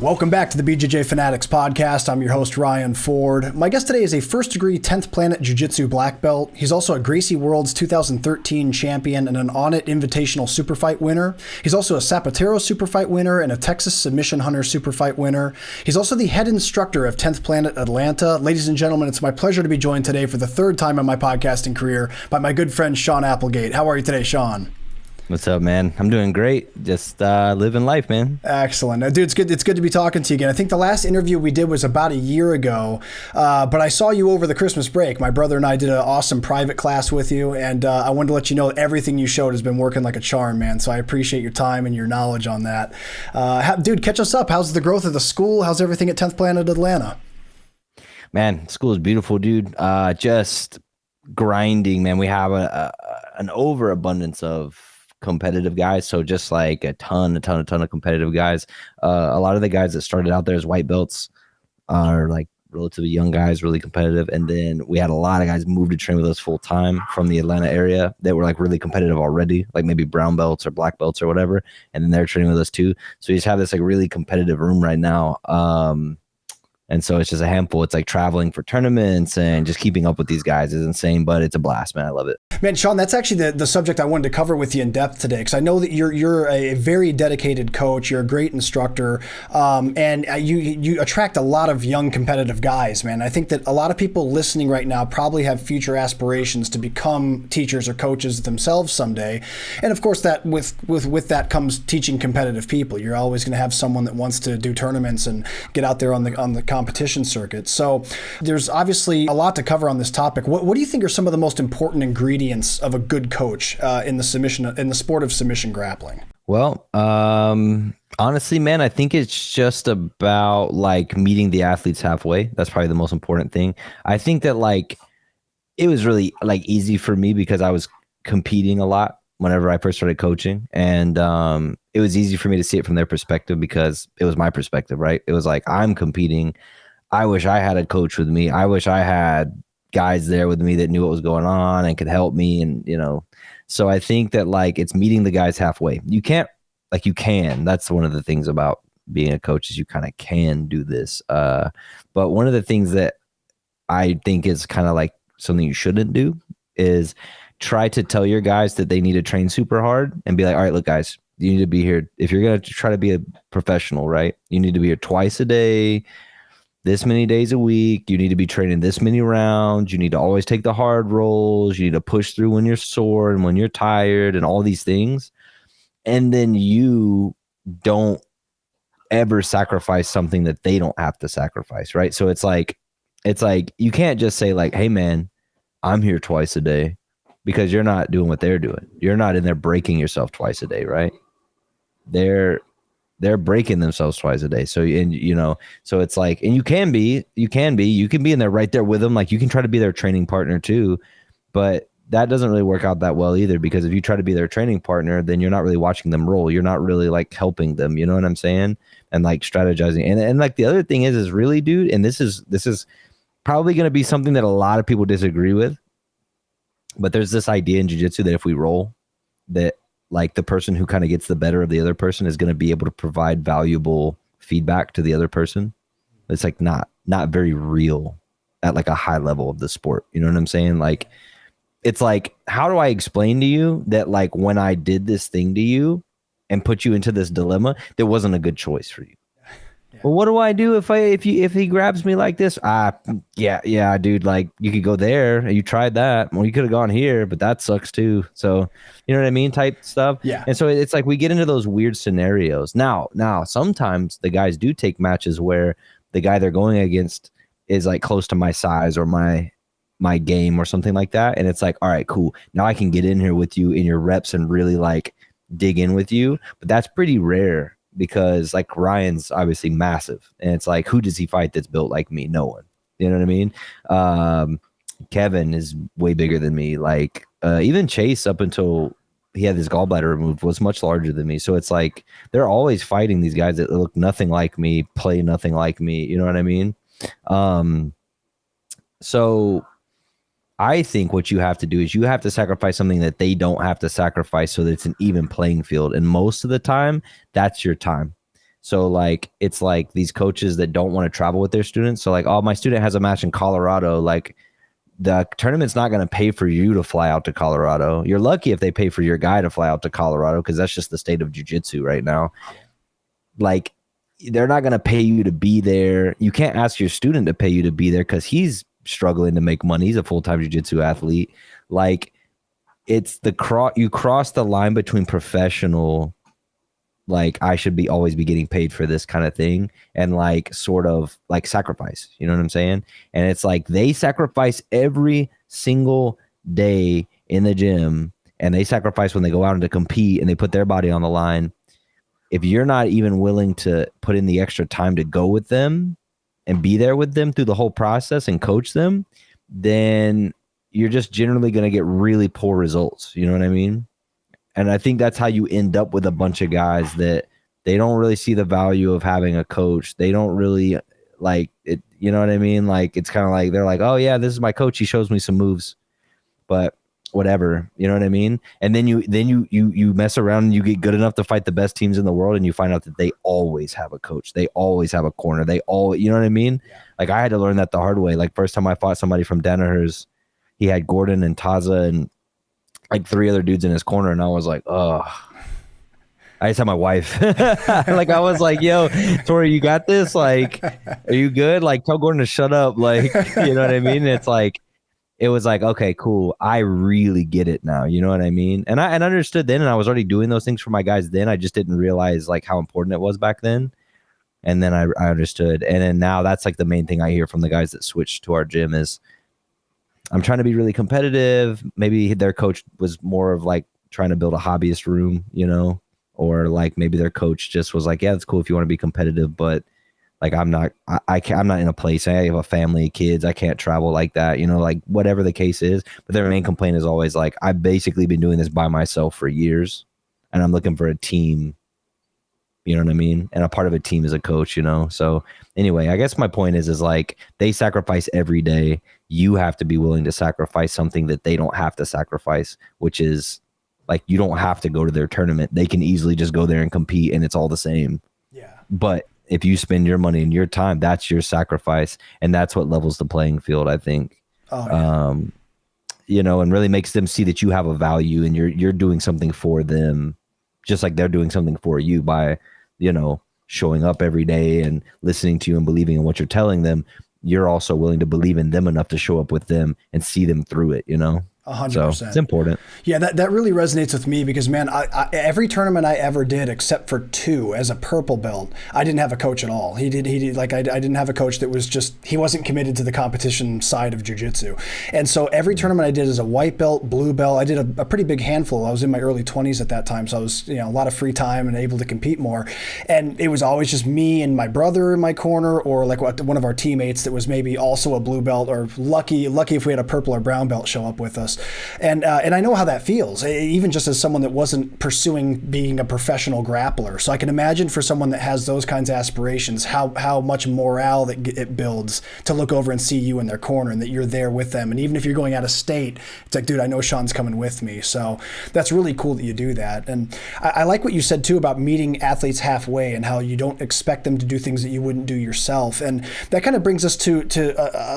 Welcome back to the BJJ Fanatics podcast. I'm your host, Ryan Ford. My guest today is a first-degree 10th Planet Jiu-Jitsu black belt. He's also a Gracie Worlds 2013 champion and an On It Invitational Superfight winner. He's also a Zapatero Superfight winner and a Texas Submission Hunter Superfight winner. He's also the head instructor of 10th Planet Atlanta. Ladies and gentlemen, it's my pleasure to be joined today for the third time in my podcasting career by my good friend, Sean Applegate. How are you today, Sean? What's up, man? I'm doing great. Just living life, man. Excellent. Dude, it's good to be talking to you again. I think the last interview we did was about a year ago, but I saw you over the Christmas break. My brother and I did an awesome private class with you, and I wanted to let you know that everything you showed has been working like a charm, man. So I appreciate your time and your knowledge on that. Dude, catch us up. How's the growth of the school? How's everything at 10th Planet Atlanta? Man, school is beautiful, dude. Just grinding, man. We have an overabundance of competitive guys, so just like a ton of competitive guys. A lot of the guys that started out there as white belts are like relatively young guys, really competitive, and then we had a lot of guys move to train with us full time from the Atlanta area that were like really competitive already, like maybe brown belts or black belts or whatever, and then they're training with us too. So we just have this like really competitive room right now. And so it's just a handful. It's like traveling for tournaments and just keeping up with these guys is insane, but it's a blast, man. I love it. Man, Sean, that's actually the subject I wanted to cover with you in depth today, because I know that you're a very dedicated coach. You're a great instructor, and you attract a lot of young competitive guys, man. I think that a lot of people listening right now probably have future aspirations to become teachers or coaches themselves someday. And of course, that with that comes teaching competitive people. You're always going to have someone that wants to do tournaments and get out there on the competition circuit. So there's obviously a lot to cover on this topic. What do you think are some of the most important ingredients of a good coach in the sport of submission grappling? Well, honestly, man, I think it's just about like meeting the athletes halfway. That's probably the most important thing. I think that like it was really like easy for me because I was competing a lot whenever I first started coaching, and it was easy for me to see it from their perspective because it was my perspective, right? It was like, I'm competing. I wish I had a coach with me. I wish I had guys there with me that knew what was going on and could help me. And, so I think that like it's meeting the guys halfway. You can. That's one of the things about being a coach is you kind of can do this. But one of the things that I think is kind of like something you shouldn't do is try to tell your guys that they need to train super hard and be like, all right, look, guys, you need to be here. If you're going to try to be a professional, right? You need to be here twice a day, this many days a week. You need to be training this many rounds. You need to always take the hard rolls. You need to push through when you're sore and when you're tired and all these things. And then you don't ever sacrifice something that they don't have to sacrifice, right? So it's like you can't just say like, hey, man, I'm here twice a day, because you're not doing what they're doing. You're not in there breaking yourself twice a day, right? They're breaking themselves twice a day. So, so it's like, and you can be in there right there with them. Like you can try to be their training partner too, but that doesn't really work out that well either, because if you try to be their training partner, then you're not really watching them roll. You're not really like helping them. You know what I'm saying? And like strategizing. And like the other thing is really, dude, and this is probably going to be something that a lot of people disagree with, but there's this idea in jiu-jitsu that if we roll, that like the person who kind of gets the better of the other person is going to be able to provide valuable feedback to the other person. It's like not very real at like a high level of the sport. You know what I'm saying? Like, it's like, how do I explain to you that like when I did this thing to you and put you into this dilemma, there wasn't a good choice for you? Yeah. Well, what do I do if he grabs me like this? Yeah, dude, like you could go there. You tried that. Well, you could have gone here, but that sucks too. So, you know what I mean? Type stuff. Yeah. And so it's like we get into those weird scenarios. Now, sometimes the guys do take matches where the guy they're going against is like close to my size or my game or something like that. And it's like, all right, cool. Now I can get in here with you in your reps and really like dig in with you. But that's pretty rare, because like Ryan's obviously massive, and it's like, who does he fight that's built like me? No one. You know what I mean? Kevin is way bigger than me. Like even Chase, up until he had his gallbladder removed, was much larger than me. So it's like they're always fighting these guys that look nothing like me, play nothing like me. You know what I mean? So I think what you have to do is you have to sacrifice something that they don't have to sacrifice so that it's an even playing field. And most of the time, that's your time. So like, it's like these coaches that don't want to travel with their students. So like, oh, my student has a match in Colorado. Like the tournament's not going to pay for you to fly out to Colorado. You're lucky if they pay for your guy to fly out to Colorado, because that's just the state of jiu-jitsu right now. Like, they're not going to pay you to be there. You can't ask your student to pay you to be there because he's struggling to make money. He's a full-time jiu-jitsu athlete. Like, it's you cross the line between professional, like I should be always be getting paid for this kind of thing, and like sort of like sacrifice, you know what I'm saying? And it's like they sacrifice every single day in the gym, and they sacrifice when they go out and to compete and they put their body on the line. If you're not even willing to put in the extra time to go with them and be there with them through the whole process and coach them, then you're just generally going to get really poor results. You know what I mean? And I think that's how you end up with a bunch of guys that they don't really see the value of having a coach. They don't really like it. You know what I mean? Like, it's kind of like, they're like, oh yeah, this is my coach. He shows me some moves, but whatever, you know what I mean? And then you mess around and you get good enough to fight the best teams in the world, and you find out that they always have a coach. They always have a corner. They all, you know what I mean? Yeah. Like, I had to learn that the hard way. Like, first time I fought somebody from Danaher's, he had Gordon and Taza and like 3 other dudes in his corner, and I was like, oh. I just had my wife. Like, I was like, yo, Tori, you got this? Like, are you good? Like, tell Gordon to shut up. Like, you know what I mean? It's like, it was like, okay, cool. I really get it now. You know what I mean? And I understood then, and I was already doing those things for my guys then. I just didn't realize like how important it was back then. And then I understood. And then now that's like the main thing I hear from the guys that switched to our gym is, I'm trying to be really competitive. Maybe their coach was more of like trying to build a hobbyist room, you know, or like maybe their coach just was like, yeah, it's cool if you want to be competitive, but like, I'm not in a place. I have a family, kids. I can't travel like that, you know, like whatever the case is. But their main complaint is always like, I've basically been doing this by myself for years, and I'm looking for a team. You know what I mean? And a part of a team is a coach, you know? So anyway, I guess my point is like, they sacrifice every day. You have to be willing to sacrifice something that they don't have to sacrifice, which is like, you don't have to go to their tournament. They can easily just go there and compete, and it's all the same. Yeah. But if you spend your money and your time, that's your sacrifice. And that's what levels the playing field, I think. Oh, yeah. You know, and really makes them see that you have a value and you're doing something for them, just like they're doing something for you by, you know, showing up every day and listening to you and believing in what you're telling them. You're also willing to believe in them enough to show up with them and see them through it, you know? 100%. So it's important. Yeah, that really resonates with me because, man, I every tournament I ever did, except for 2 as a purple belt, I didn't have a coach at all. He did like I didn't have a coach that was just, he wasn't committed to the competition side of jiu-jitsu. And so every tournament I did as a white belt, blue belt, I did a pretty big handful. I was in my early 20s at that time, so I was, you know, a lot of free time and able to compete more. And it was always just me and my brother in my corner, or like one of our teammates that was maybe also a blue belt, or lucky if we had a purple or brown belt show up with us. And I know how that feels, even just as someone that wasn't pursuing being a professional grappler. So I can imagine for someone that has those kinds of aspirations, how much morale that it builds to look over and see you in their corner and that you're there with them. And even if you're going out of state, it's like, dude, I know Sean's coming with me. So that's really cool that you do that. And I like what you said too about meeting athletes halfway and how you don't expect them to do things that you wouldn't do yourself. And that kind of brings us to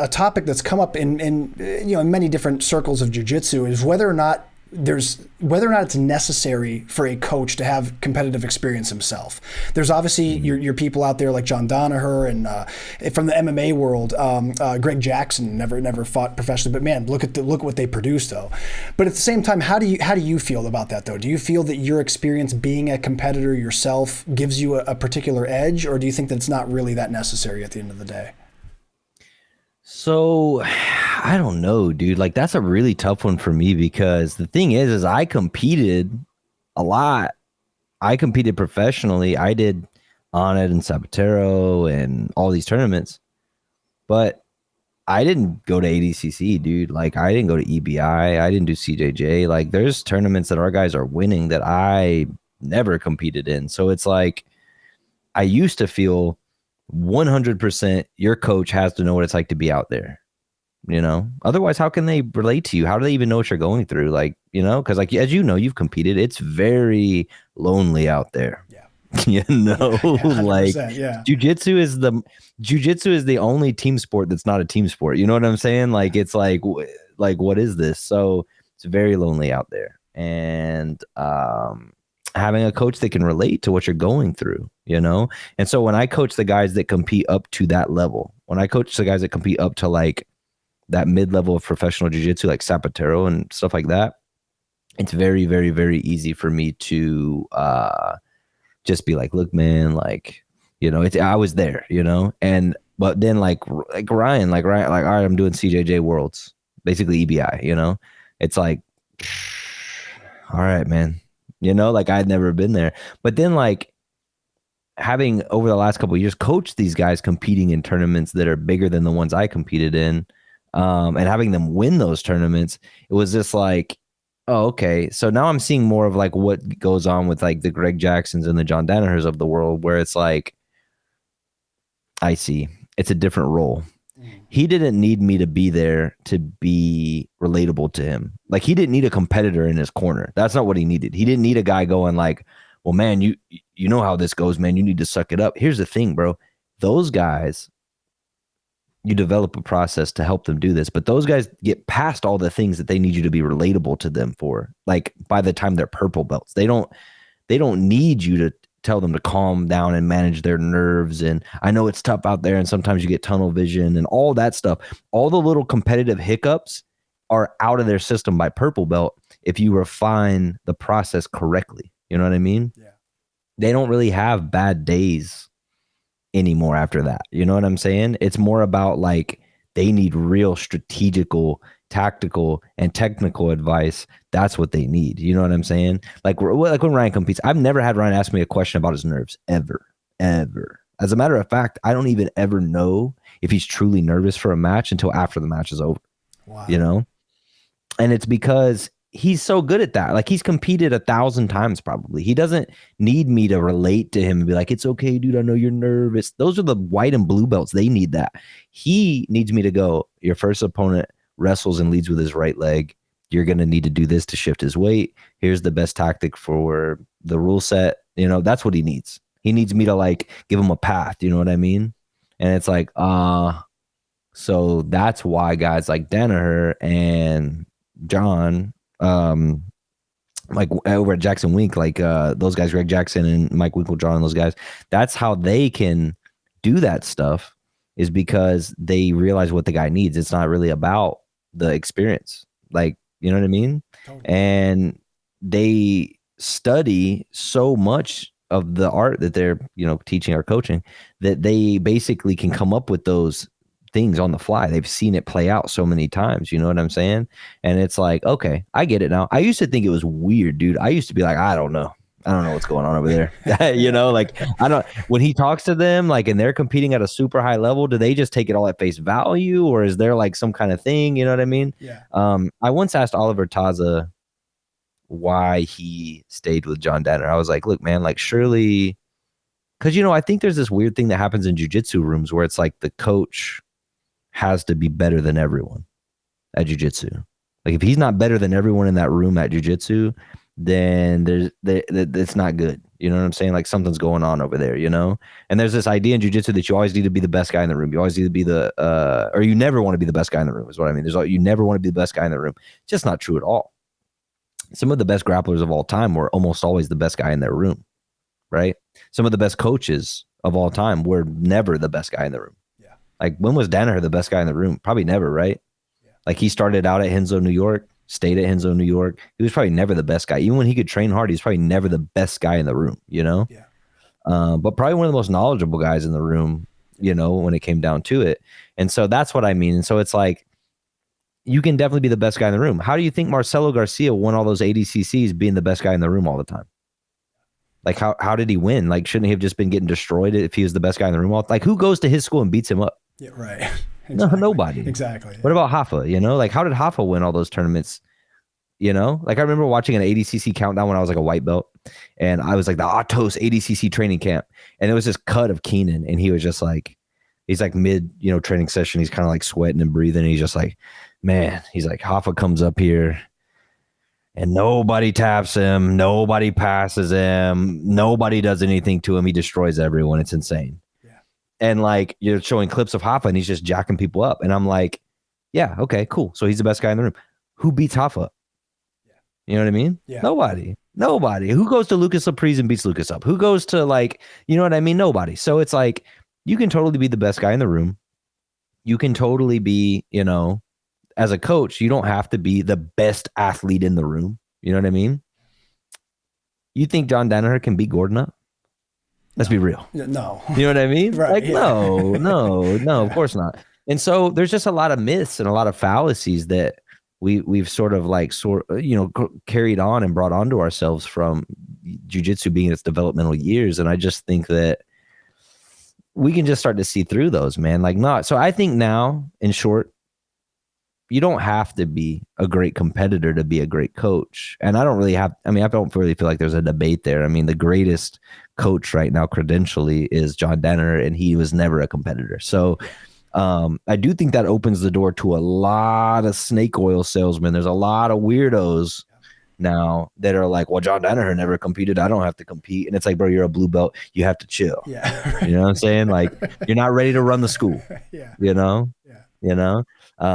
a topic that's come up in you know, in many different circles of jiu-jitsu, is whether or not it's necessary for a coach to have competitive experience himself. There's obviously your people out there like John Danaher and from the MMA world, Greg Jackson never fought professionally, but man, look what they produce though. But at the same time, how do you feel about that though? Do you feel that your experience being a competitor yourself gives you a particular edge, or do you think that it's not really that necessary at the end of the day? So I don't know, dude. Like, that's a really tough one for me because the thing is I competed a lot. I competed professionally. I did Onnit and Zapatero and all these tournaments, but I didn't go to ADCC, dude. Like, I didn't go to EBI. I didn't do CJJ. Like, there's tournaments that our guys are winning that I never competed in. So it's like, I used to feel 100% your coach has to know what it's like to be out there, you know? Otherwise, how can they relate to you? How do they even know what you're going through? Like, you know, because like, as you know, you've competed. It's very lonely out there. Yeah. You know, Yeah, like 100%. Yeah. jujitsu is the only team sport that's not a team sport. You know what I'm saying? Like it's like what is this? So it's very lonely out there, and having a coach that can relate to what you're going through, you know. And so when I coach the guys that compete up to that level, when I coach the guys that compete up to like that mid-level of professional jiu-jitsu, like Zapatero and stuff like that, it's very, very, very easy for me to just be like, look, man, like, you know, I was there, you know, and but then like Ryan, like, all right, I'm doing CJJ Worlds, basically EBI, you know, it's like, all right, man, you know, like I'd never been there, but then like having over the last couple of years coached these guys competing in tournaments that are bigger than the ones I competed in, and having them win those tournaments, it was just like, oh, okay. So now I'm seeing more of like what goes on with like the Greg Jacksons and the John Danahers of the world, where it's like, I see, it's a different role. He didn't need me to be there to be relatable to him. Like he didn't need a competitor in his corner. That's not what he needed. He didn't need a guy going like, well, man, you know how this goes, man. You need to suck it up. Here's the thing, bro. Those guys, you develop a process to help them do this, but those guys get past all the things that they need you to be relatable to them for. Like by the time they're purple belts, they don't need you to tell them to calm down and manage their nerves. And I know it's tough out there, and sometimes you get tunnel vision and all that stuff. All the little competitive hiccups are out of their system by purple belt if you refine the process correctly. You know what I mean? Yeah. They don't really have bad days anymore after that. You know what I'm saying? It's more about like they need real strategical, tactical, and technical advice. That's what they need. You know what I'm saying? Like when Ryan competes, I've never had Ryan ask me a question about his nerves ever. As a matter of fact, I don't even ever know if he's truly nervous for a match until after the match is over. Wow. You know? And it's because he's so good at that. Like he's competed 1,000 times probably. He doesn't need me to relate to him and be like, it's okay, dude, I know you're nervous. Those are the white and blue belts. They need that. He needs me to go, your first opponent wrestles and leads with his right leg. You're going to need to do this to shift his weight. Here's the best tactic for the rule set. You know, that's what he needs. He needs me to like give him a path. You know what I mean? And it's like, so that's why guys like Danaher and John, like over at Jackson Wink, like those guys, Greg Jackson and Mike Winklejohn, those guys, that's how they can do that stuff, is because they realize what the guy needs. It's not really about the experience. Like, you know what I mean? Totally. And they study so much of the art that they're, you know, teaching or coaching, that they basically can come up with those things on the fly. They've seen it play out so many times. You know what I'm saying? And it's like, okay, I get it now. I used to think it was weird, dude. I used to be like, I don't know what's going on over there. You know, like when he talks to them, like, and they're competing at a super high level, do they just take it all at face value, or is there like some kind of thing? You know what I mean? Yeah. I once asked Oliver Taza why he stayed with John Danner. I was like, look, man, like surely, because, you know, I think there's this weird thing that happens in jiu-jitsu rooms where it's like the coach has to be better than everyone at jiu-jitsu. Like if he's not better than everyone in that room at jiu-jitsu, then it's not good. You know what I'm saying? Like something's going on over there, you know? And there's this idea in jiu-jitsu that you always need to be the best guy in the room. You always need to be or you never want to be the best guy in the room is what I mean. You never want to be the best guy in the room. It's just not true at all. Some of the best grapplers of all time were almost always the best guy in their room, right? Some of the best coaches of all time were never the best guy in the room. Yeah. Like when was Danaher the best guy in the room? Probably never, right? Yeah. Like he started out at Henzo, New York, stayed at Henzo, New York. He was probably never the best guy. Even when he could train hard, he's probably never the best guy in the room, you know? Yeah. But probably one of the most knowledgeable guys in the room, you know, when it came down to it. And so that's what I mean. And so it's like, you can definitely be the best guy in the room. How do you think Marcelo Garcia won all those ADCCs being the best guy in the room all the time? Like how did he win? Like, shouldn't he have just been getting destroyed if he was the best guy in the room? Like, who goes to his school and beats him up? Yeah, right. Exactly. No, nobody. Exactly. What about Hoffa? You know, like how did Hoffa win all those tournaments? You know, like I remember watching an ADCC countdown when I was like a white belt, and I was like the Atos ADCC training camp, and it was this cut of Keenan, and he was just like, he's like mid, you know, training session, he's kind of like sweating and breathing, and he's just like, man, he's like, Hoffa comes up here and nobody taps him, nobody passes him, nobody does anything to him. He destroys everyone. It's insane. Yeah. And like you're showing clips of Hoffa and he's just jacking people up. And I'm like, yeah, okay, cool. So he's the best guy in the room. Who beats Hoffa? Yeah. You know what I mean? Yeah. Nobody. Who goes to Lucas Laprise and beats Lucas up? Who goes to like, you know what I mean? Nobody. So it's like, you can totally be the best guy in the room. You can totally be, you know, as a coach, you don't have to be the best athlete in the room. You know what I mean? You think John Danaher can beat Gordon up? Let's be real. No. You know what I mean? Right, like, yeah. no, of course not. And so there's just a lot of myths and a lot of fallacies that we've sort of like, carried on and brought onto ourselves from jiu-jitsu being its developmental years. And I just think that we can just start to see through those, man. Like, not. So I think now, in short, you don't have to be a great competitor to be a great coach. And I don't really feel like there's a debate there. I mean, the greatest coach right now credentially is John Danaher, and he was never a competitor. So I do think that opens the door to a lot of snake oil salesmen. There's a lot of weirdos now that are like, well, John Danaher never competed. I don't have to compete. And it's like, bro, you're a blue belt. You have to chill. Yeah. You know what I'm saying? Like, you're not ready to run the school. Yeah. You know? Yeah. You know?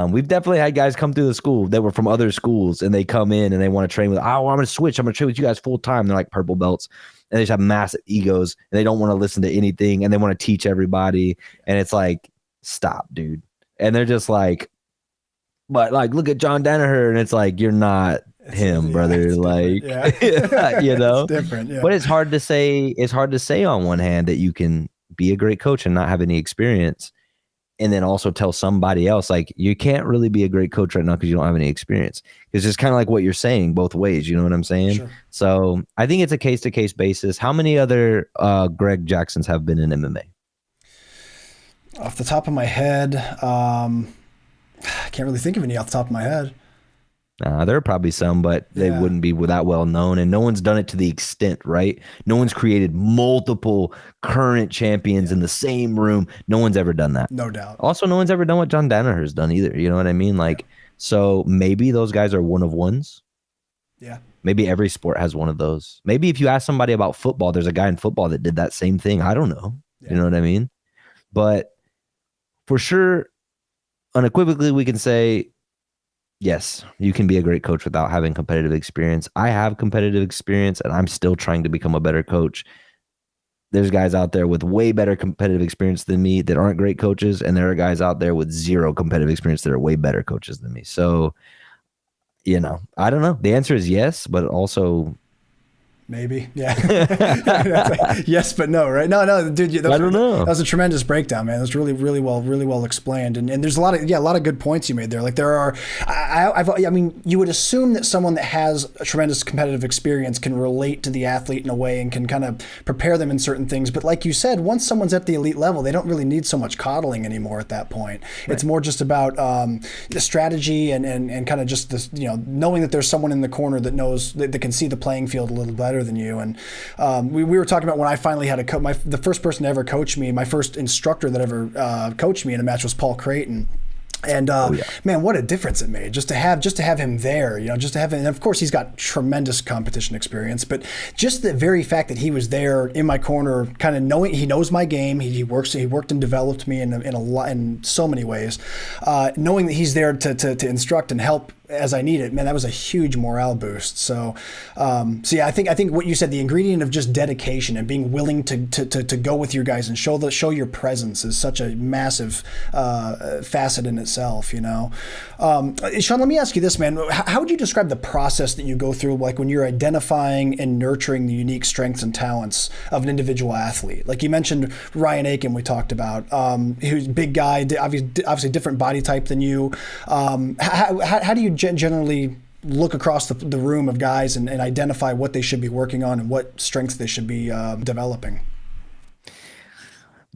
We've definitely had guys come through the school that were from other schools, and they come in and they want to train with, I'm going to switch. I'm going to train with you guys full time. They're like purple belts, and they just have massive egos, and they don't want to listen to anything, and they want to teach everybody. And it's like, stop, dude. And they're just like, but like, look at John Danaher, and it's like, you're not him, brother. Like, you know, it's different. Yeah. But it's hard to say. It's hard to say on one hand that you can be a great coach and not have any experience, and then also tell somebody else, like, you can't really be a great coach right now because you don't have any experience. Because it's kind of like what you're saying both ways. You know what I'm saying? Sure. So I think it's a case-to-case basis. How many other Greg Jacksons have been in MMA? Off the top of my head, I can't really think of any off the top of my head. There are probably some, but they wouldn't be that well known, and no one's done it to the extent, right? No one's created multiple current champions in the same room. No one's ever done that. No doubt. Also, no one's ever done what John Danaher's done either. You know what I mean? Like, so maybe those guys are one of ones. Yeah. Maybe every sport has one of those. Maybe if you ask somebody about football, there's a guy in football that did that same thing. I don't know. Yeah. You know what I mean? But for sure, unequivocally, we can say, yes, you can be a great coach without having competitive experience. I have competitive experience, and I'm still trying to become a better coach. There's guys out there with way better competitive experience than me that aren't great coaches, and there are guys out there with zero competitive experience that are way better coaches than me. So, you know, I don't know. The answer is yes, but also maybe. Yeah. Yes, but no, right? No, dude. I don't know. That was a tremendous breakdown, man. It was really well explained. And there's a lot of good points you made there. Like there are, I mean, you would assume that someone that has a tremendous competitive experience can relate to the athlete in a way and can kind of prepare them in certain things. But like you said, once someone's at the elite level, they don't really need so much coddling anymore at that point. Right. It's more just about the strategy and kind of just this, you know, knowing that there's someone in the corner that knows that can see the playing field a little better than you. And we were talking about when I finally had the first person to ever coach me, my first instructor that ever coached me in a match was Paul Creighton. And man, what a difference it made just to have him there, you know, just to have him. And of course, he's got tremendous competition experience, but just the very fact that he was there in my corner, kind of knowing he knows my game, he worked and developed me in so many ways, knowing that he's there to instruct and help as I need it, man, that was a huge morale boost. So yeah, I think what you said, the ingredient of just dedication and being willing to go with your guys and show your presence is such a massive facet in itself, you know. Sean, let me ask you this, man. How would you describe the process that you go through, like when you're identifying and nurturing the unique strengths and talents of an individual athlete? Like you mentioned Ryan Aiken, we talked about, who's a big guy, obviously different body type than you. How do you generally look across the room of guys and identify what they should be working on and what strengths they should be developing?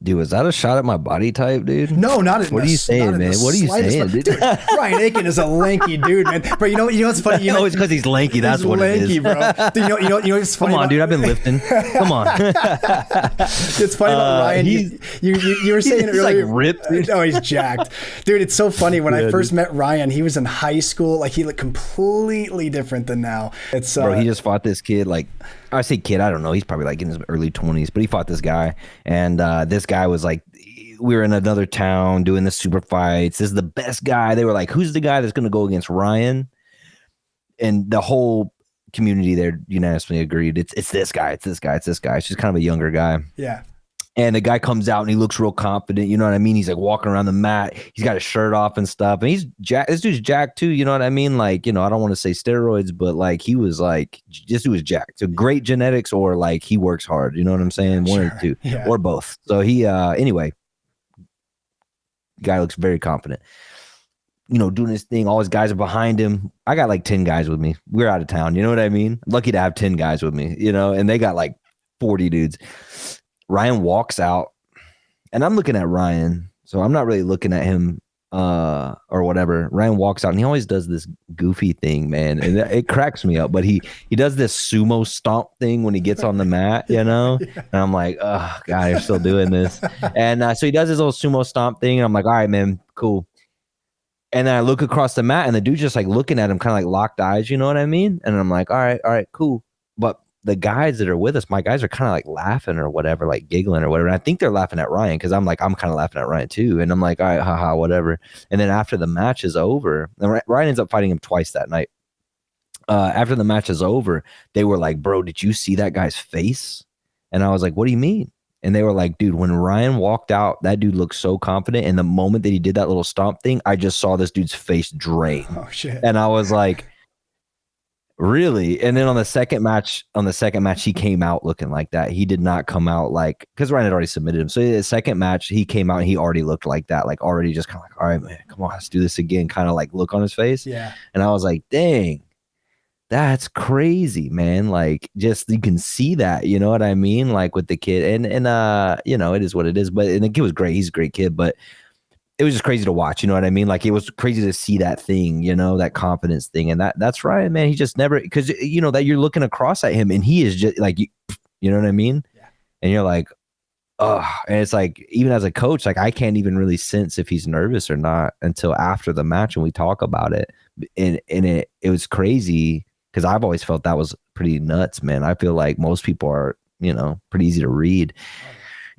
Dude, was that a shot at my body type, dude? No, not in What are you saying, man? What are you saying, dude? Ryan Aiken is a lanky dude, man. But you know what's funny? No, it's because he's lanky. That's what it is. Bro. Dude, you know what's funny? Come on, dude. I've been lifting. Come on. It's funny about Ryan. You were saying it earlier. Like ripped, dude. Oh, he's jacked, dude. It's so funny. When I first met Ryan, he was in high school. Like he looked completely different than now. It's bro. He just fought this kid. Like I say, kid. I don't know. He's probably like in his early 20s, but he fought this guy, and this guy was like. We were in another town doing the super fights. This is the best guy. They were like, who's the guy that's going to go against Ryan? And the whole community there unanimously agreed. It's this guy. It's this guy. It's this guy. It's just kind of a younger guy. Yeah. And the guy comes out and he looks real confident. You know what I mean? He's like walking around the mat. He's got his shirt off and stuff. And he's jacked. This dude's jacked too. You know what I mean? Like, I don't want to say steroids, but like he was like, this dude was jacked. So great genetics or like he works hard. You know what I'm saying? One or two or both. So he, anyway. Guy looks very confident, doing his thing. All his guys are behind him. I got like 10 guys with me. We're out of town. You know what I mean? Lucky to have 10 guys with me, and they got like 40 dudes. Ryan walks out and I'm looking at Ryan. So I'm not really looking at him or whatever. Ryan walks out and he always does this goofy thing, man. And it cracks me up, but he does this sumo stomp thing when he gets on the mat, And I'm like, oh God, you're still doing this. And so he does his little sumo stomp thing. And I'm like, all right, man, cool. And then I look across the mat and the dude's just like looking at him, kind of like locked eyes. You know what I mean? And I'm like, all right, cool. But the guys that are with us, my guys are kind of like laughing or whatever, like giggling or whatever. And I think they're laughing at Ryan because I'm kind of laughing at Ryan too. And I'm like, all right, haha, whatever. And then after the match is over, and Ryan ends up fighting him twice that night. After the match is over, they were like, bro, did you see that guy's face? And I was like, what do you mean? And they were like, dude, when Ryan walked out, that dude looked so confident. And the moment that he did that little stomp thing, I just saw this dude's face drain. Oh, shit. And I was like, really? And then on the second match, he came out looking like that. He did not come out like, because Ryan had already submitted him. So the second match, he came out and he already looked like that, like already just kind of like, all right, man, come on, let's do this again. Kind of like look on his face. Yeah. And I was like, dang, that's crazy, man. Like just, you can see that, you know what I mean? Like with the kid and it is what it is, and the kid was great. He's a great kid, but it was just crazy to watch, you know what I mean? Like it was crazy to see that thing, that confidence thing. And that's Ryan, man. He just never, because that you're looking across at him and he is just like, you know what I mean? Yeah. And you're like, oh, and it's like, even as a coach, like I can't even really sense if he's nervous or not until after the match and we talk about it. And it was crazy because I've always felt that was pretty nuts, man. I feel like most people are, pretty easy to read.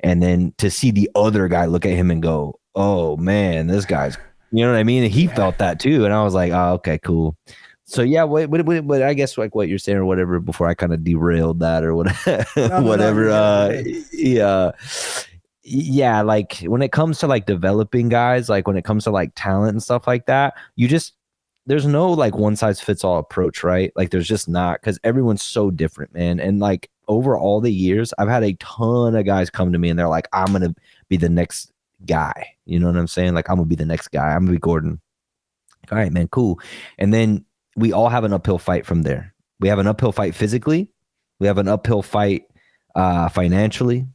And then to see the other guy look at him and go, oh man, this guy's, you know what I mean? And he felt that too. And I was like, oh, okay, cool. So yeah, what I guess like what you're saying or whatever before I kind of derailed that or whatever, yeah. Like when it comes to like developing guys, like when it comes to like talent and stuff like that, there's no like one size fits all approach, right? Like there's just not, because everyone's so different, man. And like over all the years, I've had a ton of guys come to me and they're like, I'm going to be the next guy. You know what I'm saying? Like, I'm going to be the next guy. I'm going to be Gordon. All right, man, cool. And then we all have an uphill fight from there. We have an uphill fight physically. We have an uphill fight financially.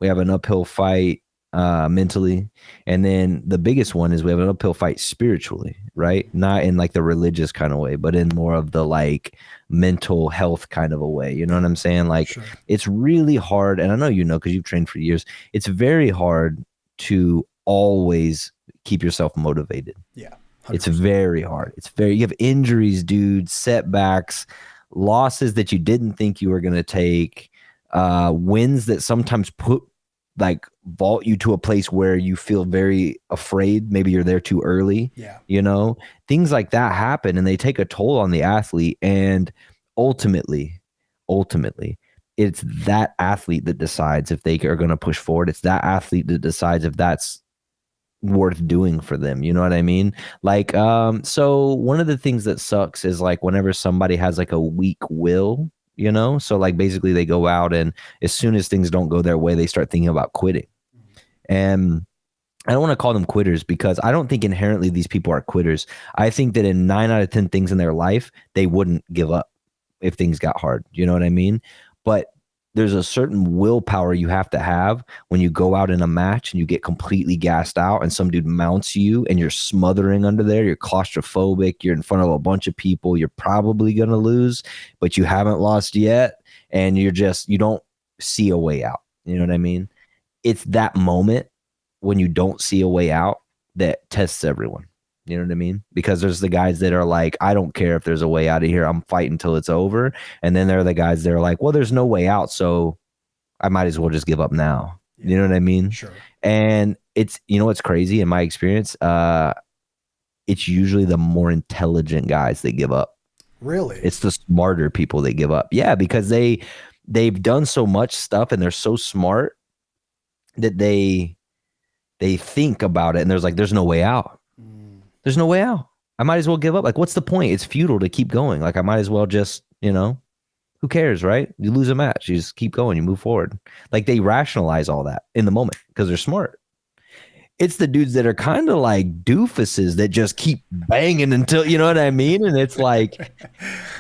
We have an uphill fight mentally. And then the biggest one is we have an uphill fight spiritually, right? Not in like the religious kind of way, but in more of the like mental health kind of a way. You know what I'm saying? Like It's really hard. And I know, because you've trained for years, it's very hard to always keep yourself motivated. Yeah. 100%. It's very hard. You have injuries, dude, setbacks, losses that you didn't think you were going to take, wins that sometimes vault you to a place where you feel very afraid. Maybe you're there too early. Yeah. Things like that happen and they take a toll on the athlete. And ultimately, it's that athlete that decides if they are going to push forward. It's that athlete that decides if that's worth doing for them. You know what I mean? Like, so one of the things that sucks is like whenever somebody has like a weak will, so like basically they go out and as soon as things don't go their way, they start thinking about quitting. And I don't want to call them quitters because I don't think inherently these people are quitters. I think that in 9 out of 10 things in their life, they wouldn't give up if things got hard. You know what I mean? But there's a certain willpower you have to have when you go out in a match and you get completely gassed out and some dude mounts you and you're smothering under there. You're claustrophobic. You're in front of a bunch of people. You're probably going to lose, but you haven't lost yet. And you don't see a way out. You know what I mean? It's that moment when you don't see a way out that tests everyone. You know what I mean? Because there's the guys that are like, I don't care if there's a way out of here. I'm fighting until it's over. And then there are the guys that are like, well, there's no way out, so I might as well just give up now. You know what I mean? Sure. And it's, you know what's crazy in my experience? It's usually the more intelligent guys that give up. Really? It's the smarter people that give up. Yeah, because they've done so much stuff and they're so smart that they think about it and there's no way out. There's no way out. I might as well give up. Like, what's the point? It's futile to keep going. Like, I might as well just, who cares, right? You lose a match. You just keep going. You move forward. Like, they rationalize all that in the moment because they're smart. It's the dudes that are kind of like doofuses that just keep banging until, you know what I mean? And it's like,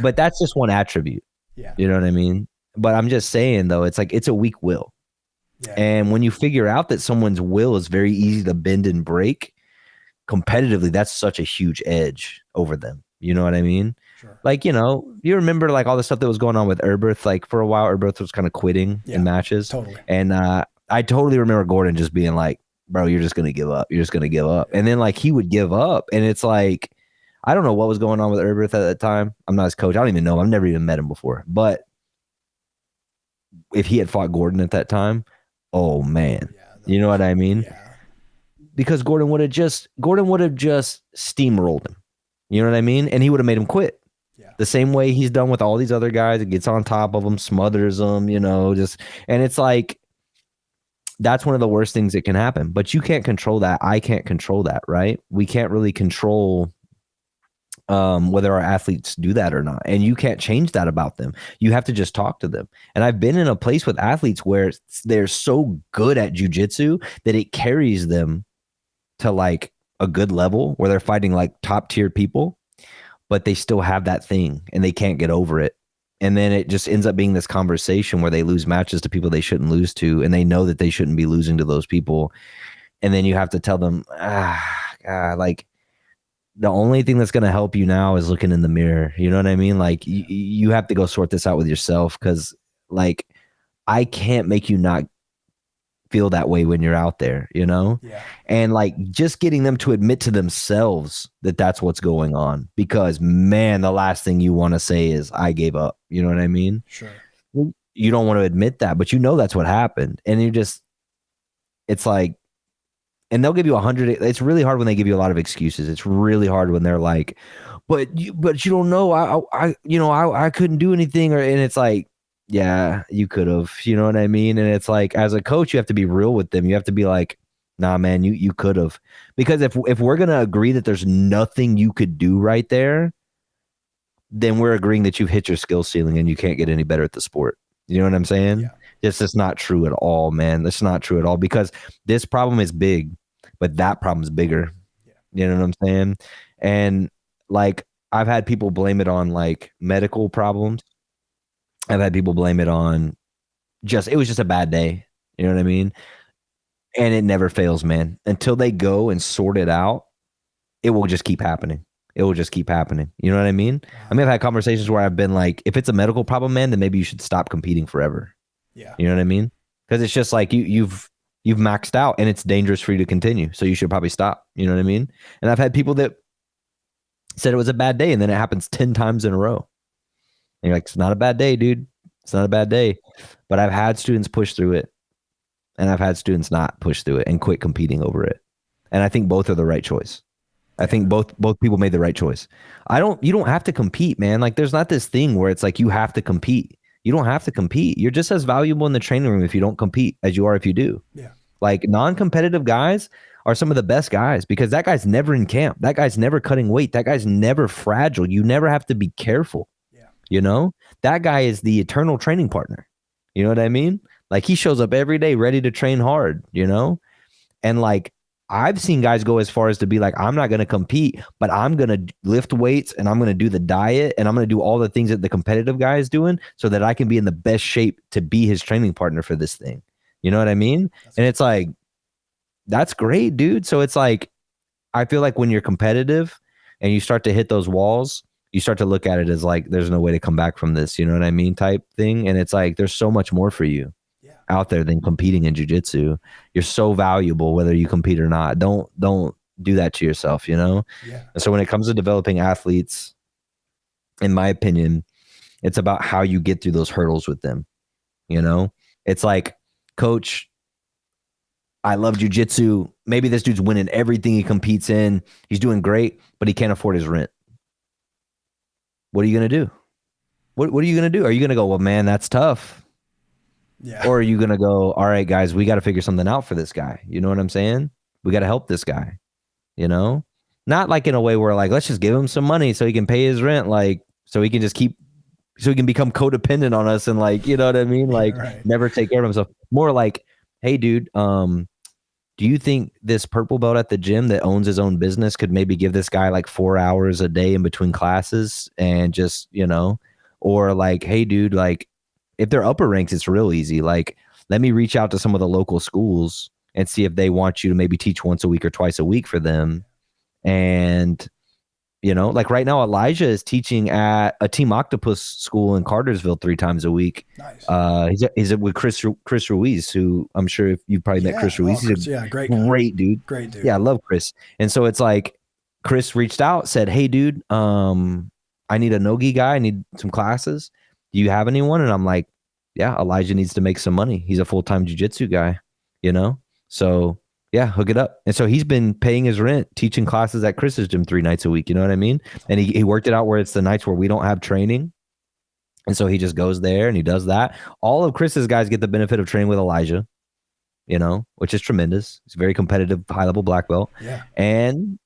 but that's just one attribute. Yeah. You know what I mean? But I'm just saying, though, it's like, it's a weak will. Yeah. And when you figure out that someone's will is very easy to bend and break, competitively, that's such a huge edge over them. You know what I mean? Sure. Like, you remember like all the stuff that was going on with Erberth. Like for a while, Erberth was kind of quitting in matches. Totally. And I totally remember Gordon just being like, bro, you're just going to give up. You're just going to give up. And then like he would give up. And it's like, I don't know what was going on with Erberth at that time. I'm not his coach. I don't even know him. I've never even met him before. But if he had fought Gordon at that time, oh man, you know what I mean? Yeah. Because Gordon would have just steamrolled him. You know what I mean? And he would have made him quit. Yeah. The same way he's done with all these other guys. It gets on top of them, smothers them, and it's like, that's one of the worst things that can happen. But you can't control that. I can't control that, right? We can't really control whether our athletes do that or not. And you can't change that about them. You have to just talk to them. And I've been in a place with athletes where they're so good at jiu-jitsu that it carries them to like a good level where they're fighting like top tier people, but they still have that thing and they can't get over it. And then it just ends up being this conversation where they lose matches to people they shouldn't lose to. And they know that they shouldn't be losing to those people. And then you have to tell them, like the only thing that's going to help you now is looking in the mirror. You know what I mean? Like you have to go sort this out with yourself. Cause like, I can't make you not feel that way when you're out there, Yeah. And like just getting them to admit to themselves that that's what's going on, because man, the last thing you want to say is I gave up. You know what I mean? Sure. You don't want to admit that, but that's what happened. And it's like, and they'll give you 100. It's really hard when they give you a lot of excuses. It's really hard when they're like, but you don't know, I couldn't do anything. And it's like, yeah, you could have, you know what I mean? And it's like, as a coach, you have to be real with them. You have to be like, nah, man, you could have. Because if we're going to agree that there's nothing you could do right there, then we're agreeing that you've hit your skill ceiling and you can't get any better at the sport. You know what I'm saying? Yeah. It's not true at all, man. That's not true at all, because this problem is big, but that problem's bigger. Yeah. You know what I'm saying? And like, I've had people blame it on like medical problems. I've had people blame it on it was just a bad day. You know what I mean? And it never fails, man. Until they go and sort it out, it will just keep happening. It will just keep happening. You know what I mean? I mean, I've had conversations where I've been like, if it's a medical problem, man, then maybe you should stop competing forever. Yeah. You know what I mean? Because it's just like you've maxed out and it's dangerous for you to continue. So you should probably stop. You know what I mean? And I've had people that said it was a bad day and then it happens 10 times in a row. And you're like, it's not a bad day, dude. It's not a bad day. But I've had students push through it and I've had students not push through it and quit competing over it. And I think both are the right choice. I think both people made the right choice. You don't have to compete, man. Like there's not this thing where it's like you have to compete. You don't have to compete. You're just as valuable in the training room if you don't compete as you are if you do. Yeah. Like non-competitive guys are some of the best guys because that guy's never in camp. That guy's never cutting weight. That guy's never fragile. You never have to be careful. Yeah. That guy is the eternal training partner. You know what I mean? Like he shows up every day ready to train hard, and like I've seen guys go as far as to be like, I'm not going to compete, but I'm going to lift weights and I'm going to do the diet and I'm going to do all the things that the competitive guy is doing so that I can be in the best shape to be his training partner for this thing. You know what I mean? And it's like, that's great, dude. So it's like, I feel like when you're competitive and you start to hit those walls, you start to look at it as like, there's no way to come back from this. You know what I mean? Type thing. And it's like, there's so much more for you out there than competing in jiu-jitsu. You're so valuable whether you compete or not. Don't do that to yourself, you know? Yeah. And so when it comes to developing athletes, in my opinion, it's about how you get through those hurdles with them. You know? It's like, coach, I love jiu-jitsu. Maybe this dude's winning everything he competes in. He's doing great, but he can't afford his rent. What are you going to do? What are you going to do? Are you going to go, well, man, that's tough? Yeah. Or are you going to go, all right, guys, we got to figure something out for this guy. You know what I'm saying? We got to help this guy, you know? Not like in a way where like, let's just give him some money so he can pay his rent. Like, so he can just so he can become codependent on us and like, you know what I mean? Like never take care of himself. More like, hey dude, do you think this purple belt at the gym that owns his own business could maybe give this guy like 4 hours a day in between classes and just, you know, or like, hey dude, like, if they're upper ranks, it's real easy. Like, let me reach out to some of the local schools and see if they want you to maybe teach once a week or twice a week for them. And, you know, like right now, Elijah is teaching at a Team Octopus school in Cartersville 3 times a week. Nice. He's with Chris Ruiz, who I'm sure if you probably met Chris Ruiz. He's a great dude. Great dude. Yeah, I love Chris. And so it's like Chris reached out, said, hey, dude, I need a Nogi guy. I need some classes. Do you have anyone? And I'm like, yeah, Elijah needs to make some money. He's a full-time jiu-jitsu guy, you know? So yeah, hook it up. And so he's been paying his rent, teaching classes at Chris's gym 3 nights a week. You know what I mean? And he worked it out where it's the nights where we don't have training. And so he just goes there and he does that. All of Chris's guys get the benefit of training with Elijah, you know, which is tremendous. He's a very competitive, high-level black belt. Yeah. And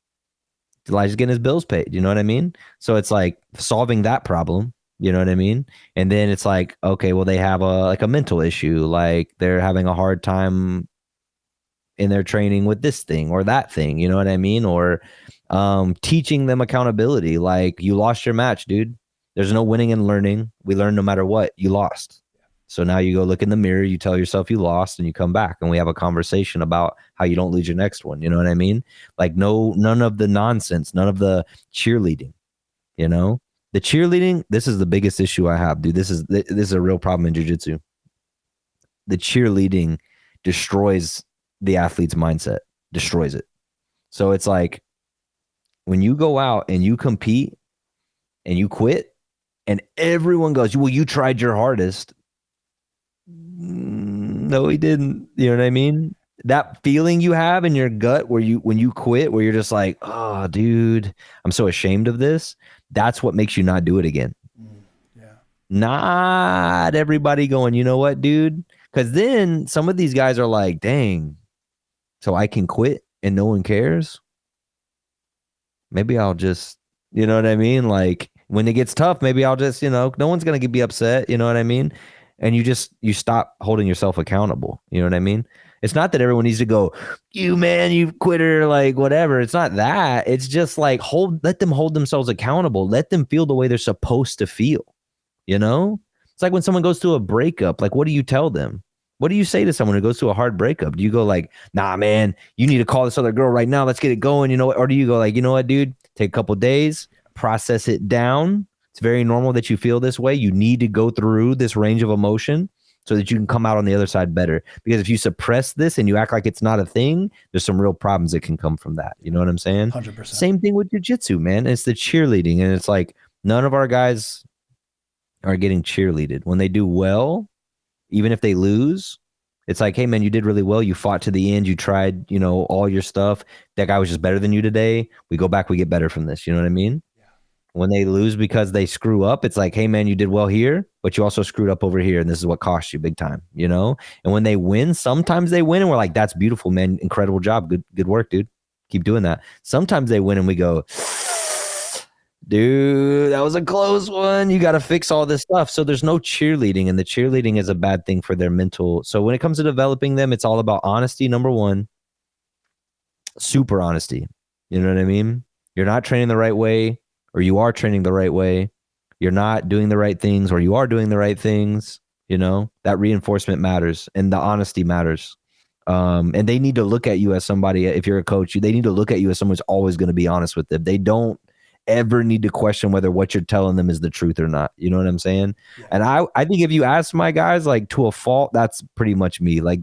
Elijah's getting his bills paid. You know what I mean? So it's like solving that problem. You know what I mean? And then it's like, okay, well, they have a mental issue. Like they're having a hard time in their training with this thing or that thing. You know what I mean? Or teaching them accountability. Like you lost your match, dude. There's no winning and learning. We learn no matter what. You lost. So now you go look in the mirror, you tell yourself you lost, and you come back and we have a conversation about how you don't lose your next one. You know what I mean? Like none of the nonsense, none of the cheerleading, you know? The cheerleading, this is the biggest issue I have, dude. This is a real problem in jiu-jitsu. The cheerleading destroys the athlete's mindset, destroys it. So it's like when you go out and you compete and you quit and everyone goes, well, you tried your hardest. No, he didn't. You know what I mean? That feeling you have in your gut when you quit, where you're just like, oh, dude, I'm so ashamed of this. That's what makes you not do it again. Yeah. Not everybody going, you know what, dude? Because then some of these guys are like, dang, so I can quit and no one cares? Maybe I'll just, you know what I mean? Like when it gets tough, maybe I'll just, you know, no one's going to be upset. You know what I mean? And you stop holding yourself accountable. You know what I mean? It's not that everyone needs to go, you man, you quitter, like whatever. It's not that. It's just like let them hold themselves accountable. Let them feel the way they're supposed to feel. You know? It's like when someone goes through a breakup, like what do you tell them? What do you say to someone who goes through a hard breakup? Do you go like, nah, man, you need to call this other girl right now. Let's get it going. You know, or do you go like, you know what, dude, take a couple days, process it down. It's very normal that you feel this way. You need to go through this range of emotion so that you can come out on the other side better. Because if you suppress this and you act like it's not a thing, there's some real problems that can come from that. You know what I'm saying? 100%. Same thing with jiu-jitsu, man. It's the cheerleading. And it's like none of our guys are getting cheerleaded. When they do well, even if they lose, it's like, hey, man, you did really well. You fought to the end. You tried, you know, all your stuff. That guy was just better than you today. We go back, we get better from this. You know what I mean? When they lose because they screw up, it's like, hey, man, you did well here, but you also screwed up over here, and this is what cost you big time, you know? And when they win, sometimes they win, and we're like, that's beautiful, man. Incredible job. Good work, dude. Keep doing that. Sometimes they win, and we go, dude, that was a close one. You got to fix all this stuff. So there's no cheerleading, and the cheerleading is a bad thing for their mental. So when it comes to developing them, it's all about honesty, number one. super honesty. You know what I mean? You're not training the right way, or you are training the right way. You're not doing the right things, or you are doing the right things. You know, that reinforcement matters and the honesty matters. And they need to look at you as somebody, if you're a coach, they need to look at you as someone who's always going to be honest with them. They don't ever need to question whether what you're telling them is the truth or not. You know what I'm saying? Yeah. And I think if you ask my guys, like, to a fault, that's pretty much me. Like,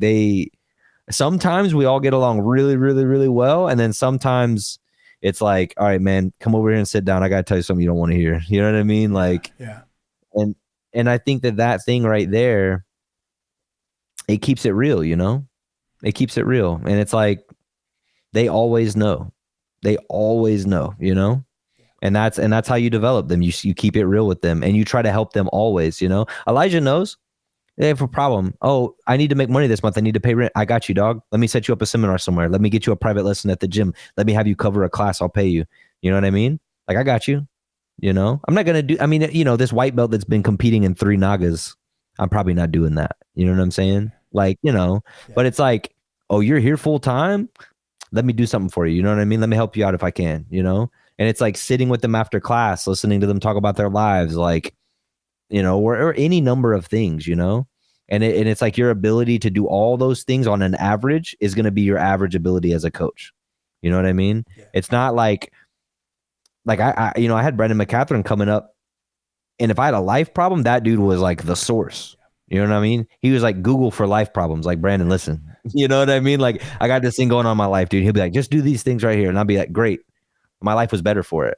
sometimes we all get along really, really, really well. And then sometimes it's like, all right, man, come over here and sit down. I got to tell you something you don't want to hear. You know what I mean? Like, yeah. And I think that thing right there, it keeps it real, you know? It keeps it real. And it's like, they always know. They always know, you know? And that's how you develop them. You keep it real with them, and you try to help them always, you know? Elijah knows. They have a problem. Oh, I need to make money this month. I need to pay rent. I got you, dog. Let me set you up a seminar somewhere. Let me get you a private lesson at the gym. Let me have you cover a class. I'll pay you. You know what I mean? Like, I got you. You know, I'm not going to do, I mean, you know, this white belt that's been competing in 3 Nagas, I'm probably not doing that. You know what I'm saying? Like, you know, but it's like, oh, you're here full time. Let me do something for you. You know what I mean? Let me help you out if I can, you know? And it's like sitting with them after class, listening to them talk about their lives, like, you know, or any number of things, you know? And it's like your ability to do all those things on an average is going to be your average ability as a coach. You know what I mean? Yeah. It's not like I you know, I had Brendan McCatherine coming up, and if I had a life problem, that dude was like the source. You know what I mean? He was like Google for life problems. Like, Brandon, listen, you know what I mean? Like, I got this thing going on in my life, dude. He'll be like, just do these things right here. And I'll be like, great. My life was better for it.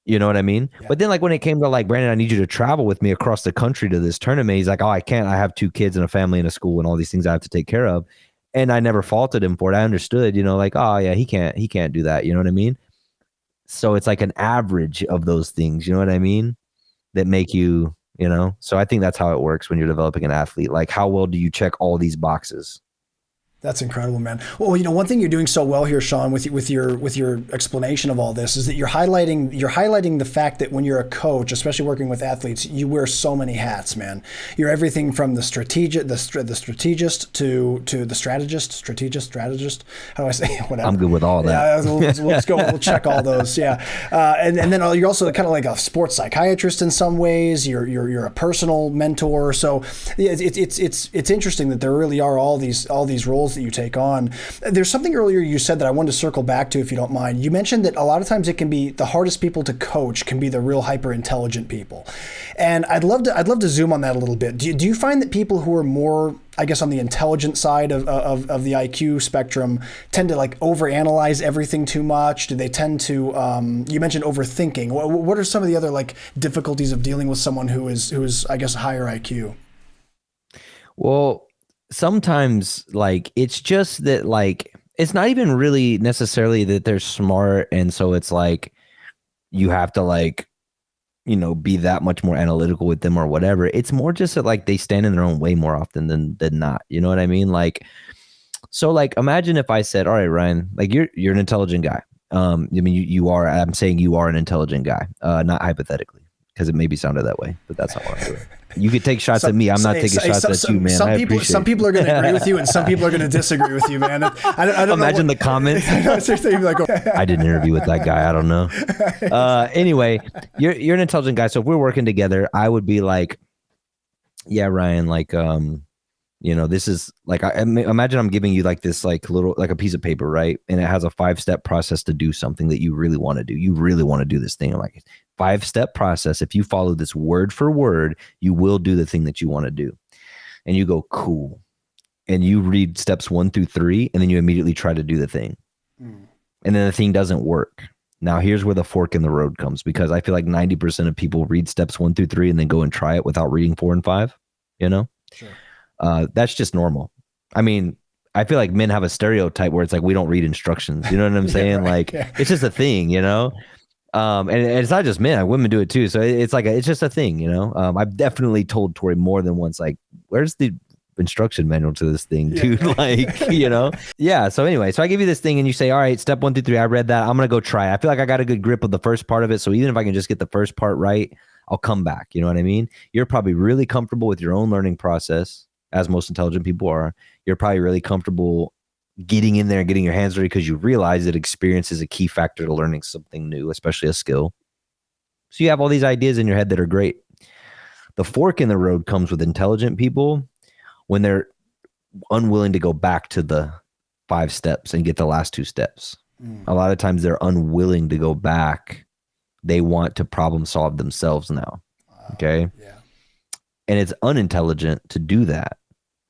You know what I mean? Yeah. But then, like, when it came to like, Brandon, I need you to travel with me across the country to this tournament. He's like, oh, I can't. I have 2 kids and a family and a school and all these things I have to take care of. And I never faulted him for it. I understood, you know, like, oh yeah, he can't do that. You know what I mean? So it's like an average of those things, you know what I mean? That make you, you know? So I think that's how it works when you're developing an athlete. Like, how well do you check all these boxes? That's incredible, man. Well, you know, one thing you're doing so well here, Sean, with your explanation of all this is that you're highlighting the fact that when you're a coach, especially working with athletes, you wear so many hats, man. You're everything from the strategist to the strategist. How do I say it? Whatever. I'm good with all that. Yeah, let's go. We'll check all those. Yeah, and then you're also kind of like a sports psychiatrist in some ways. You're a personal mentor. So yeah, it's interesting that there really are all these roles that you take on. There's something earlier you said that I wanted to circle back to, if you don't mind. You mentioned that a lot of times it can be the hardest people to coach can be the real hyper intelligent people, and I'd love to zoom on that a little bit. Do you find that people who are more, I guess, on the intelligent side of the IQ spectrum tend to like overanalyze everything too much? Do they tend to you mentioned overthinking? What are some of the other like difficulties of dealing with someone who is I guess higher IQ? Well, sometimes, like, it's just that, like, it's not even really necessarily that they're smart, and so it's like you have to, like, you know, be that much more analytical with them or whatever. It's more just that, like, they stand in their own way more often than not. You know what I mean? Like, so, like, imagine if I said, all right, Ryan, like, you're an intelligent guy. I mean, you are. I'm saying you are an intelligent guy, not hypothetically, because it maybe sounded that way, but that's not what I'm doing. You could take shots at me. I'm not taking shots at you, man. Some people are going to agree with you, and some people are going to disagree with you, man. I don't imagine the comments. I did an interview with that guy. I don't know. Anyway, you're an intelligent guy. So if we're working together, I would be like, yeah, Ryan, like, you know, this is like, imagine I'm giving you like this, like little, like a piece of paper, right? And it has a 5-step process to do something that you really want to do. You really want to do this thing. I'm like, 5-step process. If you follow this word for word, you will do the thing that you want to do. And you go, cool. And you read steps 1 through 3, and then you immediately try to do the thing. And then the thing doesn't work. Now here's where the fork in the road comes, because I feel like 90% of people read steps 1 through 3 and then go and try it without reading 4 and 5, you know? Sure. That's just normal. I mean, I feel like men have a stereotype where it's like, we don't read instructions. You know what I'm saying? Right. Like, it's just a thing, you know? And it's not just men, women do it too. So it's like, it's just a thing, you know? I've definitely told Tori more than once, like, where's the instruction manual to this thing, dude? Like, you know? Yeah. So anyway, so I give you this thing and you say, all right, step 1 through 3, I read that. I'm going to go try it. I feel like I got a good grip of the first part of it. So even if I can just get the first part right, I'll come back. You know what I mean? You're probably really comfortable with your own learning process, as most intelligent people are. You're probably really comfortable getting in there and getting your hands dirty because you realize that experience is a key factor to learning something new, especially a skill. So you have all these ideas in your head that are great. The fork in the road comes with intelligent people when they're unwilling to go back to the 5 steps and get the last 2 steps. A lot of times they're unwilling to go back. They want to problem solve themselves now. Okay. Yeah. And it's unintelligent to do that,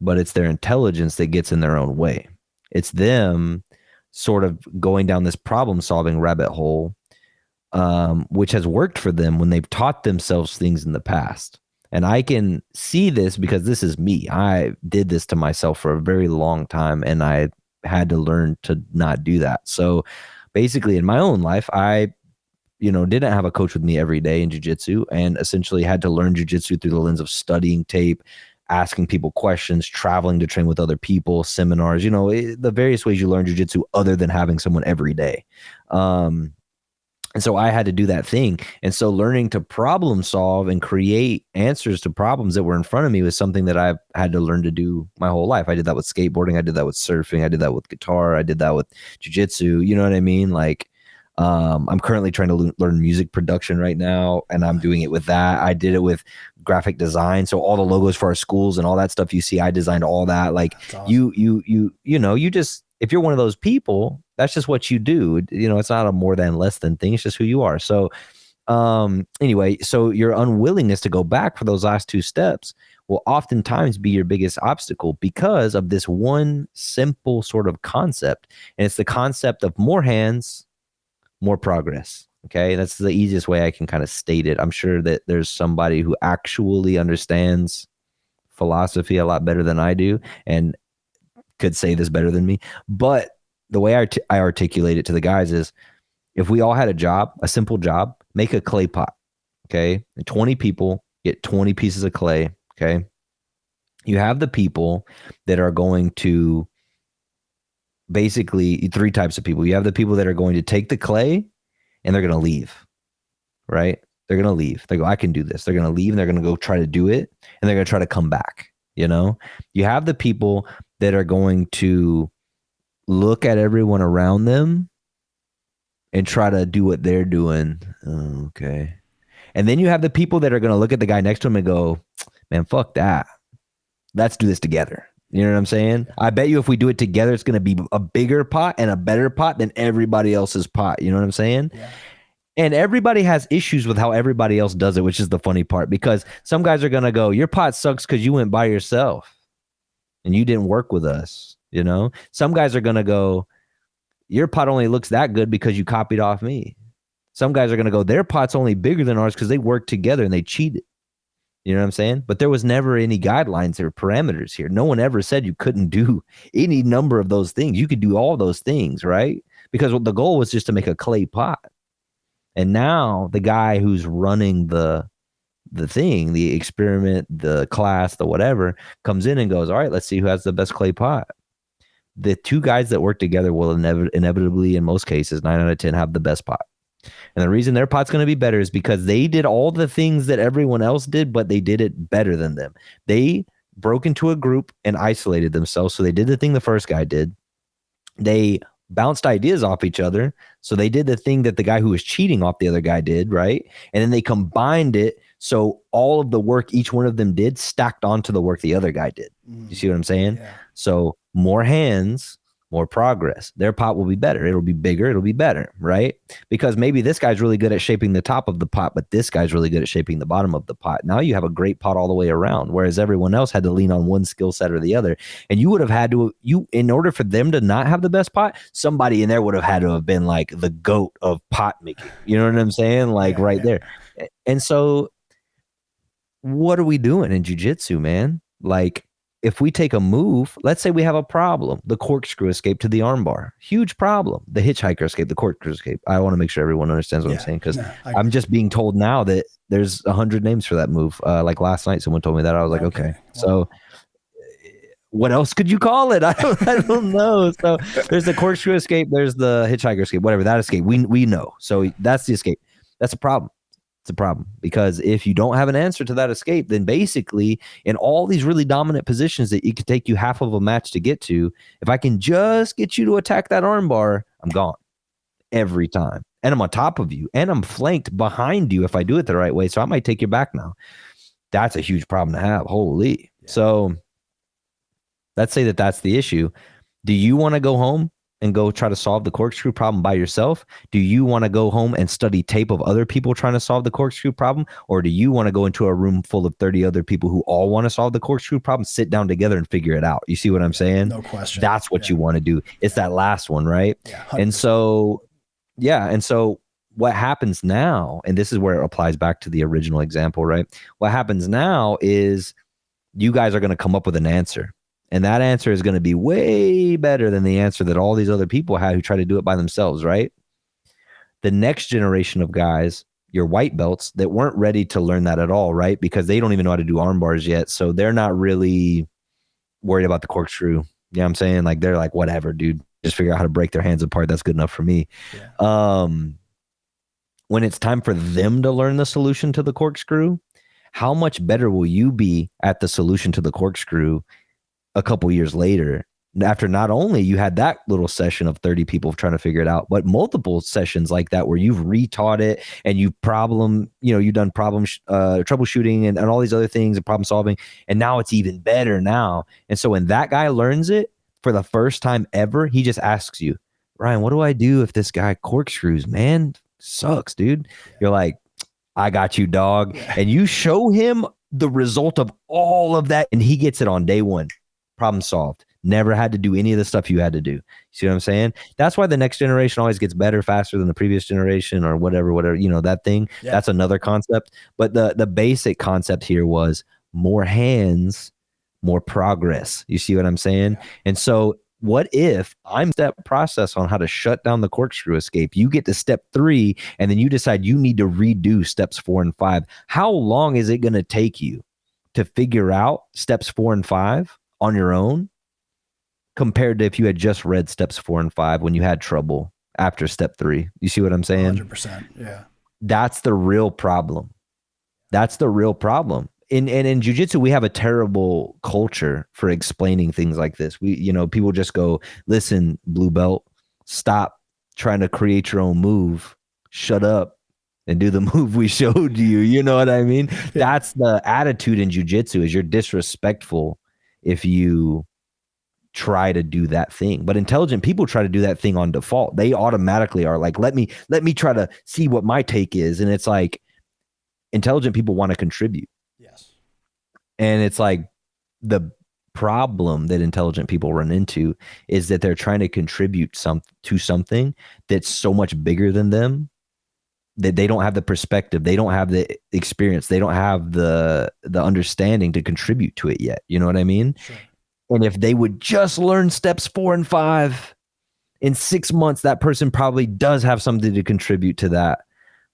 but it's their intelligence that gets in their own way. It's them sort of going down this problem solving rabbit hole, which has worked for them when they've taught themselves things in the past. And I can see this because this is me. I did this to myself for a very long time, and I had to learn to not do that. So basically in my own life, I didn't have a coach with me every day in jiu-jitsu, and essentially had to learn jiu-jitsu through the lens of studying tape, asking people questions, traveling to train with other people, seminars, the various ways you learn jiu-jitsu other than having someone every day. And so I had to do that thing. And so learning to problem solve and create answers to problems that were in front of me was something that I've had to learn to do my whole life. I did that with skateboarding. I did that with surfing. I did that with guitar. I did that with jiu-jitsu. You know what I mean? Like, I'm currently trying to learn music production right now, and I'm doing it with that. I did it with graphic design. So all the logos for our schools and all that stuff you see, I designed all that. Like awesome. You just, if you're one of those people, that's just what you do. It's not a more than less than thing. It's just who you are. So anyway, so your unwillingness to go back for those last 2 steps will oftentimes be your biggest obstacle because of this one simple sort of concept. And it's the concept of more hands, more progress. Okay. That's the easiest way I can kind of state it. I'm sure that there's somebody who actually understands philosophy a lot better than I do and could say this better than me. But the way I articulate it to the guys is, if we all had a job, a simple job, make a clay pot. Okay. And 20 people get 20 pieces of clay. Okay. You have the people that are going to, basically 3 types of people. You have the people that are going to take the clay and they're going to leave, right? They're going to leave. They go, I can do this. They're going to leave and they're going to go try to do it. And they're going to try to come back. You have the people that are going to look at everyone around them and try to do what they're doing. Oh, okay. And then you have the people that are going to look at the guy next to him and go, man, fuck that. Let's do this together. You know what I'm saying? I bet you if we do it together, it's going to be a bigger pot and a better pot than everybody else's pot. You know what I'm saying? Yeah. And everybody has issues with how everybody else does it, which is the funny part, because some guys are going to go, your pot sucks because you went by yourself and you didn't work with us. Some guys are going to go, your pot only looks that good because you copied off me. Some guys are going to go, their pot's only bigger than ours because they worked together and they cheated. You know what I'm saying? But there was never any guidelines or parameters here. No one ever said you couldn't do any number of those things. You could do all those things, right? Because the goal was just to make a clay pot. And now the guy who's running the thing, the experiment, the class, the whatever, comes in and goes, all right, let's see who has the best clay pot. The 2 guys that work together will inevitably, in most cases, 9 out of 10, have the best pot. And the reason their pot's going to be better is because they did all the things that everyone else did, but they did it better than them. They broke into a group and isolated themselves. So they did the thing the first guy did. They bounced ideas off each other. So they did the thing that the guy who was cheating off the other guy did, right? And then they combined it. So all of the work each one of them did stacked onto the work the other guy did. You see what I'm saying? Yeah. So more hands, more progress. Their pot will be better. It'll be bigger. It'll be better, right? Because maybe this guy's really good at shaping the top of the pot, but this guy's really good at shaping the bottom of the pot. Now you have a great pot all the way around, whereas everyone else had to lean on one skill set or the other. And you would have had to, in order for them to not have the best pot, somebody in there would have had to have been like the GOAT of pot making. You know what I'm saying? Like there. And so what are we doing in jiu-jitsu, man? Like, if we take a move, let's say we have a problem, the corkscrew escape to the armbar, huge problem. The hitchhiker escape, the corkscrew escape. I want to make sure everyone understands what I'm saying, because I'm just being told now that there's 100 names for that move. Like last night, someone told me that. I was like, okay. So what else could you call it? I don't know. So there's the corkscrew escape. There's the hitchhiker escape, whatever, that escape. We know. So that's the escape. That's a problem. It's a problem, because if you don't have an answer to that escape, then basically in all these really dominant positions that it could take you half of a match to get to, if I can just get you to attack that armbar, I'm gone every time. And I'm on top of you, and I'm flanked behind you if I do it the right way. So I might take you back now. That's a huge problem to have. Holy. Yeah. So let's say that that's the issue. Do you want to go home and go try to solve the corkscrew problem by yourself? Do you want to go home and study tape of other people trying to solve the corkscrew problem? Or do you want to go into a room full of 30 other people who all want to solve the corkscrew problem, sit down together and figure it out? You see what I'm saying? No question. That's what you want to do. It's that last one, right? Yeah, and so, and so what happens now, and this is where it applies back to the original example, right? What happens now is you guys are going to come up with an answer. And that answer is going to be way better than the answer that all these other people had who try to do it by themselves, right? The next generation of guys, your white belts, that weren't ready to learn that at all, right? Because they don't even know how to do arm bars yet. So they're not really worried about the corkscrew. You know what I'm saying? Like, they're like, whatever, dude. Just figure out how to break their hands apart. That's good enough for me. Yeah. When it's time for them to learn the solution to the corkscrew, how much better will you be at the solution to the corkscrew a couple years later, after not only you had that little session of 30 people trying to figure it out, but multiple sessions like that where you've retaught it and you've done problem troubleshooting and all these other things and problem solving, and now it's even better now. And so when that guy learns it for the first time ever, he just asks you, Ryan, what do I do if this guy corkscrews? Man, sucks, dude. Yeah. You're like, I got you, dog. Yeah. And you show him the result of all of that, and he gets it on day one. Problem solved. Never had to do any of the stuff you had to do. See what I'm saying? That's why the next generation always gets better faster than the previous generation, or whatever, that thing. Yeah. That's another concept. But the basic concept here was more hands, more progress. You see what I'm saying? Yeah. And so what if I'm step process on how to shut down the corkscrew escape? You get to step 3, and then you decide you need to redo steps 4 and 5. How long is it going to take you to figure out steps 4 and 5 on your own, compared to if you had just read steps 4 and 5 when you had trouble after step 3? You see what I'm saying? 100%. Yeah. That's the real problem. That's the real problem. In jiu-jitsu, we have a terrible culture for explaining things like this. People just go, listen, blue belt, stop trying to create your own move. Shut up and do the move we showed you. You know what I mean? Yeah. That's the attitude in jiu-jitsu, is you're disrespectful if you try to do that thing. But intelligent people try to do that thing on default. They automatically are like, let me try to see what my take is. And it's like, intelligent people want to contribute. Yes. And it's like, the problem that intelligent people run into is that they're trying to contribute to something that's so much bigger than them, that they don't have the perspective, they don't have the experience, they don't have the understanding to contribute to it yet. You know what I mean? Sure. And if they would just learn steps 4 and 5 in 6 months, that person probably does have something to contribute to that.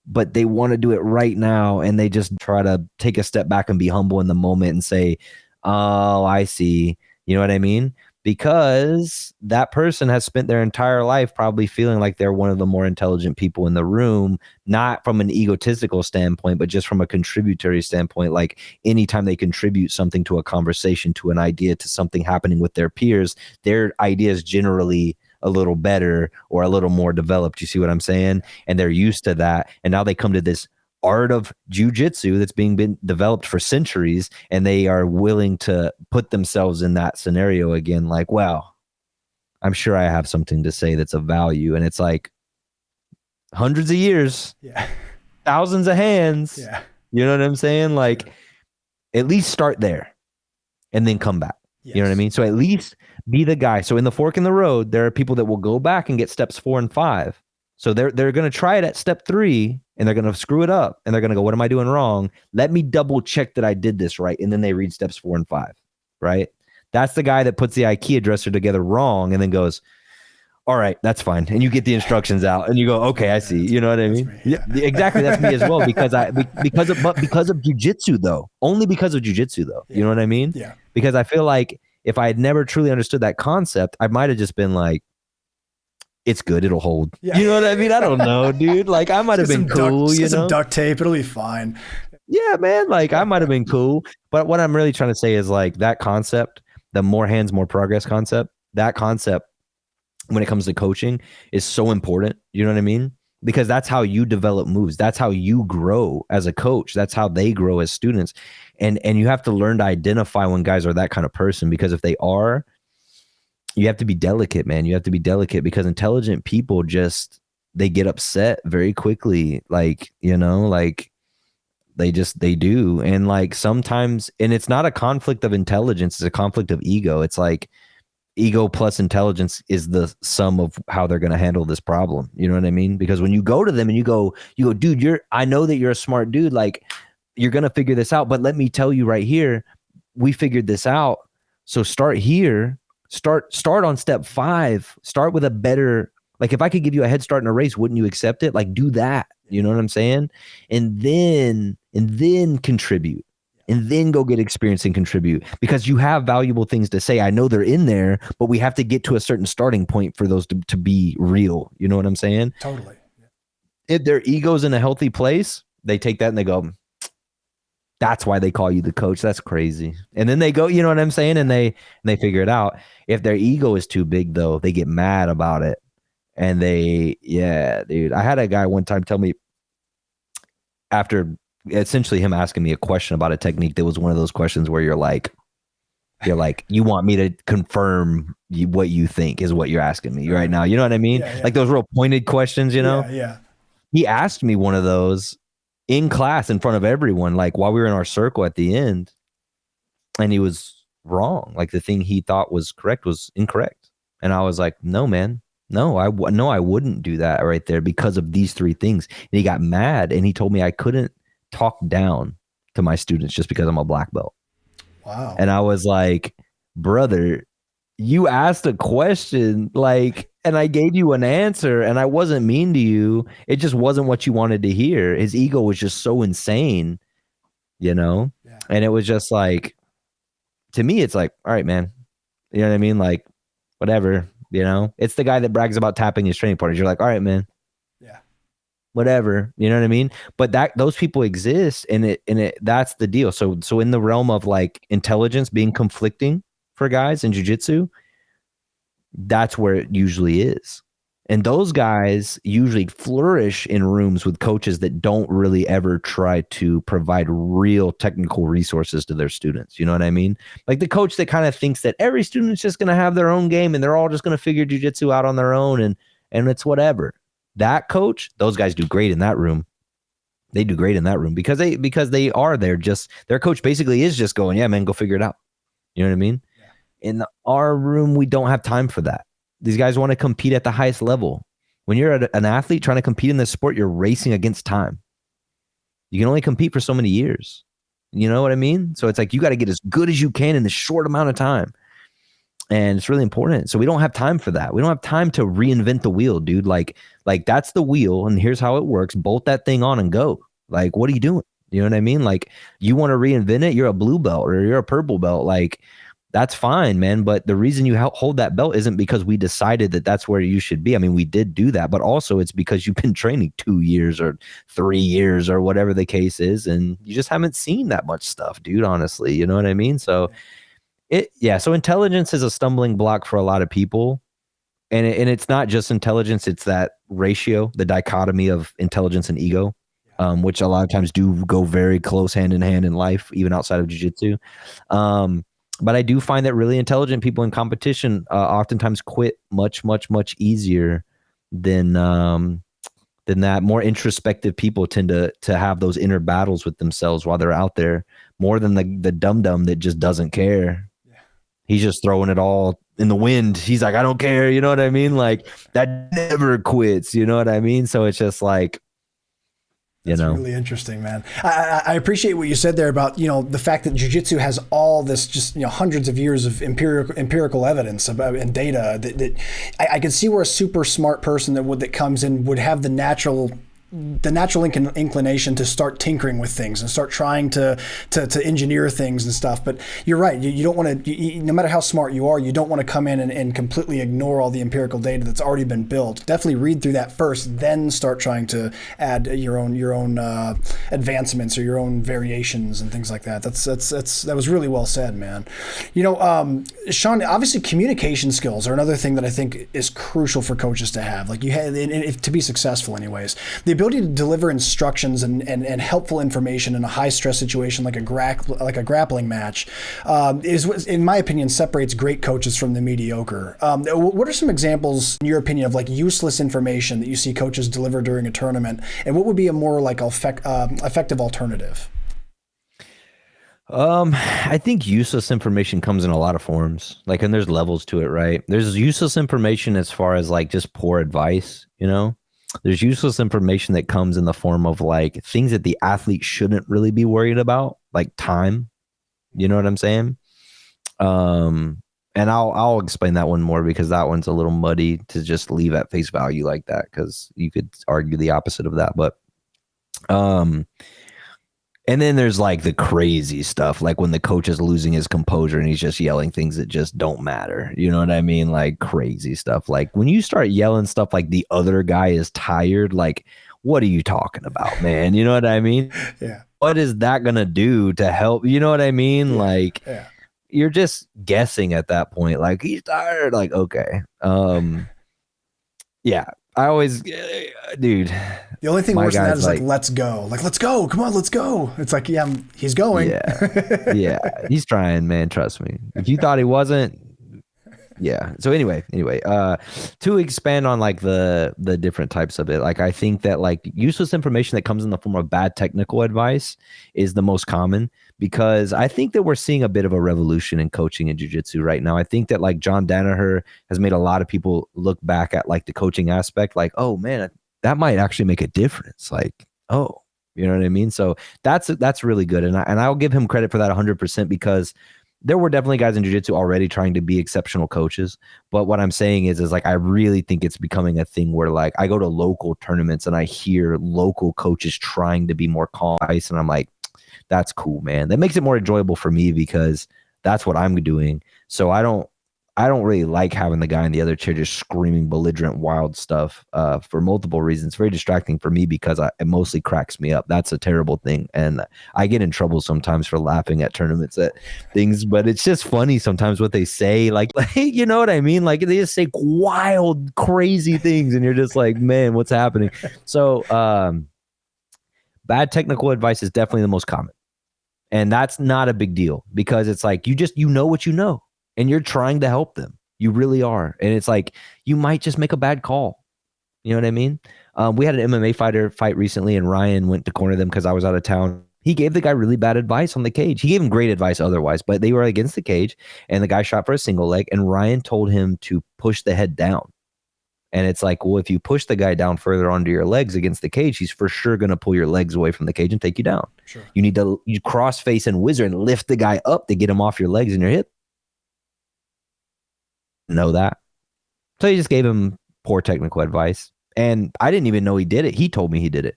But they want to do it right now, and they just try to take a step back and be humble in the moment and say, oh, I see. You know what I mean? Because that person has spent their entire life probably feeling like they're one of the more intelligent people in the room, not from an egotistical standpoint, but just from a contributory standpoint. Like, anytime they contribute something to a conversation, to an idea, to something happening with their peers, their idea is generally a little better or a little more developed. You see what I'm saying? And they're used to that. And now they come to this art of jiu-jitsu that's been developed for centuries, and they are willing to put themselves in that scenario again. Like, well, I'm sure I have something to say that's of value. And it's like, hundreds of years, thousands of hands. Yeah. You know what I'm saying? Like, at least start there and then come back. Yes. You know what I mean? So at least be the guy. So in the fork in the road, there are people that will go back and get steps 4 and 5. So they're going to try it at step 3, and they're going to screw it up, and they're going to go, what am I doing wrong? Let me double check that I did this right. And then they read steps 4 and 5, right? That's the guy that puts the IKEA dresser together wrong and then goes, all right, that's fine. And you get the instructions out and you go, okay, I see. You know what I mean? Yeah, exactly. That's me as well, because of jiu-jitsu though. Only because of jiu-jitsu though. You know what I mean? Yeah. Because I feel like if I had never truly understood that concept, I might have just been like, it's good. It'll hold. Yeah. You know what I mean? I don't know, dude. Like I might have been cool, Get some duct tape. It'll be fine. Yeah, man. Like I might have been cool. But what I'm really trying to say is like that concept, the more hands, more progress concept, that concept when it comes to coaching is so important. You know what I mean? Because that's how you develop moves. That's how you grow as a coach. That's how they grow as students. And you have to learn to identify when guys are that kind of person, because if they are, you have to be delicate, man. You have to be delicate because intelligent people they get upset very quickly. Like, you know, like they do. And like sometimes, and it's not a conflict of intelligence, it's a conflict of ego. It's like ego plus intelligence is the sum of how they're going to handle this problem. You know what I mean? Because when you go to them and you go, dude, I know that you're a smart dude. Like you're going to figure this out, but let me tell you right here, we figured this out. So start here, start on step 5, start with a better, like if I could give you a head start in a race, wouldn't you accept it? Like do that. You know what I'm saying? And then contribute. And then go get experience and contribute, because you have valuable things to say. I know they're in there, but we have to get to a certain starting point for those to be real. You know what I'm saying? Totally. If their ego's in a healthy place, they take that and they go, that's why they call you the coach. That's crazy. And then they go, you know what I'm saying? And they figure it out. If their ego is too big though, they get mad about it. And yeah, dude, I had a guy one time tell me, after essentially him asking me a question about a technique that was one of those questions where you're like, you want me to confirm what you think is what you're asking me right now. You know what I mean? Yeah. Like those real pointed questions, you know? Yeah. He asked me one of those in class in front of everyone, like while we were in our circle at the end, and he was wrong. Like the thing he thought was correct was incorrect. And I was like, no, man. No, I wouldn't do that right there because of these 3 things. And he got mad and he told me I couldn't talk down to my students just because I'm a black belt. Wow. And I was like, brother, you asked a question, like, and I gave you an answer and I wasn't mean to you. It just wasn't what you wanted to hear. His ego was just so insane, you know? Yeah. And it was just like, to me, it's like, all right, man, you know what I mean? Like, whatever, you know, it's the guy that brags about tapping his training partners. You're like, all right, man. Yeah. Whatever, you know what I mean? But those people exist, and that's the deal. So in the realm of like intelligence being conflicting for guys in jiu-jitsu, that's where it usually is. And those guys usually flourish in rooms with coaches that don't really ever try to provide real technical resources to their students. You know what I mean? Like the coach that kind of thinks that every student's just going to have their own game and they're all just going to figure jiu-jitsu out on their own and it's whatever. That coach, those guys do great in that room. They do great in that room because they are there. Just their coach basically is just going, yeah, man, go figure it out. You know what I mean? Yeah. In our room, we don't have time for that. These guys want to compete at the highest level. When you're an athlete trying to compete in this sport, you're racing against time. You can only compete for so many years. You know what I mean? So it's like you got to get as good as you can in this short amount of time. And it's really important. So we don't have time for that. We don't have time to reinvent the wheel, dude. Like that's the wheel and here's how it works. Bolt that thing on and go. Like, what are you doing? You know what I mean? Like you want to reinvent it. You're a blue belt or you're a purple belt. Like that's fine, man. But the reason you hold that belt isn't because we decided that that's where you should be. I mean, we did do that, but also it's because you've been training 2 years or 3 years or whatever the case is. And you just haven't seen that much stuff, dude, honestly. You know what I mean? So so intelligence is a stumbling block for a lot of people. And it's not just intelligence. It's that ratio, the dichotomy of intelligence and ego, which a lot of times do go very close hand in hand in life, even outside of jiu-jitsu. But I do find that really intelligent people in competition oftentimes quit much, much, much easier than that. More introspective people tend to have those inner battles with themselves while they're out there more than the dum-dum that just doesn't care. Yeah. He's just throwing it all in the wind. He's like, I don't care. You know what I mean? Like that never quits. You know what I mean? So it's just like, That's really interesting, man. I appreciate what you said there about, the fact that jiu-jitsu has all this just, hundreds of years of empirical evidence about and data that I can see where a super smart person that comes in would have the natural the natural inclination to start tinkering with things and start trying to engineer things and stuff. But you're right. You don't want to, no matter how smart you are, you don't want to come in and completely ignore all the empirical data that's already been built. Definitely read through that first, then start trying to add your own advancements or your own variations and things like that. That was really well said, man. Sean, obviously communication skills are another thing that I think is crucial for coaches to have. Like to be successful anyways. The ability to deliver instructions and helpful information in a high stress situation like a grappling match is, in my opinion, separates great coaches from the mediocre. What are some examples, in your opinion, of like useless information that you see coaches deliver during a tournament, and what would be a more like effective alternative? I think useless information comes in a lot of forms, like, and there's levels to it, right? There's useless information as far as like just poor advice, There's useless information that comes in the form of like things that the athlete shouldn't really be worried about, like time. You know what I'm saying? And I'll explain that one more because that one's a little muddy to just leave at face value like that, because you could argue the opposite of that. But and then there's like the crazy stuff, like when the coach is losing his composure and he's just yelling things that just don't matter. You know what I mean? Like crazy stuff. Like when you start yelling stuff like the other guy is tired, like, what are you talking about, man? You know what I mean? Yeah. What is that going to do to help? You know what I mean? Yeah. Like, yeah. You're just guessing at that point. Like, he's tired. Like, okay. Yeah. I always, dude. The only thing worse than that is like, let's go. Like, let's go. Come on, let's go. It's like, yeah, he's going. Yeah. Yeah. He's trying, man. Trust me. If you thought he wasn't, yeah. So anyway, to expand on like the different types of it, like I think that like useless information that comes in the form of bad technical advice is the most common, because I think that we're seeing a bit of a revolution in coaching and jiu-jitsu right now. I think that like John Danaher has made a lot of people look back at like the coaching aspect, like, oh man, that might actually make a difference. Like, oh, you know what I mean? So that's really good. And I'll give him credit for that 100%, because there were definitely guys in jiu-jitsu already trying to be exceptional coaches. But what I'm saying is like, I really think it's becoming a thing where like I go to local tournaments and I hear local coaches trying to be more calm ice. And I'm like, that's cool, man. That makes it more enjoyable for me because that's what I'm doing. So I don't really like having the guy in the other chair just screaming belligerent, wild stuff for multiple reasons. It's very distracting for me because it mostly cracks me up. That's a terrible thing. And I get in trouble sometimes for laughing at tournaments at things, but it's just funny sometimes what they say. Like, you know what I mean? Like they just say wild, crazy things and you're just like, man, what's happening? So bad technical advice is definitely the most common. And that's not a big deal because it's like, you know what you know. And you're trying to help them. You really are. And it's like, you might just make a bad call. You know what I mean? We had an MMA fighter fight recently and Ryan went to corner them because I was out of town. He gave the guy really bad advice on the cage. He gave him great advice otherwise, but they were against the cage and the guy shot for a single leg and Ryan told him to push the head down. And it's like, well, if you push the guy down further onto your legs against the cage, he's for sure going to pull your legs away from the cage and take you down. Sure. You need to cross face and whizzer and lift the guy up to get him off your legs and your hip. Know that. So he just gave him poor technical advice. And I didn't even know he did it. He told me he did it.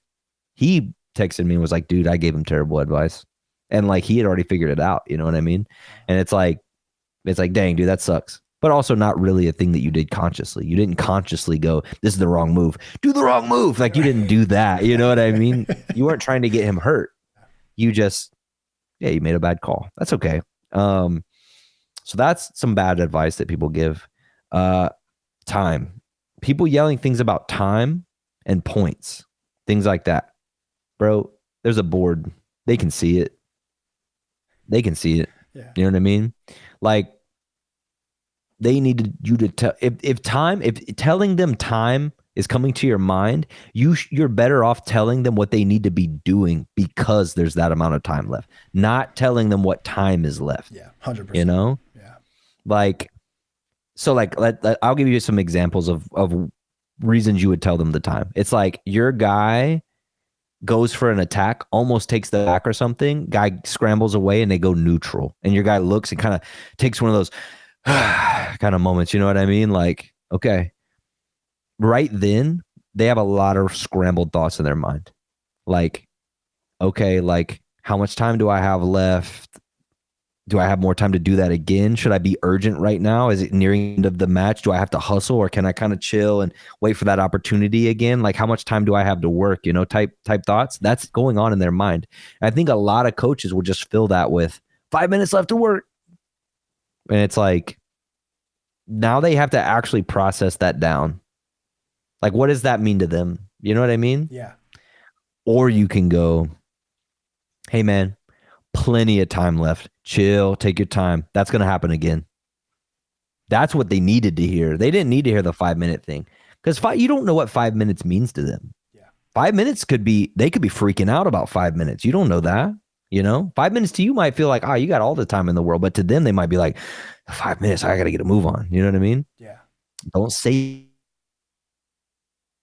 He texted me and was like, dude, I gave him terrible advice. And like, he had already figured it out. You know what I mean? And it's like, dang, dude, that sucks. But also not really a thing that you did consciously. You didn't consciously go, this is the wrong move. Do the wrong move. Like you didn't do that. You know what I mean? You weren't trying to get him hurt. You just, you made a bad call. That's okay. So that's some bad advice that people give. Time. People yelling things about time and points. Things like that. Bro, there's a board. They can see it. Yeah. You know what I mean? Like, they needed you to tell if telling them time is coming to your mind, you're better off telling them what they need to be doing because there's that amount of time left, not telling them what time is left. Yeah, 100%. You know? Yeah. Like, so like, I'll give you some examples of reasons you would tell them the time. It's like your guy goes for an attack, almost takes the back or something, guy scrambles away and they go neutral. And your guy looks and kind of takes one of those kind of moments, you know what I mean? Like, okay, right then, they have a lot of scrambled thoughts in their mind. Like, okay, like how much time do I have left? Do I have more time to do that again? Should I be urgent right now? Is it nearing the end of the match? Do I have to hustle, or can I kind of chill and wait for that opportunity again? Like, how much time do I have to work? You know, type thoughts. That's going on in their mind. I think a lot of coaches will just fill that with 5 minutes left to work. And it's like, now they have to actually process that down. Like, what does that mean to them? You know what I mean? Yeah. Or you can go, hey, man, plenty of time left. Chill, take your time. That's going to happen again. That's what they needed to hear. They didn't need to hear the 5 minute thing, because you don't know what 5 minutes means to them. Yeah. 5 minutes they could be freaking out about 5 minutes. You don't know that. You know, 5 minutes to you might feel like, you got all the time in the world. But to them, they might be like, 5 minutes, I got to get a move on. You know what I mean? Yeah. Don't say,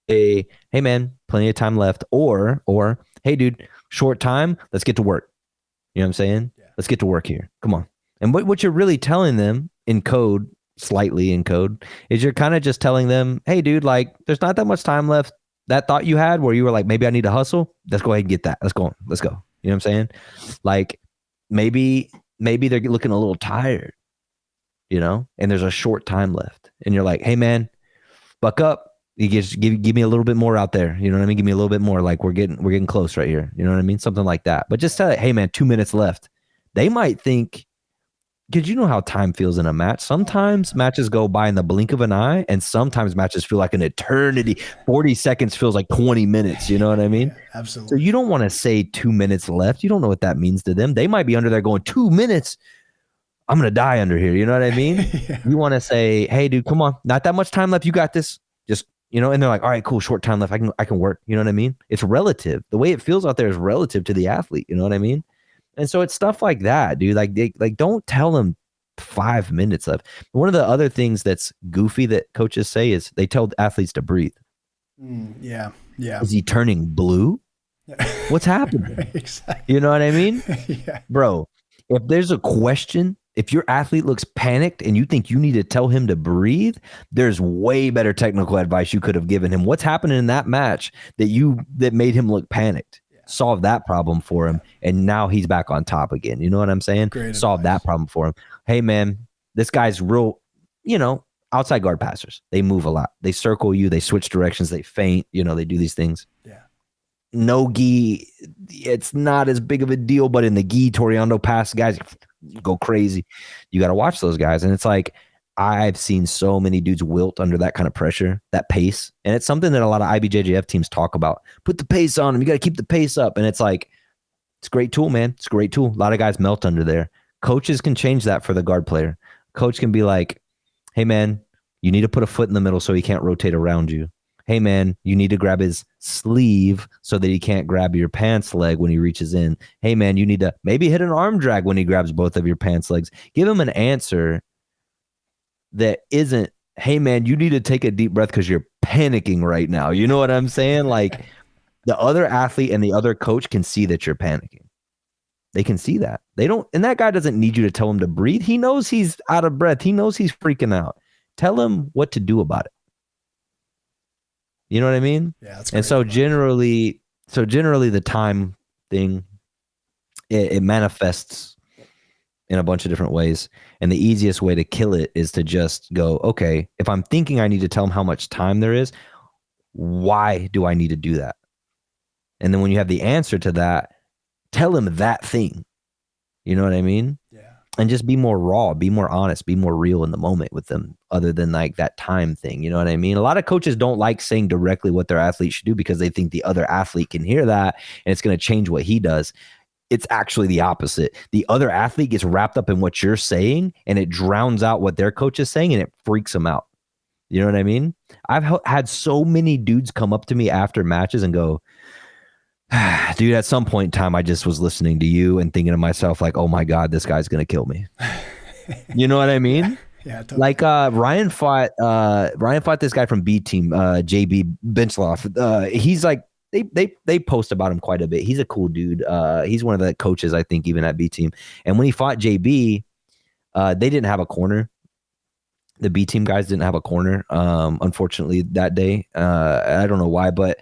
hey man, plenty of time left. Or, hey, dude, short time. Let's get to work. You know what I'm saying? Yeah. Let's get to work here. Come on. And what you're really telling them in code, slightly in code, is you're kind of just telling them, hey, dude, like, there's not that much time left. That thought you had where you were like, maybe I need to hustle. Let's go ahead and get that. Let's go. You know what I'm saying? Like, maybe they're looking a little tired, you know, and there's a short time left. And you're like, hey, man, buck up. You just give me a little bit more out there. You know what I mean? Give me a little bit more. Like, we're getting close right here. You know what I mean? Something like that. But just tell it, hey, man, 2 minutes left. They might think, because you know how time feels in a match. Sometimes matches go by in the blink of an eye, and sometimes matches feel like an eternity. 40 seconds feels like 20 minutes. You know what I mean? Yeah, absolutely. So you don't want to say 2 minutes left. You don't know what that means to them. They might be under there going, 2 minutes. I'm going to die under here. You know what I mean? Yeah. You want to say, hey, dude, come on. Not that much time left. You got this. Just, you know, and they're like, all right, cool. Short time left. I can work. You know what I mean? It's relative. The way it feels out there is relative to the athlete. You know what I mean? And so it's stuff like that, dude. Like, don't tell them 5 minutes left. One of the other things that's goofy that coaches say is they tell athletes to breathe. Yeah. Yeah. Is he turning blue? What's happening? Exactly. You know what I mean? Yeah. Bro, if there's a question, if your athlete looks panicked and you think you need to tell him to breathe, there's way better technical advice you could have given him. What's happening in that match that made him look panicked? Yeah. Solve that problem for him, and now he's back on top again. You know what I'm saying? Great Solve advice. that problem for him. Hey, man, this guy's real, you know, outside guard passers. They move a lot. They circle you. They switch directions. They feint. You know, they do these things. Yeah. No gi, it's not as big of a deal, but in the gi, Toriano pass, guys go crazy. You got to watch those guys. And it's like, I've seen so many dudes wilt under that kind of pressure, that pace. And it's something that a lot of IBJJF teams talk about. Put the pace on them. You got to keep the pace up. And it's like, it's a great tool, man. It's a great tool. A lot of guys melt under there. Coaches can change that for the guard player. Coach can be like, hey, man, you need to put a foot in the middle so he can't rotate around you. Hey, man, you need to grab his sleeve so that he can't grab your pants leg when he reaches in. Hey, man, you need to maybe hit an arm drag when he grabs both of your pants legs. Give him an answer that isn't, hey, man, you need to take a deep breath because you're panicking right now. You know what I'm saying? Like, the other athlete and the other coach can see that you're panicking. They can see that. They don't, and that guy doesn't need you to tell him to breathe. He knows he's out of breath. He knows he's freaking out. Tell him what to do about it. You know what I mean? Yeah, that's great. And so generally the time thing, it manifests in a bunch of different ways. And the easiest way to kill it is to just go, okay, if I'm thinking I need to tell them how much time there is, why do I need to do that? And then when you have the answer to that, tell them that thing. You know what I mean? Yeah. And just be more raw, be more honest, be more real in the moment with them, other than like that time thing. You know what I mean? A lot of coaches don't like saying directly what their athlete should do because they think the other athlete can hear that and it's going to change what he does. It's actually the opposite. The other athlete gets wrapped up in what you're saying and it drowns out what their coach is saying and it freaks them out. You know what I mean? I've had so many dudes come up to me after matches and go, dude, at some point in time, I just was listening to you and thinking to myself, like, oh my God, this guy's going to kill me. You know what I mean? Yeah, totally. Like Ryan fought this guy from B team, JB Benchloff. He's like, they post about him quite a bit. He's a cool dude. He's one of the coaches, I think, even at B team. And when he fought JB, they didn't have a corner. The B team guys didn't have a corner, unfortunately, that day. I don't know why, but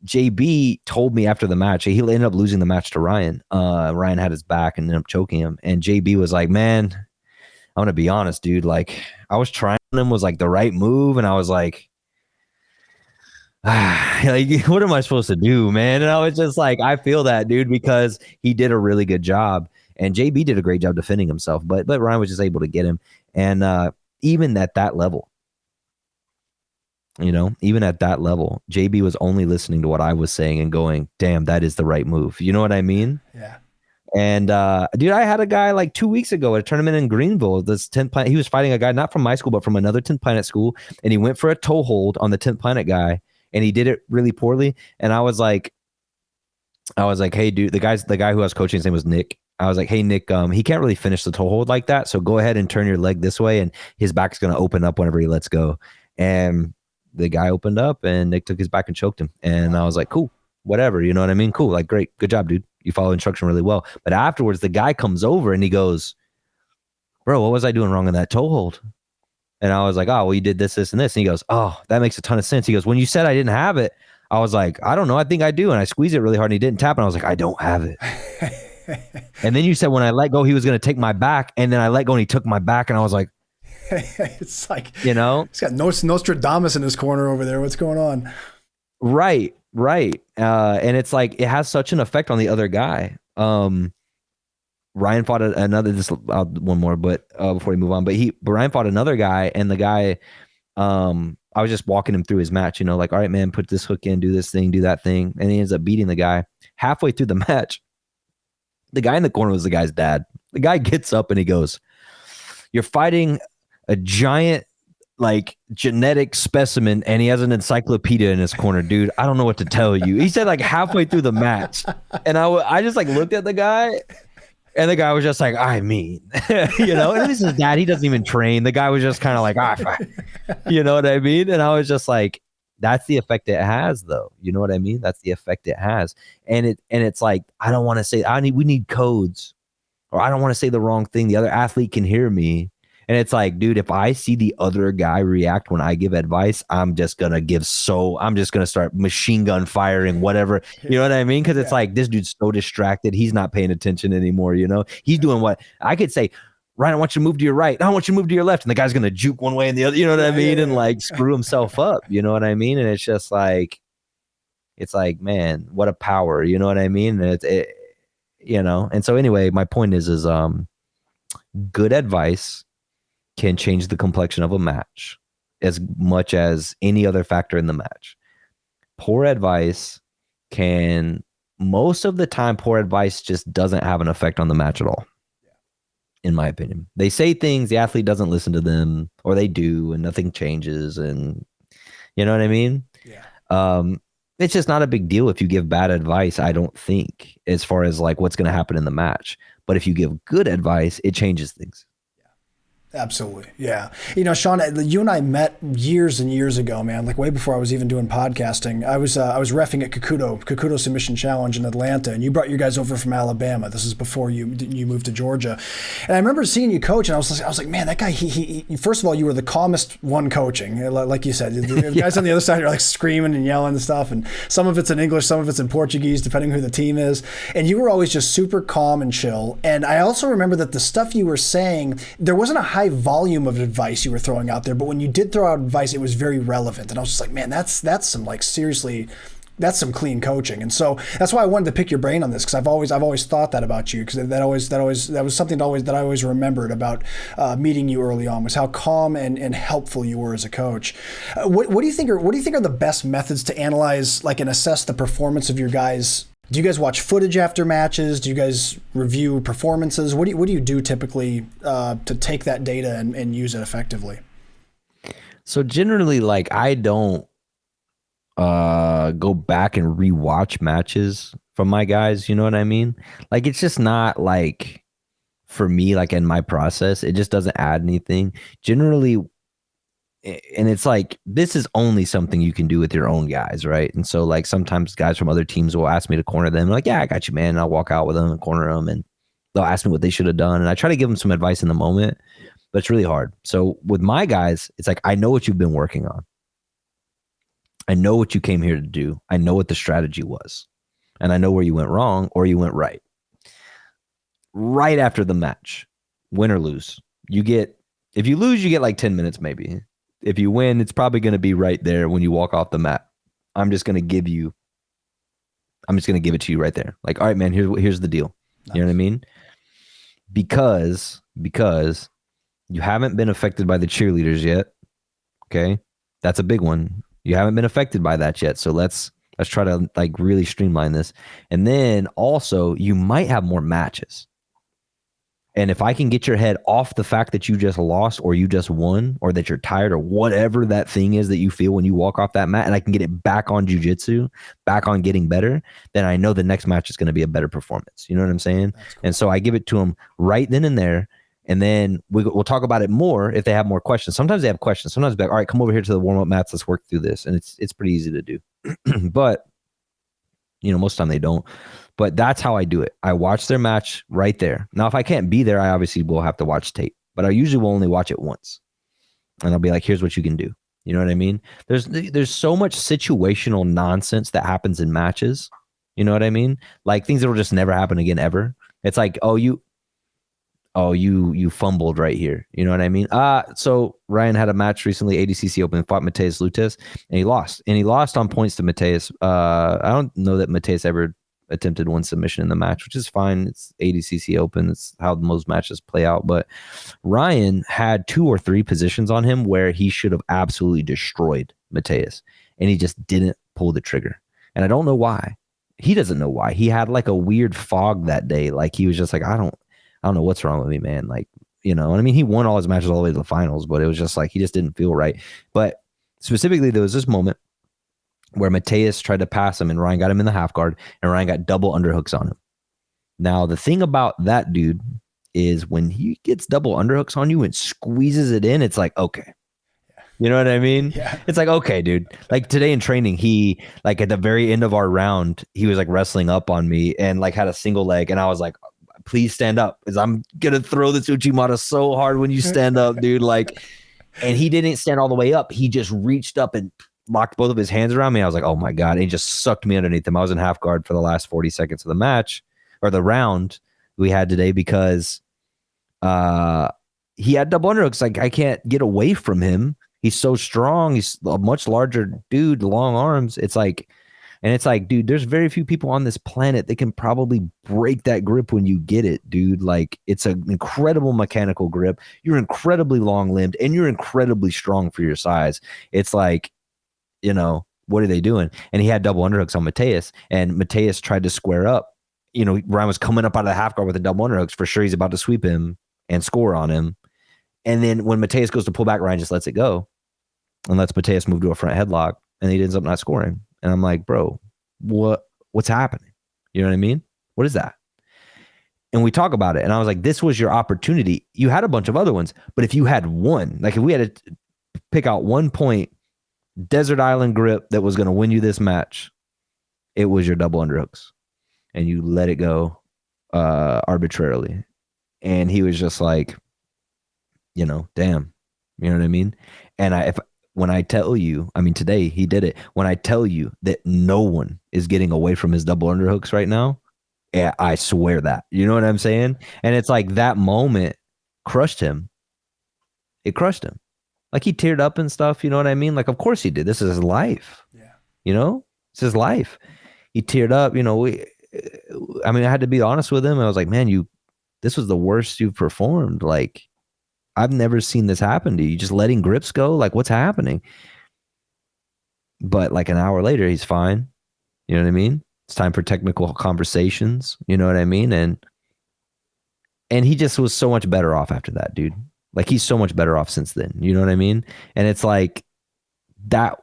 JB told me after the match, he ended up losing the match to Ryan. Ryan had his back and ended up choking him. And JB was like, man, I'm going to be honest, dude. Like, I was trying him, was like the right move. And I was like, like, what am I supposed to do, man? And I was just like, I feel that, dude, because he did a really good job. And JB did a great job defending himself. But Ryan was just able to get him. And even at that level, even at that level, JB was only listening to what I was saying and going, damn, that is the right move. You know what I mean? Yeah. And dude, I had a guy like 2 weeks ago at a tournament in Greenville, this 10th Planet. He was fighting a guy not from my school, but from another 10th Planet school. And he went for a toe hold on the 10th Planet guy, and he did it really poorly. And I was like, hey, dude, the guy who I was coaching, his name was Nick. I was like, hey, Nick, he can't really finish the toe hold like that. So go ahead and turn your leg this way, and his back's going to open up whenever he lets go. And the guy opened up, and Nick took his back and choked him. And I was like, cool, whatever. You know what I mean? Cool. Like, great. Good job, dude. You follow instruction really well. But afterwards, the guy comes over and he goes, bro, what was I doing wrong in that toe hold? And I was like, oh, well, you did this, this, and this. And he goes, oh, that makes a ton of sense. He goes, when you said I didn't have it, I was like, I don't know. I think I do. And I squeezed it really hard and he didn't tap. And I was like, I don't have it. And then you said when I let go, he was going to take my back. And then I let go and he took my back. And I was like, it's like, he's got Nostradamus in his corner over there. What's going on? Right. And it's like, it has such an effect on the other guy. Ryan fought one more, but before we move on, Ryan fought another guy, and the guy, I was just walking him through his match, like, all right, man, put this hook in, do this thing, do that thing. And he ends up beating the guy. Halfway through the match, the guy in the corner was the guy's dad. The guy gets up and he goes, you're fighting a giant, like, genetic specimen, and he has an encyclopedia in his corner, dude. I don't know what to tell you. He said, like, halfway through the match. And I just, like, looked at the guy, and the guy was just like, I mean, and this is his dad. He doesn't even train. The guy was just kind of like, you know what I mean? And I was just like, that's the effect it has, though. You know what I mean? That's the effect it has. And it's like, I don't want to say, we need codes, or I don't want to say the wrong thing. The other athlete can hear me. And it's like, dude, if I see the other guy react when I give advice, I'm just going to start machine gun firing, whatever. You know what I mean? Because it's like, this dude's so distracted. He's not paying attention anymore. He's doing what I could say, Ryan, I want you to move to your right. I want you to move to your left. And the guy's going to juke one way and the other, you know what I mean? And like screw himself up. You know what I mean? And it's just like, man, what a power. You know what I mean? And and so anyway, my point is good advice can change the complexion of a match as much as any other factor in the match. Poor advice most of the time, poor advice just doesn't have an effect on the match at all. In my opinion, they say things, the athlete doesn't listen to them, or they do, and nothing changes. And you know what I mean? Yeah. It's just not a big deal if you give bad advice, I don't think, as far as like what's going to happen in the match. But if you give good advice, it changes things. Absolutely. Yeah. Sean, you and I met years and years ago, man, like way before I was even doing podcasting. I was reffing at Kikuto Submission Challenge in Atlanta, and you brought your guys over from Alabama. This is before you moved to Georgia. And I remember seeing you coach, and I was like, man, that guy, he first of all, you were the calmest one coaching. Like you said, the guys on the other side are like screaming and yelling and stuff. And some of it's in English, some of it's in Portuguese, depending who the team is. And you were always just super calm and chill. And I also remember that the stuff you were saying, there wasn't a high volume of advice you were throwing out there, but when you did throw out advice, it was very relevant. And I was just like, man, that's some like seriously, that's some clean coaching. And so that's why I wanted to pick your brain on this, because I've always thought that about you, because that was something that I always remembered about meeting you early on, was how calm and helpful you were as a coach. What do you think are the best methods to analyze, like, and assess the performance of your guys? Do you guys watch footage after matches? Do you guys review performances? What do you do typically to take that data and use it effectively? So generally, like, I don't go back and rewatch matches from my guys. You know what I mean? Like, it's just not like, for me, like in my process, it just doesn't add anything. Generally, and it's like, this is only something you can do with your own guys, right? And so like sometimes guys from other teams will ask me to corner them. I'm like, yeah, I got you, man. And I'll walk out with them and corner them, and they'll ask me what they should have done. And I try to give them some advice in the moment. but it's really hard. So with my guys, it's like, I know what you've been working on. I know what you came here to do. I know what the strategy was. And I know where you went wrong or you went right. Right after the match, win or lose, if you lose, you get like 10 minutes maybe. If you win, it's probably going to be right there when you walk off the mat. I'm just going to give it to you right there. Like, all right, man, here's the deal. Nice. You know what I mean? Because you haven't been affected by the cheerleaders yet. Okay. That's a big one. You haven't been affected by that yet. So let's try to like really streamline this. And then also you might have more matches. And if I can get your head off the fact that you just lost or you just won or that you're tired or whatever that thing is that you feel when you walk off that mat, and I can get it back on jiu-jitsu, back on getting better, then I know the next match is going to be a better performance. You know what I'm saying? Cool. And so I give it to them right then and there. And then we'll talk about it more if they have more questions. Sometimes they have questions. Sometimes they're like, all right, come over here to the warm-up mats. Let's work through this. And it's pretty easy to do. But, most of the time they don't. But that's how I do it. I watch their match right there. Now, if I can't be there, I obviously will have to watch tape. But I usually will only watch it once. And I'll be like, here's what you can do. You know what I mean? There's so much situational nonsense that happens in matches. You know what I mean? Like things that will just never happen again ever. It's like, you fumbled right here. You know what I mean? So Ryan had a match recently, ADCC Open, fought Mateus Lutes, and he lost. And he lost on points to Mateus. I don't know that Mateus ever attempted one submission in the match, which is fine. It's ADCC Open. It's how most matches play out. But Ryan had 2 or 3 positions on him where he should have absolutely destroyed Mateus, and he just didn't pull the trigger. And I don't know why. He doesn't know why. He had like a weird fog that day. Like he was just like, I don't know what's wrong with me, man. Like, and I mean, he won all his matches all the way to the finals, but it was just like, he just didn't feel right. But specifically, there was this moment where Mateus tried to pass him and Ryan got him in the half guard and Ryan got double underhooks on him. Now, the thing about that dude is when he gets double underhooks on you and squeezes it in, it's like, okay. You know what I mean? Yeah. It's like, okay, dude. Like today in training, he like at the very end of our round, he was like wrestling up on me and like had a single leg. And I was like, please stand up because I'm going to throw this Uchimata so hard when you stand up, dude. Like, and he didn't stand all the way up. He just reached up and locked both of his hands around me. I was like, oh my God. And he just sucked me underneath him. I was in half guard for the last 40 seconds of the match or the round we had today because he had double underhooks. Like I can't get away from him. He's so strong. He's a much larger dude, long arms. It's like, dude, there's very few people on this planet that can probably break that grip when you get it, dude. Like, it's an incredible mechanical grip. You're incredibly long-limbed, and you're incredibly strong for your size. It's like, what are they doing? And he had double underhooks on Mateus, and Mateus tried to square up. Ryan was coming up out of the half guard with the double underhooks. For sure, he's about to sweep him and score on him. And then when Mateus goes to pull back, Ryan just lets it go and lets Mateus move to a front headlock, and he ends up not scoring. And I'm like, bro, what's happening? You know what I mean? What is that? And we talk about it. And I was like, this was your opportunity. You had a bunch of other ones, but if you had one, like if we had to pick out 1 point, desert island grip that was going to win you this match, it was your double underhooks. And you let it go arbitrarily. And he was just like, damn. You know what I mean? And when I tell you, I mean, today he did it. When I tell you that no one is getting away from his double underhooks right now, I swear that. You know what I'm saying? And it's like that moment crushed him. It crushed him. Like he teared up and stuff. You know what I mean? Like, of course he did. This is his life. Yeah. It's his life. He teared up. I had to be honest with him. I was like, man, this was the worst you've performed. Like, I've never seen this happen to you. Just letting grips go. Like, what's happening? But like an hour later, he's fine. You know what I mean? It's time for technical conversations. You know what I mean? And he just was so much better off after that, dude. Like he's so much better off since then. You know what I mean? And it's like, that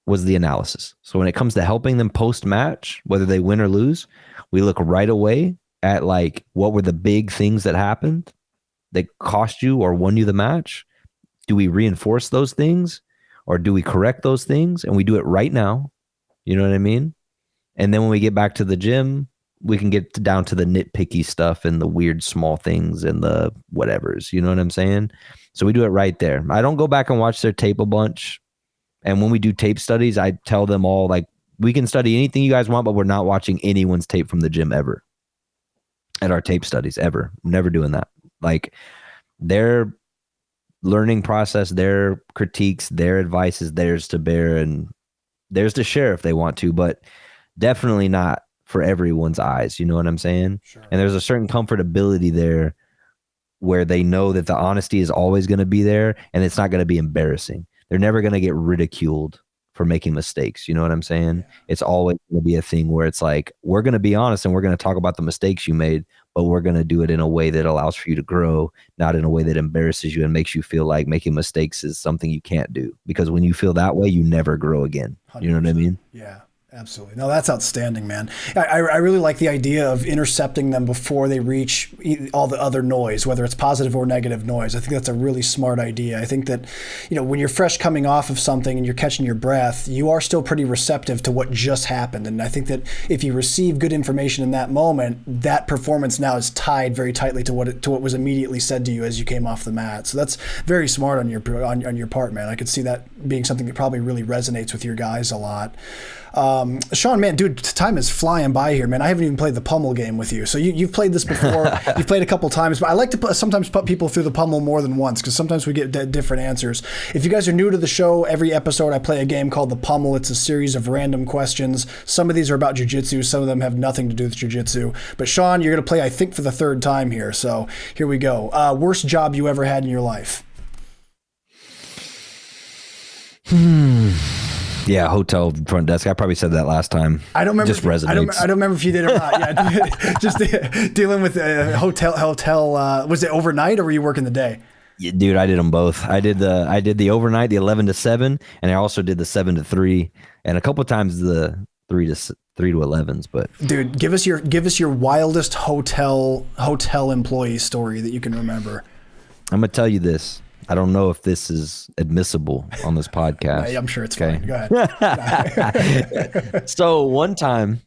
was the analysis. So when it comes to helping them post-match, whether they win or lose, we look right away at like, what were the big things that happened that cost you or won you the match? Do we reinforce those things or do we correct those things? And we do it right now. You know what I mean? And then when we get back to the gym, we can get down to the nitpicky stuff and the weird small things and the whatevers. You know what I'm saying? So we do it right there. I don't go back and watch their tape a bunch. And when we do tape studies, I tell them all, like, we can study anything you guys want, but we're not watching anyone's tape from the gym ever at our tape studies, ever. Never doing that. Like, their learning process, their critiques, their advice is theirs to bear and theirs to share if they want to, but definitely not for everyone's eyes. You know what I'm saying? Sure. And there's a certain comfortability there where they know that the honesty is always going to be there and it's not going to be embarrassing. They're never going to get ridiculed for making mistakes. You know what I'm saying? Yeah. It's always going to be a thing where it's like, we're going to be honest and we're going to talk about the mistakes you made, but we're going to do it in a way that allows for you to grow, not in a way that embarrasses you and makes you feel like making mistakes is something you can't do. Because when you feel that way, you never grow again. 100%. You know what I mean? Yeah. Absolutely. No, that's outstanding, man. I really like the idea of intercepting them before they reach all the other noise, whether it's positive or negative noise. I think that's a really smart idea. I think that, when you're fresh coming off of something and you're catching your breath, you are still pretty receptive to what just happened. And I think that if you receive good information in that moment, that performance now is tied very tightly to what was immediately said to you as you came off the mat. So that's very smart on your part, man. I could see that being something that probably really resonates with your guys a lot. Sean, man, dude, time is flying by here, man. I haven't even played the pummel game with you. So you've played this before. You've played a couple times, but I like to sometimes put people through the pummel more than once because sometimes we get different answers. If you guys are new to the show, every episode I play a game called the pummel. It's a series of random questions. Some of these are about jiu-jitsu. Some of them have nothing to do with jiu-jitsu. But Sean, you're going to play, I think, for the third time here. So here we go. Worst job you ever had in your life? Yeah, hotel front desk. I probably said that last time. I don't remember. Just resonates. I don't remember if you did or not. Yeah, just dealing with hotel. Was it overnight or were you working the day? Yeah, dude, I did them both. I did the overnight, the 11 to 7, and I also did the 7 to 3, and a couple of times the 3 to 11s. But dude, give us your wildest hotel employee story that you can remember. I'm gonna tell you this. I don't know if this is admissible on this podcast. I'm sure it's fine. Go ahead. So one time,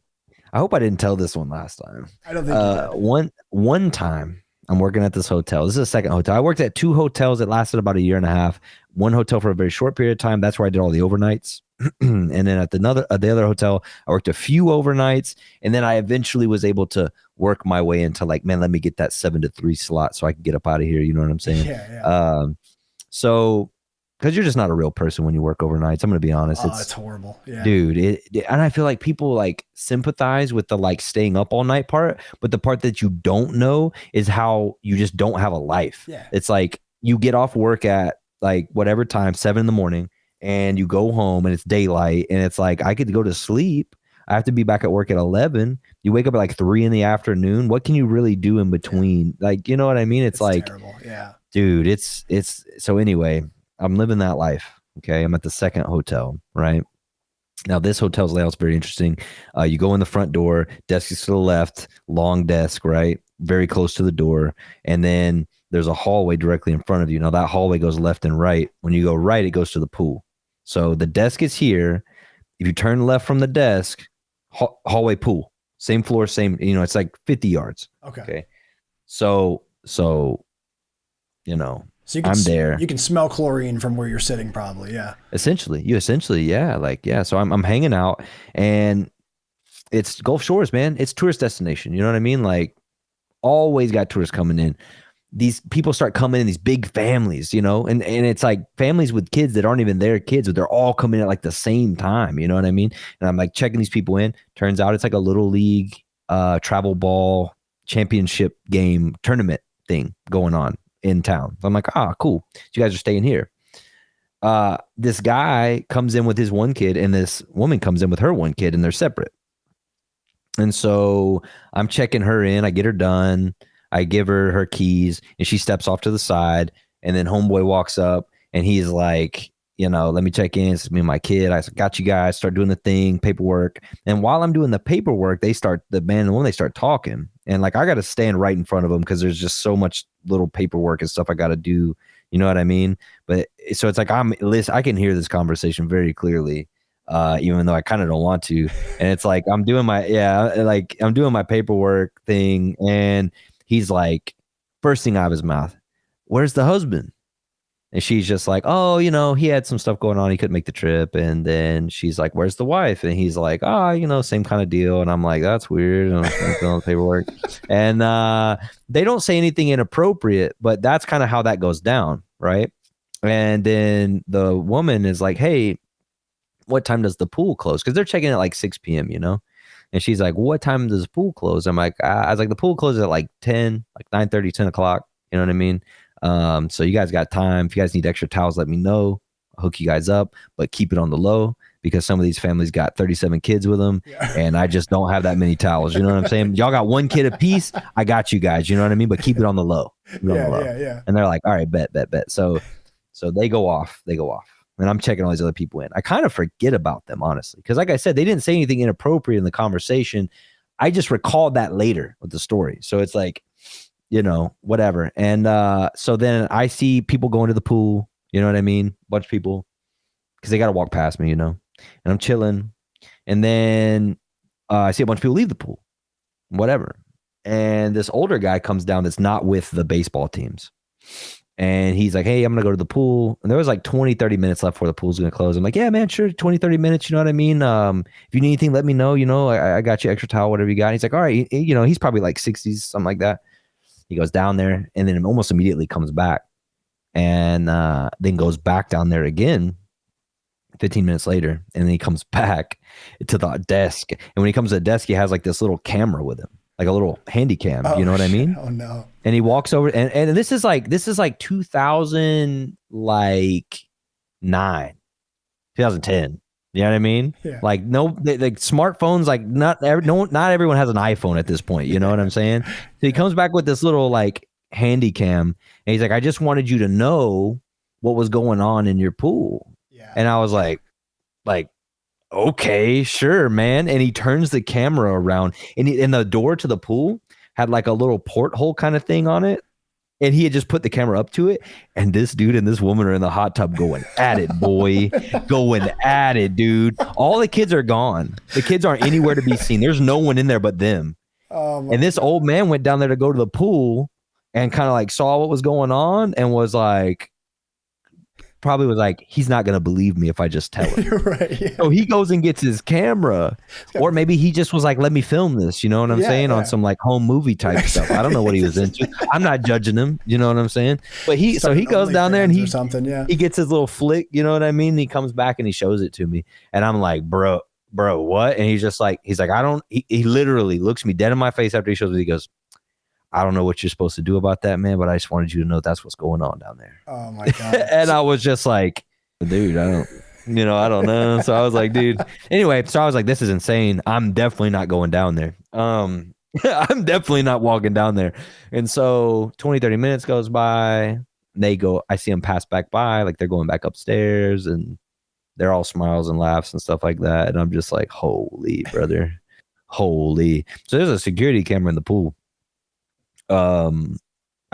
I hope I didn't tell this one last time. I don't think you did. One time, I'm working at this hotel. This is a second hotel. I worked at 2 hotels that lasted about a year and a half. One hotel for a very short period of time. That's where I did all the overnights. And then at the other hotel, I worked a few overnights, and then I eventually was able to work my way into like, man, let me get that 7 to 3 slot so I can get up out of here. You know what I'm saying? Yeah. So, because you're just not a real person when you work overnights. I'm gonna be honest. It's horrible. Yeah. Dude, and I feel like people like sympathize with the like staying up all night part, but the part that you don't know is how you just don't have a life. Yeah. It's like you get off work at like whatever time, 7 a.m, and you go home and it's daylight, and it's like I could go to sleep. I have to be back at work at 11. You wake up at like 3 p.m. What can you really do in between? Yeah. Like, you know what I mean? It's like terrible. Yeah. Dude, it's so anyway, I'm living that life. Okay. I'm at the second hotel, right? Now this hotel's layout's very interesting. You go in the front door, desk is to the left, long desk, right? Very close to the door. And then there's a hallway directly in front of you. Now that hallway goes left and right. When you go right, it goes to the pool. So the desk is here. If you turn left from the desk, hallway, pool, same floor, same, it's like 50 yards. Okay. So I'm there. You can smell chlorine from where you're sitting, probably. Yeah. Essentially, yeah. So I'm hanging out, and it's Gulf Shores, man. It's tourist destination. You know what I mean? Like, always got tourists coming in. These people start coming in, these big families, and it's like families with kids that aren't even their kids, but they're all coming at like the same time. You know what I mean? And I'm like checking these people in. Turns out it's like a little league, travel ball championship game tournament thing going on in town. So I'm like, cool. You guys are staying here. This guy comes in with his one kid, and this woman comes in with her one kid, and they're separate. And so I'm checking her in. I get her done. I give her her keys, and she steps off to the side. And then homeboy walks up, and he's like, let me check in. It's me and my kid. I got you guys. Start doing the thing, paperwork. And while I'm doing the paperwork, the man and the woman, they start talking. And like, I got to stand right in front of them because there's just so much little paperwork and stuff I got to do. You know what I mean? But so it's like, I can hear this conversation very clearly, even though I kind of don't want to. And it's like, I'm doing my paperwork thing. And he's like, first thing out of his mouth, where's the husband? And she's just like, oh, he had some stuff going on. He couldn't make the trip. And then she's like, where's the wife? And he's like, same kind of deal. And I'm like, that's weird. I'm filling the paperwork. And they don't say anything inappropriate, but that's kind of how that goes down. Right. And then the woman is like, hey, what time does the pool close? Because they're checking at like 6 p.m., And she's like, what time does the pool close? I'm like, I was like, the pool closes at like 10, like 9:30, 10 o'clock. You know what I mean? So you guys got time. If you guys need extra towels, let me know. I'll hook you guys up, but keep it on the low because some of these families got 37 kids with them, and I just don't have that many towels. You know what I'm saying? Y'all got one kid apiece. I got you guys. You know what I mean? But keep it on the low. Yeah. And they're like, all right, bet. So they go off. And I'm checking all these other people in. I kind of forget about them, honestly, because like I said, they didn't say anything inappropriate in the conversation. I just recalled that later with the story. So it's like, whatever. And so then I see people going to the pool, you know what I mean? Bunch of people, because they got to walk past me, and I'm chilling. And then I see a bunch of people leave the pool, whatever. And this older guy comes down that's not with the baseball teams. And he's like, hey, I'm going to go to the pool. And there was like 20, 30 minutes left before the pool's going to close. I'm like, yeah, man, sure. 20, 30 minutes. You know what I mean? If you need anything, let me know. I got you extra towel, whatever you got. And he's like, all right. He's probably like 60s, something like that. He goes down there and then almost immediately comes back and then goes back down there again 15 minutes later. And then he comes back to the desk. And when he comes to the desk, he has like this little camera with him, like a little handy cam. You know what I mean? Oh no. And he walks over and this is like 2009, 2010. You know what I mean? Yeah. Like smartphones, like not everyone has an iPhone at this point. You know what I'm saying? So he comes back with this little like handy cam and he's like, I just wanted you to know what was going on in your pool. Yeah. And I was like, okay, sure, man. And he turns the camera around and the door to the pool had like a little porthole kind of thing on it. And he had just put the camera up to it. And this dude and this woman are in the hot tub going at it, boy. Going at it, dude. All the kids are gone. The kids aren't anywhere to be seen. There's no one in there but them. And this old man went down there to go to the pool and kind of like saw what was going on and was like, probably was like, he's not going to believe me if I just tell him. Right, yeah. So he goes and gets his camera. Or maybe he just was like, let me film this. You know what I'm saying? On some like home movie type stuff. I don't know what he was into. I'm not judging him. You know what I'm saying? But he goes down there and he gets his little flick. You know what I mean? And he comes back and he shows it to me. And I'm like, bro, what? And he's like, he literally looks me dead in my face after he shows me. He goes, I don't know what you're supposed to do about that, man, but I just wanted you to know that's what's going on down there. Oh my God. And I was just like, dude, I don't know. So I was like, dude, anyway, so I was like, this is insane. I'm definitely not going down there. I'm definitely not walking down there. And so 20, 30 minutes goes by. I see them pass back by, like they're going back upstairs and they're all smiles and laughs and stuff like that. And I'm just like, holy brother, holy. So there's a security camera in the pool. I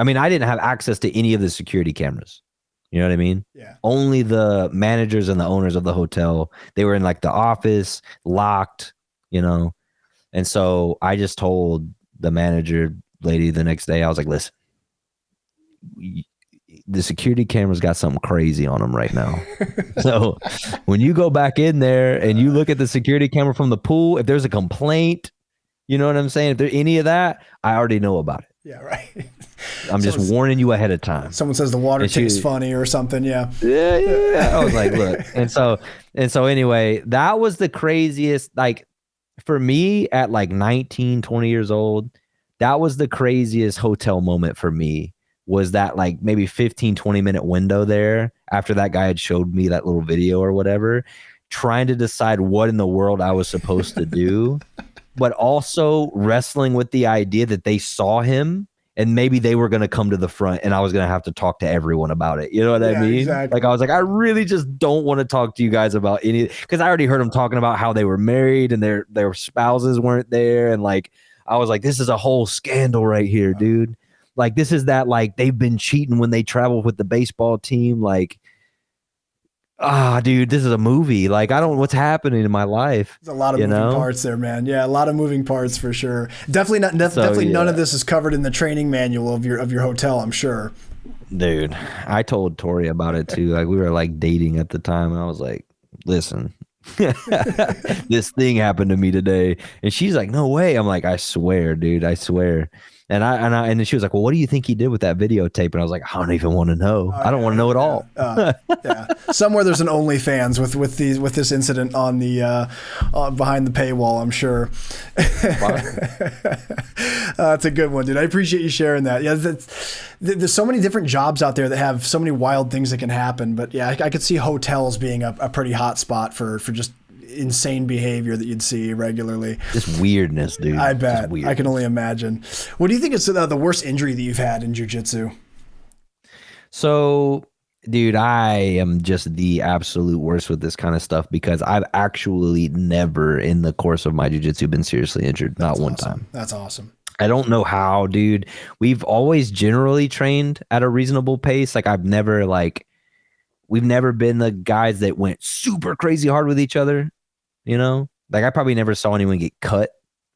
mean, I didn't have access to any of the security cameras. You know what I mean? Yeah. Only the managers and the owners of the hotel. They were in like the office, locked, And so I just told the manager lady the next day, I was like, listen, the security cameras got something crazy on them right now. So when you go back in there and you look at the security camera from the pool, if there's a complaint, you know what I'm saying? If there's any of that, I already know about it. Yeah, right. I'm just warning you ahead of time. Someone says the water tastes funny or something. Yeah. Yeah. I was like, look. And so anyway, that was the craziest, like for me at like 19, 20 years old, that was the craziest hotel moment for me, was that like maybe 15, 20 minute window there after that guy had showed me that little video or whatever, trying to decide what in the world I was supposed to do. But also wrestling with the idea that they saw him and maybe they were going to come to the front and I was going to have to talk to everyone about it. You know what I mean? Exactly. Like I was like, I really just don't want to talk to you guys about any, because I already heard them talking about how they were married and their spouses weren't there. And like, I was like, this is a whole scandal right here, dude. Like, this is that, like, they've been cheating when they travel with the baseball team. Like, dude, this is a movie. Like, I don't know what's happening in my life. There's a lot of moving parts there, man. Yeah, a lot of moving parts for sure. Definitely none of this is covered in the training manual of your hotel, I'm sure. Dude, I told Tori about it too. Like we were like dating at the time, and I was like, "Listen, this thing happened to me today," and she's like, "No way!" I'm like, "I swear, dude, I swear." And then she was like, "Well, what do you think he did with that videotape?" And I was like, "I don't even want to know. Oh I don't want to know at all." yeah. Somewhere there's an OnlyFans with this incident on the behind the paywall, I'm sure. That's a good one, dude. I appreciate you sharing that. Yeah, there's so many different jobs out there that have so many wild things that can happen. But yeah, I could see hotels being a pretty hot spot for just insane behavior that you'd see regularly. Just weirdness, dude. I bet. I can only imagine. What do you think is the worst injury that you've had in jiu-jitsu? So, dude, I am just the absolute worst with this kind of stuff because I've actually never in the course of my jiu-jitsu been seriously injured. Not one time. That's awesome. I don't know how, dude. We've always generally trained at a reasonable pace. Like we've never been the guys that went super crazy hard with each other. You know, like I probably never saw anyone get cut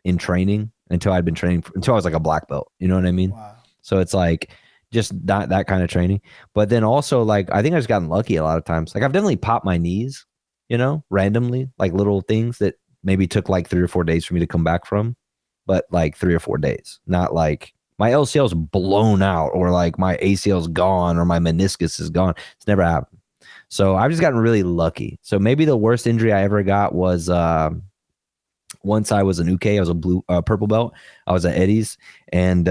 in training until I'd been training until I was like a black belt. You know what I mean? Wow. So it's like just not that kind of training. But then also like I think I've just gotten lucky a lot of times. Like I've definitely popped my knees, you know, randomly, like little things that maybe took like 3 or 4 days for me to come back from, but like 3 or 4 days, not like my LCL's blown out or like my ACL's gone or my meniscus is gone. It's never happened. So I've just gotten really lucky. So maybe the worst injury I ever got was once I was an uke. I was a purple belt. I was at Eddie's, and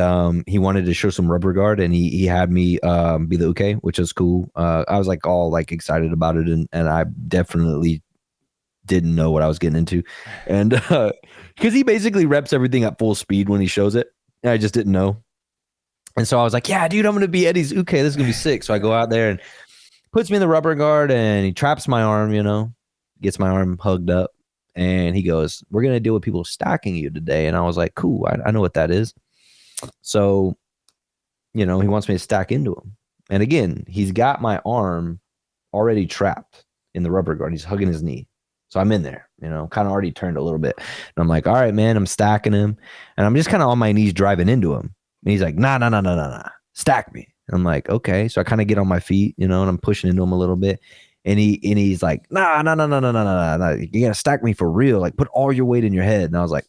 he wanted to show some rubber guard, and he had me be the uke, which is cool. I was like all like excited about it, and I definitely didn't know what I was getting into, and because he basically reps everything at full speed when he shows it, and I just didn't know. And so I was like, "Yeah, dude, I'm gonna be Eddie's uke. This is gonna be sick." So I go out there and puts me in the rubber guard and he traps my arm, you know, gets my arm hugged up. And he goes, "We're going to deal with people stacking you today." And I was like, "Cool. I know what that is." So, you know, he wants me to stack into him. And again, he's got my arm already trapped in the rubber guard. He's hugging his knee. So I'm in there, you know, kind of already turned a little bit. And I'm like, "All right, man, I'm stacking him." And I'm just kind of on my knees driving into him. And he's like, nah, stack me. I'm like, okay. So I kind of get on my feet, you know, and I'm pushing into him a little bit. And he's like, nah. You gotta stack me for real. Like put all your weight in your head. And I was like,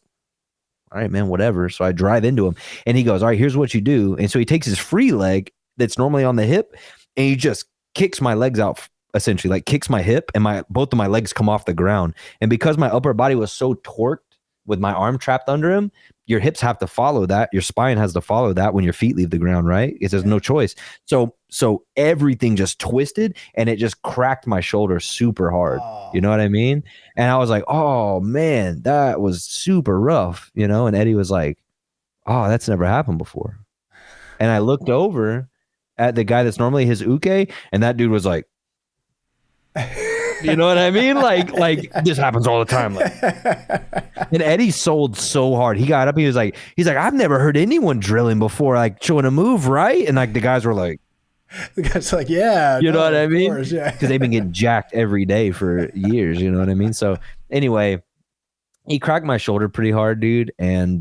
all right, man, whatever. So I drive into him and he goes, "All right, here's what you do." And so he takes his free leg that's normally on the hip and he just kicks my legs out, essentially, like kicks my hip and both of my legs come off the ground. And because my upper body was so torqued with my arm trapped under him, your hips have to follow that. Your spine has to follow that when your feet leave the ground, right? Because there's no choice. So everything just twisted and it just cracked my shoulder super hard. Oh. You know what I mean? And I was like, "Oh man, that was super rough," you know? And Eddie was like, "Oh, that's never happened before." And I looked over at the guy that's normally his uke, and that dude was like, you know what I mean? Like this happens all the time. Like, and Eddie sold so hard. He got up. He's like, "I've never heard anyone drilling before, like showing a move, right?" And like the guys were like, the guy's like, "Yeah, you know what I mean?" Because yeah. They've been getting jacked every day for years. You know what I mean? So anyway, he cracked my shoulder pretty hard, dude. And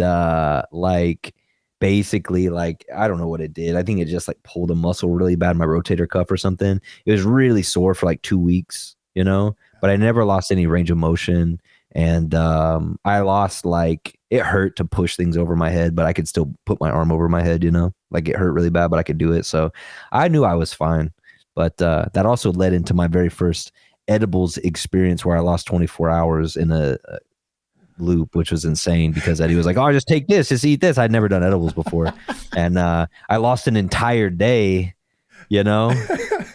like basically, like I don't know what it did. I think it just like pulled a muscle really bad, my rotator cuff or something. It was really sore for like 2 weeks. You know, but I never lost any range of motion. And I lost, like, it hurt to push things over my head, but I could still put my arm over my head, you know, like it hurt really bad, but I could do it. So I knew I was fine. But that also led into my very first edibles experience where I lost 24 hours in a loop, which was insane because Eddie was like, "Oh, just take this, just eat this." I'd never done edibles before. And I lost an entire day, you know,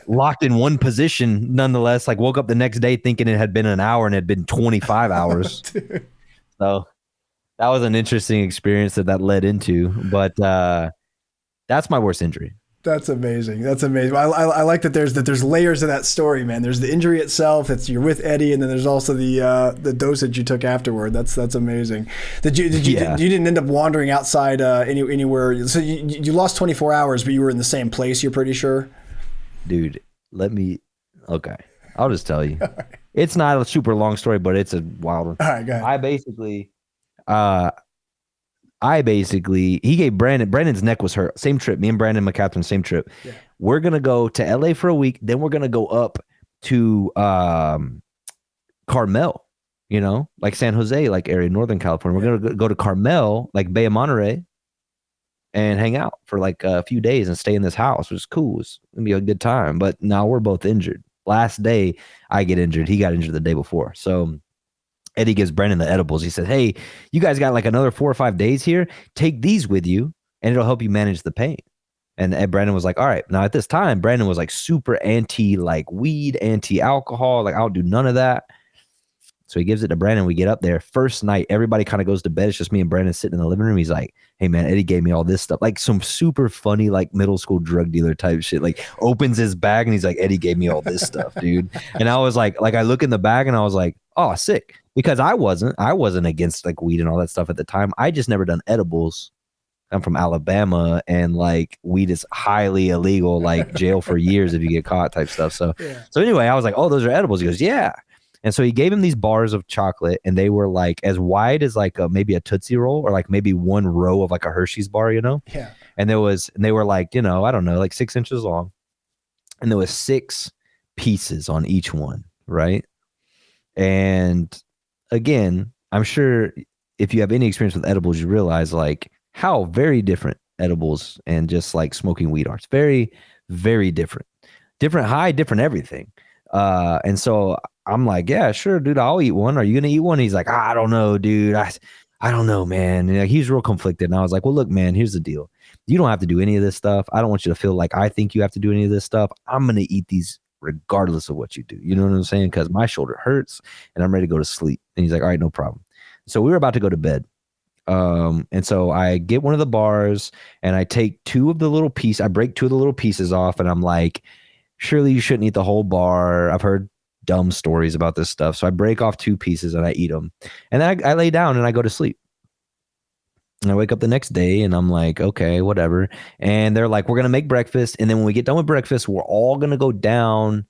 locked in one position nonetheless. Like woke up the next day thinking it had been an hour and it had been 25 hours. So that was an interesting experience that led into, but that's my worst injury. That's amazing. That's amazing. I like that there's layers of that story, man. There's the injury itself. You're with Eddie, and then there's also the dosage you took afterward. That's amazing. You didn't end up wandering outside anywhere. So you lost 24 hours, but you were in the same place. You're pretty sure, dude. Okay, I'll just tell you. Right. It's not a super long story, but it's a wild one. All right, go ahead. I basically, he gave Brandon's neck was hurt. Same trip. Me and Brandon McCatherine, same trip. Yeah. We're going to go to LA for a week. Then we're going to go up to Carmel, like San Jose, like area, Northern California. We're going to go to Carmel, like Bay of Monterey, and hang out for like a few days and stay in this house, which is cool. It's going to be a good time. But now we're both injured. Last day I get injured. He got injured the day before. So Eddie gives Brandon the edibles. He said, hey, you guys got like another 4 or 5 days here. Take these with you and it'll help you manage the pain. And Brandon was like, all right. Now at this time, Brandon was like super anti like weed, anti-alcohol. Like, I'll do none of that. So he gives it to Brandon. We get up there. First night, everybody kind of goes to bed. It's just me and Brandon sitting in the living room. He's like, hey, man, Eddie gave me all this stuff. Like some super funny, like middle school drug dealer type shit. Like opens his bag and he's like, Eddie gave me all this stuff, dude. And I was like I look in the bag and I was like, oh, sick. Because I wasn't against like weed and all that stuff at the time. I just never done edibles. I'm from Alabama and like weed is highly illegal, like jail for years if you get caught type stuff. So anyway, I was like, oh, those are edibles. He goes, yeah. And so he gave him these bars of chocolate and they were like as wide as like maybe a Tootsie Roll or like maybe one row of like a Hershey's bar, Yeah. And they were like, I don't know, like 6 inches long. And there was 6 pieces on each one, right? And again, I'm sure if you have any experience with edibles, you realize like how very different edibles and just like smoking weed are. It's very, very different. Different high, different everything. And so I'm like, yeah, sure, dude, I'll eat one. Are you going to eat one? He's like, I don't know, dude. I don't know, man. And he's real conflicted. And I was like, well, look, man, here's the deal. You don't have to do any of this stuff. I don't want you to feel like I think you have to do any of this stuff. I'm going to eat these regardless of what you do. You know what I'm saying? Because my shoulder hurts and I'm ready to go to sleep. And he's like, all right, no problem. So we were about to go to bed. And so I get one of the bars and I take 2 of the little pieces. I break 2 of the little pieces off and I'm like, surely you shouldn't eat the whole bar. I've heard dumb stories about this stuff. So I break off 2 pieces and I eat them. And then I lay down and I go to sleep. And I wake up the next day and I'm like, okay, whatever. And they're like, we're going to make breakfast. And then when we get done with breakfast, we're all going to go down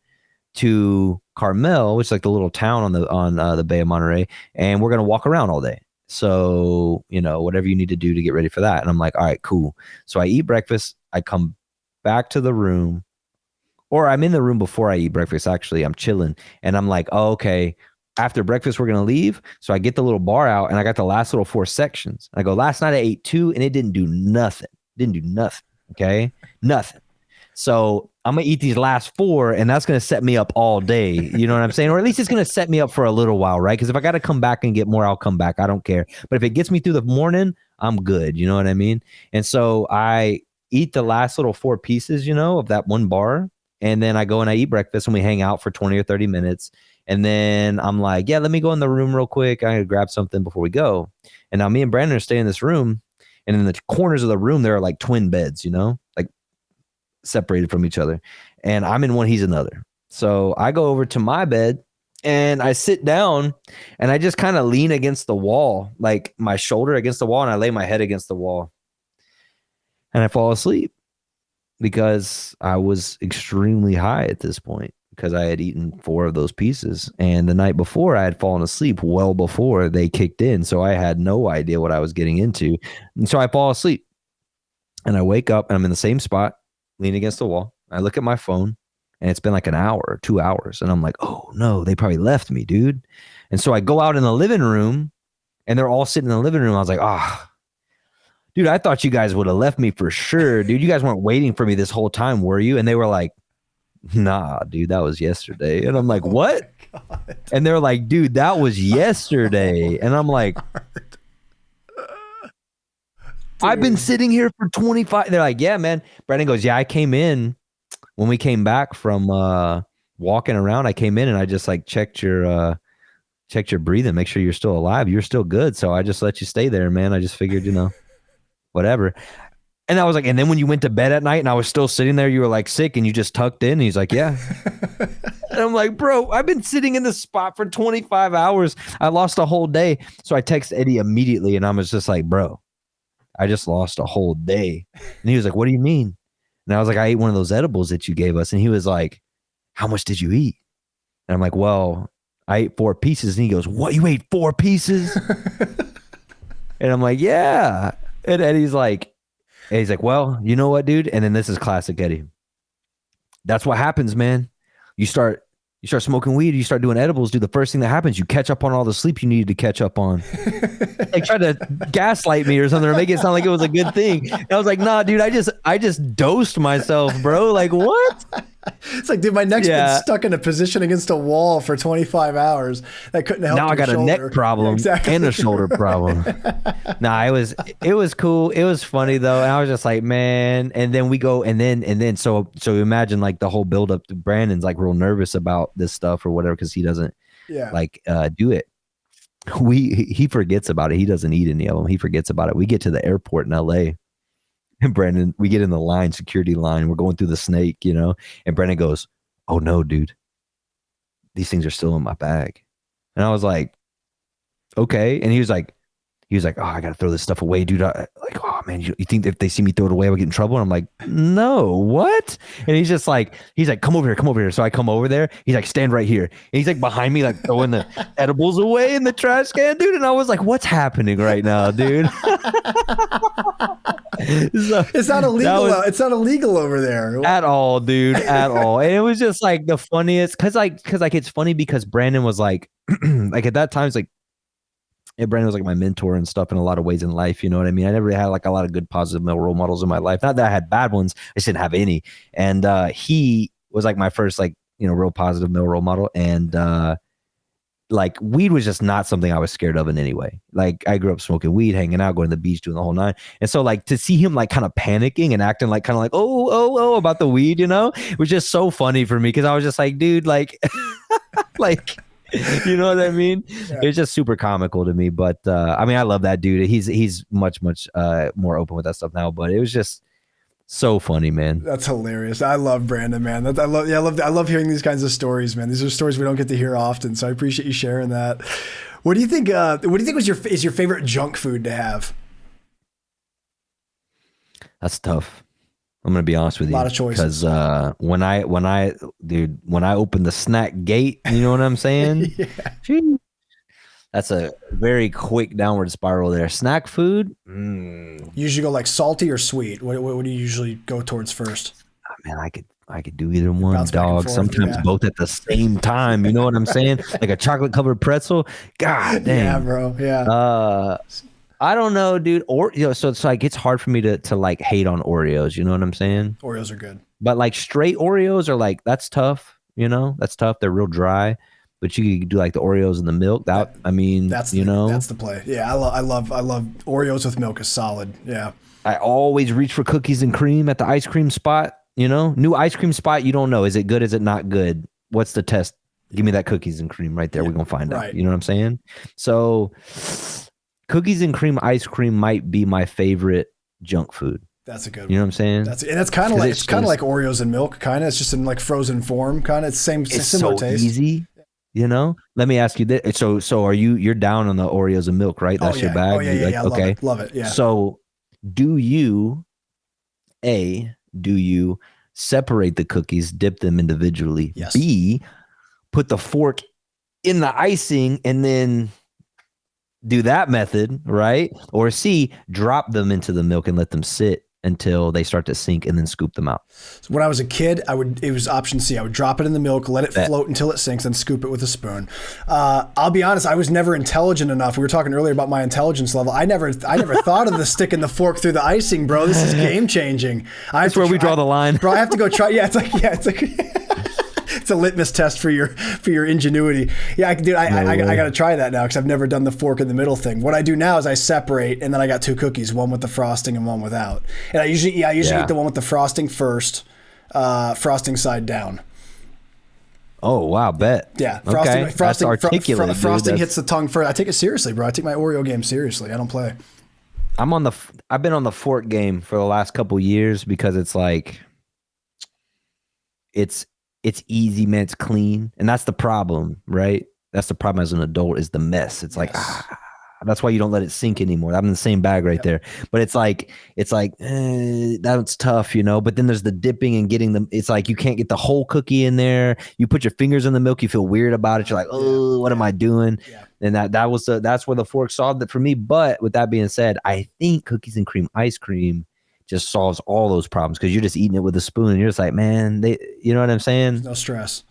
to Carmel, which is like the little town on the Bay of Monterey. And we're going to walk around all day. So, whatever you need to do to get ready for that. And I'm like, all right, cool. So I eat breakfast. I come back to the room. Or I'm in the room before I eat breakfast, actually. I'm chilling. And I'm like, oh, okay, after breakfast, we're going to leave. So I get the little bar out and I got the last little 4 sections. And I go, last night I ate 2 and it didn't do nothing. Okay? Nothing. So I'm going to eat these last 4 and that's going to set me up all day. You know what I'm saying? Or at least it's going to set me up for a little while, right? Because if I got to come back and get more, I'll come back. I don't care. But if it gets me through the morning, I'm good. You know what I mean? And so I eat the last little 4 pieces, of that one bar. And then I go and I eat breakfast and we hang out for 20 or 30 minutes. And then I'm like, yeah, let me go in the room real quick. I gotta grab something before we go. And now me and Brandon are staying in this room. And in the corners of the room, there are like twin beds, like separated from each other. And I'm in one, he's another. So I go over to my bed and I sit down and I just kind of lean against the wall, like my shoulder against the wall. And I lay my head against the wall and I fall asleep. Because I was extremely high at this point because I had eaten 4 of those pieces. And the night before I had fallen asleep well before they kicked in. So I had no idea what I was getting into. And so I fall asleep and I wake up and I'm in the same spot, leaning against the wall. I look at my phone and it's been like an hour or 2 hours. And I'm like, oh no, they probably left me, dude. And so I go out in the living room and they're all sitting in the living room. I was like, dude, I thought you guys would have left me for sure. Dude, you guys weren't waiting for me this whole time, were you? And they were like, nah, dude, that was yesterday. And I'm like, what? And they're like, dude, that was yesterday. And I'm like, I've been sitting here for 25. They're like, yeah, man. Brandon goes, yeah, I came in when we came back from walking around. I came in and I just like checked your breathing, make sure you're still alive. You're still good. So I just let you stay there, man. I just figured, whatever. And I was like, and then when you went to bed at night and I was still sitting there, you were like sick and you just tucked in. And he's like, yeah. And I'm like, bro, I've been sitting in this spot for 25 hours. I lost a whole day. So I text Eddie immediately and I was just like, bro, I just lost a whole day. And he was like, what do you mean? And I was like, I ate one of those edibles that you gave us. And he was like, how much did you eat? And I'm like, well, I ate 4 pieces. And he goes, what? You ate 4 pieces? And I'm like, yeah. And Eddie's like, well, you know what, dude? And then this is classic Eddie. That's what happens, man. You start smoking weed, you start doing edibles, dude. The first thing that happens, you catch up on all the sleep you needed to catch up on. Like try to gaslight me or something or make it sound like it was a good thing. And I was like, nah, dude, I just dosed myself, bro. Like what? It's like, dude, my neck's been stuck in a position against a wall for 25 hours. That couldn't help. Now I got a neck problem and a shoulder problem. Nah, it was cool. It was funny though. And I was just like, man. And then we go and then so imagine like the whole build up to Brandon's like real nervous about this stuff or whatever because he doesn't do it. He forgets about it. He doesn't eat any of them. He forgets about it. We get to the airport in LA. And Brandon, we get in the security line. We're going through the snake, you know, and Brandon goes, "Oh no, dude, these things are still in my bag." And I was like, "Okay." And he was like, "Oh, I got to throw this stuff away, dude." Oh man, you think if they see me throw it away, I'll get in trouble? And I'm like, "No, what?" And he's like, "Come over here." So I come over there. He's like, "Stand right here." And he's like behind me, like throwing the edibles away in the trash can, dude. And I was like, "What's happening right now, dude?" So, it's not illegal. It's not illegal over there at all, dude, at all. And it was just like the funniest because it's funny because Brandon was like like at that time it's like Brandon was like my mentor and stuff in a lot of ways in life, you know what I mean? I never had like a lot of good positive male role models in my life. Not that I had bad ones, I just didn't have any. And he was like my first like, you know, real positive male role model. And like weed was just not something I was scared of in any way. Like I grew up smoking weed, hanging out, going to the beach, doing the whole nine. And so like to see him like kind of panicking and acting like kind of like, oh, about the weed, you know, was just so funny for me. Cause I was just like, dude, like, like, you know what I mean? Yeah. It's just super comical to me. But I mean, I love that dude. He's much more open with that stuff now, but it was just so funny, man. That's hilarious. I love Brandon, man. I love hearing these kinds of stories, man. These are stories we don't get to hear often, so I appreciate you sharing that. What do you think? Is your favorite junk food to have? That's tough. I'm gonna be honest with you. A lot of choices. Because when I open the snack gate, you know what I'm saying? Yeah. That's a very quick downward spiral there. Snack food. Usually go like salty or sweet. What do you usually go towards first? Oh, man, I could do either one, bounce dog. Sometimes both at the same time. You know what I'm saying? Like a chocolate covered pretzel. God damn. Yeah, bro. Yeah. I don't know, dude. So it's like it's hard for me to like hate on Oreos. You know what I'm saying? Oreos are good, but like straight Oreos are like that's tough. You know, that's tough. They're real dry. But you could do like the Oreos and the milk. That's the play. Yeah, I love Oreos with milk is solid. Yeah. I always reach for cookies and cream at the ice cream spot. You know, new ice cream spot. You don't know, is it good? Is it not good? What's the test? Give me that cookies and cream right there. We're gonna find out. You know what I'm saying? So, cookies and cream ice cream might be my favorite junk food. That's a good one. You know what I'm saying? That's kind of like Oreos and milk. Kind of. It's just in like frozen form. Kind of. It's similar so taste. Easy. You know, let me ask you this. So you're down on the Oreos and milk, right? That's your bag. Oh yeah, yeah. Okay. Love it. Yeah. So do you separate the cookies, dip them individually? Yes. B, put the fork in the icing and then do that method, right? Or C, drop them into the milk and let them sit until they start to sink and then scoop them out. So when I was a kid, it was option C. I would drop it in the milk, let it float until it sinks, and scoop it with a spoon. I'll be honest, I was never intelligent enough. We were talking earlier about my intelligence level. I never thought of the sticking the fork through the icing, bro. This is game changing. That's where we draw the line. Bro, I have to go try. Yeah, it's like it's a litmus test for your ingenuity. Yeah, I got to try that now because I've never done the fork in the middle thing. What I do now is I separate, and then I got two cookies, one with the frosting and one without. And I usually eat the one with the frosting first, frosting side down. Oh wow, bet. Yeah, frosting. That's articulate. Frosting hits the tongue first. I take it seriously, bro. I take my Oreo game seriously. I don't play. I've been on the fork game for the last couple years because it's like it's easy, man. It's clean. And that's the problem, right? That's the problem as an adult is the mess. It's like, That's why you don't let it sink anymore. I'm in the same bag right there. But it's like that's tough, you know. But then there's the dipping and getting them. It's like you can't get the whole cookie in there. You put your fingers in the milk, you feel weird about it. You're like, oh, what am I doing? Yeah. And that's where the fork solved it for me. But with that being said, I think cookies and cream ice cream just solves all those problems because you're just eating it with a spoon and you're just like, man, you know what I'm saying? There's no stress.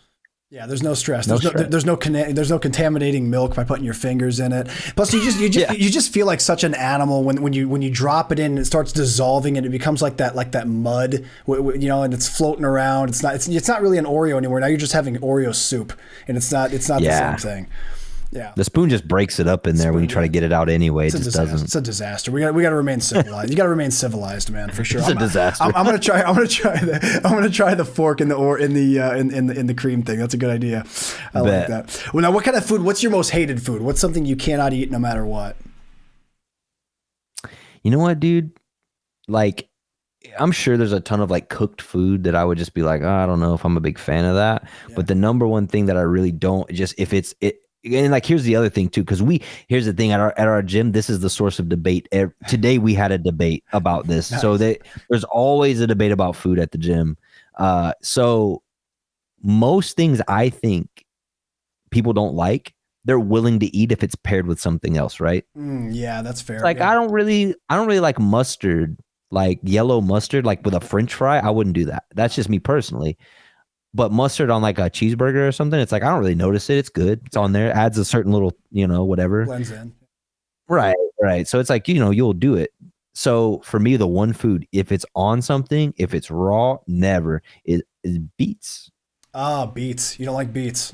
Yeah, there's no stress. No There's no contaminating milk by putting your fingers in it. Plus, you just feel like such an animal when you drop it in and it starts dissolving and it becomes like that mud, you know, and it's floating around. It's not really an Oreo anymore. Now you're just having Oreo soup, and it's not the same thing. Yeah, the spoon just breaks it up in there when you try to get it out anyway. It just doesn't. It's a disaster. We got to remain civilized. You got to remain civilized, man, for sure. It's a disaster. I'm gonna try the fork in the cream thing. That's a good idea. I like that. Well, now, what kind of food? What's your most hated food? What's something you cannot eat no matter what? You know what, dude? Like, I'm sure there's a ton of like cooked food that I would just be like, oh, I don't know if I'm a big fan of that. Yeah. But the number one thing that I really don't and like, here's the other thing too, because here's the thing at our gym, this is the source of debate. Today we had a debate about this. Nice. So there's always a debate about food at the gym. So most things I think people don't like, they're willing to eat if it's paired with something else, right? Yeah, that's fair. Like, yeah. I don't really like mustard, like yellow mustard, like with a French fry. I wouldn't do that. That's just me personally. But mustard on like a cheeseburger or something, it's like, I don't really notice it. It's good. It's on there. It adds a certain little, you know, whatever. Blends in. Right. So it's like, you know, you'll do it. So for me, the one food, if it's on something, if it's raw, never, is beets. Beets. You don't like beets.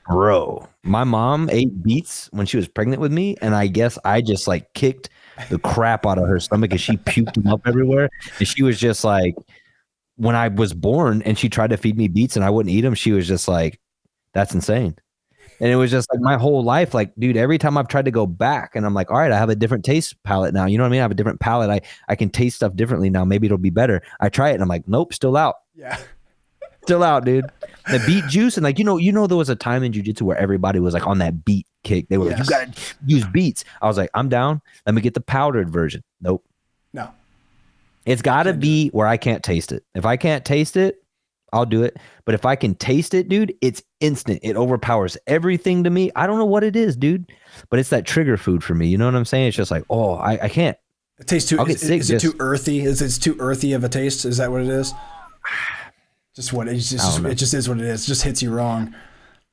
Bro, my mom ate beets when she was pregnant with me. And I guess I just like kicked the crap out of her stomach and she puked them up everywhere. And she was just like, when I was born and she tried to feed me beets and I wouldn't eat them, she was just like, that's insane. And it was just like my whole life, like, dude, every time I've tried to go back and I'm like, all right, I have a different taste palette now. You know what I mean? I have a different palette. I can taste stuff differently now. Maybe it'll be better. I try it and I'm like, nope, still out. Yeah. Still out, dude. The beet juice. And like, you know, there was a time in jiu-jitsu where everybody was like on that beet kick. They were like, you got to use beets. I was like, I'm down. Let me get the powdered version. Nope. No. It's got to be where I can't taste it. If I can't taste it, I'll do it. But if I can taste it, dude, it's instant. It overpowers everything to me. I don't know what it is, dude, but it's that trigger food for me. You know what I'm saying? It's just like, oh, I can't. It tastes too. Is it too earthy? Is it too earthy of a taste? Is that what it is? Just what it just is what it is. It just hits you wrong.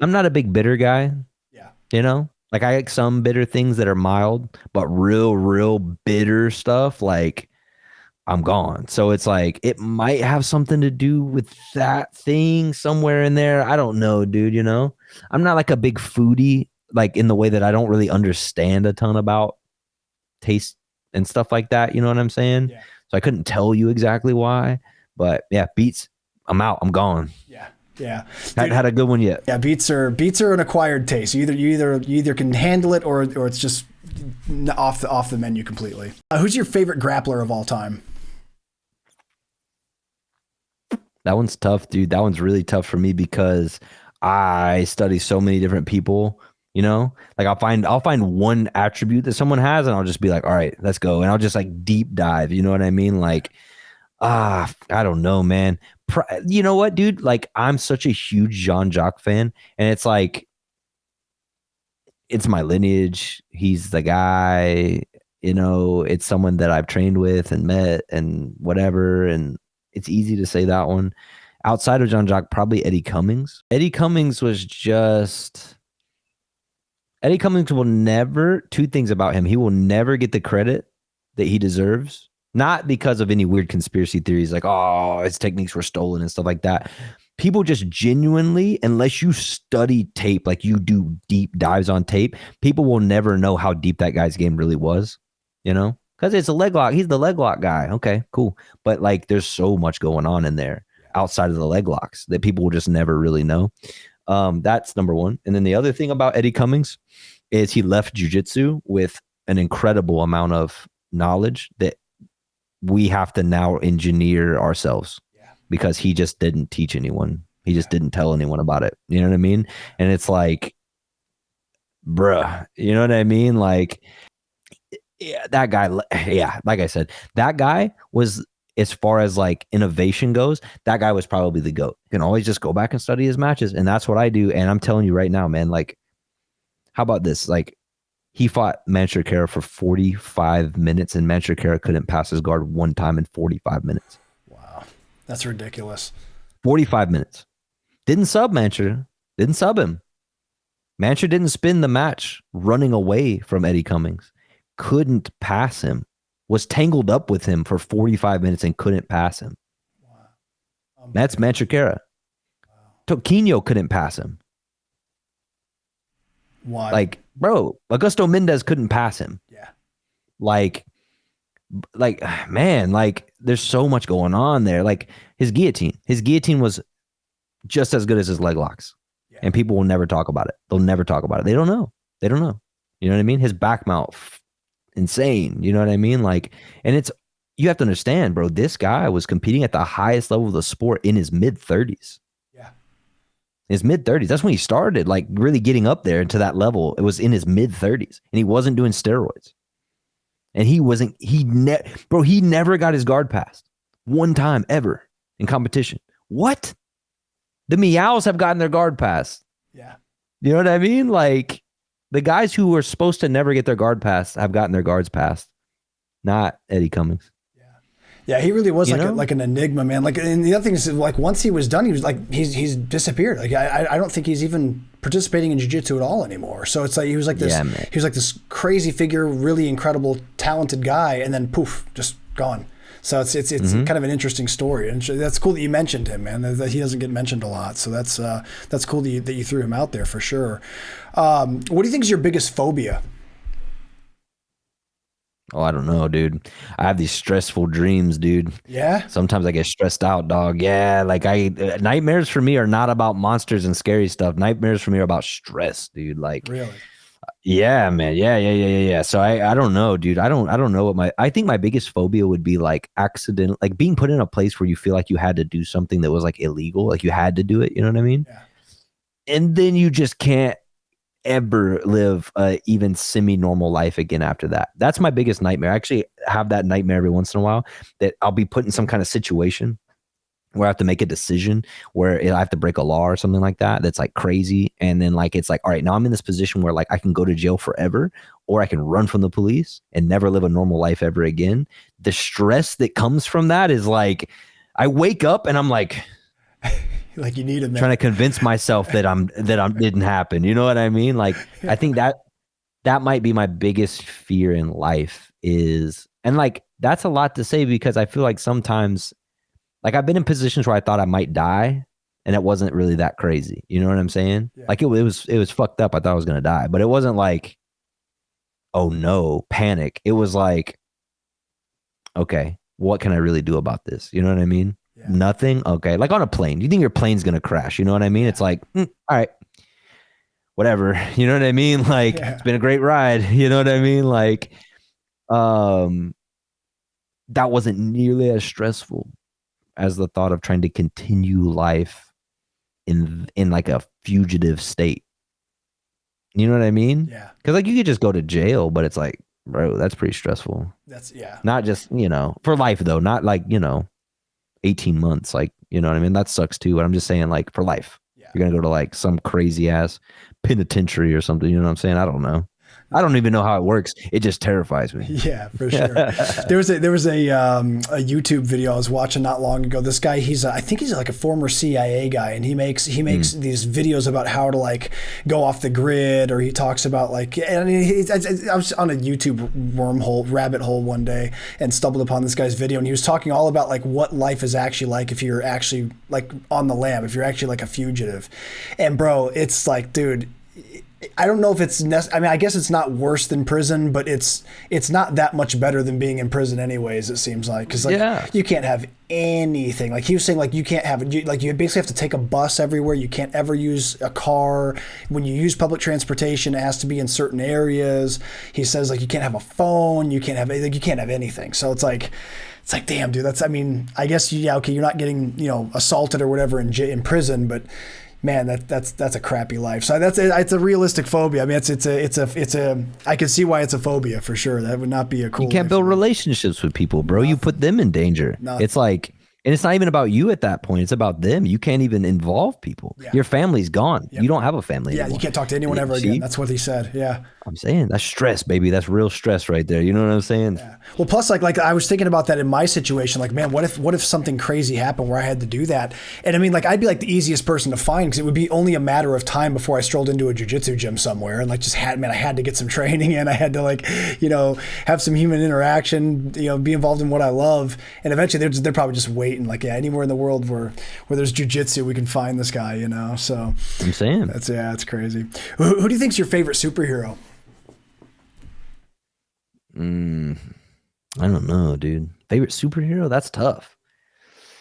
I'm not a big bitter guy. Yeah. You know, like I like some bitter things that are mild, but real bitter stuff, like, I'm gone. So it's like, it might have something to do with that thing somewhere in there. I don't know, dude, you know? I'm not like a big foodie, like in the way that I don't really understand a ton about taste and stuff like that. You know what I'm saying? Yeah. So I couldn't tell you exactly why, but yeah, beets, I'm out. I'm gone. Yeah. Yeah. Haven't had a good one yet. Yeah. Beets are an acquired taste. You either can handle it or it's just off the menu completely. Who's your favorite grappler of all time? That one's tough, dude. That one's really tough for me because I study so many different people, you know? Like I'll find one attribute that someone has and I'll just be like, all right, let's go. And I'll just like deep dive, you know what I mean? Like, I don't know, man. You know what, dude? Like I'm such a huge Jean-Jacques fan and it's like, it's my lineage. He's the guy, you know, it's someone that I've trained with and met and whatever. And it's easy to say that one. Outside of Jean-Jacques, probably Eddie Cummings. Eddie Cummings will never, two things about him. He will never get the credit that he deserves. Not because of any weird conspiracy theories like, oh, his techniques were stolen and stuff like that. People just genuinely, unless you study tape, like you do deep dives on tape, people will never know how deep that guy's game really was, you know? Because it's a leg lock. He's the leg lock guy. Okay, cool. But like there's so much going on in there outside of the leg locks that people will just never really know. That's number one. And then the other thing about Eddie Cummings is he left jiu-jitsu with an incredible amount of knowledge that we have to now engineer ourselves because he just didn't teach anyone. He just didn't tell anyone about it. You know what I mean? And it's like, bruh, you know what I mean? Like, Yeah, that guy. Yeah, like I said, that guy was, as far as like innovation goes, that guy was probably the GOAT. You can always just go back and study his matches, and that's what I do. And I'm telling you right now, man. Like, how about this? Like, he fought Manchurkera for 45 minutes, and Manchurkera couldn't pass his guard one time in 45 minutes. Wow, that's ridiculous. 45 minutes. Didn't sub Manchur. Didn't sub him. Manchur didn't spin the match running away from Eddie Cummings. Couldn't pass him. Was tangled up with him for 45 minutes and couldn't pass him. Wow. That's Manchurkera. Wow. Toquinho couldn't pass him. Why? Like, bro, Augusto Mendez couldn't pass him. Yeah. Like, man, like, there's so much going on there. Like, his guillotine was just as good as his leg locks. Yeah. And people will never talk about it. They'll never talk about it. They don't know. You know what I mean? His back mount, insane. You know what I mean? Like, and you have to understand, bro, this guy was competing at the highest level of the sport in his mid-30s. Yeah. His mid-30s. That's when he started, like, really getting up there to that level. It was in his mid-30s, and he wasn't doing steroids. And he never got his guard passed one time ever in competition. What? The Meows have gotten their guard passed. Yeah. You know what I mean? Like, the guys who were supposed to never get their guard passed have gotten their guards passed. Not Eddie Cummings. Yeah, he really was like an enigma, man. Like, and the other thing is, like, once he was done, he was like, he's disappeared. Like, I don't think he's even participating in jiu-jitsu at all anymore. So it's like he was like this crazy figure, really incredible, talented guy, and then poof, just gone. So it's kind of an interesting story, and that's cool that you mentioned him, man. That he doesn't get mentioned a lot. So that's cool that you threw him out there for sure. What do you think is your biggest phobia? Oh, I don't know, dude. I have these stressful dreams, dude. Yeah. Sometimes I get stressed out, dog. Yeah, like nightmares for me are not about monsters and scary stuff. Nightmares for me are about stress, dude. Like, really? Yeah, man. Yeah. So I don't know, dude. I don't know I think my biggest phobia would be like accident, like being put in a place where you feel like you had to do something that was like illegal, like you had to do it. You know what I mean? Yeah. And then you just can't ever live a even semi-normal life again after that. That's my biggest nightmare. I actually have that nightmare every once in a while, that I'll be put in some kind of situation where I have to make a decision where I have to break a law or something like that. That's like crazy. And then like, it's like, all right, now I'm in this position where like I can go to jail forever, or I can run from the police and never live a normal life ever again. The stress that comes from that is like, I wake up and I'm like, like you need a minute. Trying to convince myself that I'm didn't happen. You know what I mean? Like, I think that might be my biggest fear in life is, and like, that's a lot to say because I feel like sometimes, like, I've been in positions where I thought I might die and it wasn't really that crazy. You know what I'm saying? Yeah. Like it was fucked up. I thought I was going to die, but it wasn't like, oh no, panic. It was like, okay, what can I really do about this? You know what I mean? Yeah. Nothing. Okay. Like on a plane, you think your plane's going to crash? You know what I mean? Yeah. It's like, all right, whatever. You know what I mean? Like, It's been a great ride. You know what I mean? Like, that wasn't nearly as stressful as the thought of trying to continue life in like a fugitive state. You know what I mean? Yeah. Because like you could just go to jail, but it's like, bro, that's pretty stressful. Not just, for life though, not like, 18 months. Like, you know what I mean? That sucks too. But I'm just saying, like, for life, you're going to go to like some crazy ass penitentiary or something. You know what I'm saying? I don't know. I don't even know how it works. It just terrifies me. Yeah, for sure. There was a YouTube video I was watching not long ago. This guy, I think he's like a former CIA guy, and he makes these videos about how to like go off the grid, or he talks about like, and I was on a YouTube rabbit hole one day and stumbled upon this guy's video, and he was talking all about like what life is actually like if you're actually like on the lam, if you're actually like a fugitive. And bro, it's like, dude, I don't know if it's I mean, I guess it's not worse than prison, but it's not that much better than being in prison anyways, it seems like. Because like you can't have anything. Like he was saying, like you can't have you basically have to take a bus everywhere. You can't ever use a car. When you use public transportation, it has to be in certain areas. He says like you can't have a phone. You can't have anything. So it's like, damn, dude, I mean, I guess okay, you're not getting assaulted or whatever in prison, but Man, that's a crappy life. So it's a realistic phobia. I mean, it's a I can see why it's a phobia for sure. That would not be a cool. You can't build relationships with people, bro. You put them in danger. It's like, and it's not even about you at that point. It's about them. You can't even involve people. Yeah. Your family's gone. Yep. You don't have a family anymore. You can't talk to anyone ever again. That's what he said. Yeah. I'm saying that's stress, baby. That's real stress right there. You know what I'm saying? Yeah. Well, plus like I was thinking about that in my situation. Like, man, what if something crazy happened where I had to do that? And I mean, like, I'd be like the easiest person to find because it would be only a matter of time before I strolled into a jiu-jitsu gym somewhere and like I had to get some training in. I had to like, have some human interaction, be involved in what I love. And eventually they're probably just waiting like, yeah, anywhere in the world where there's jiu-jitsu, we can find this guy, So I'm saying that's crazy. Who do you think's your favorite superhero? I don't know, dude. Favorite superhero? That's tough.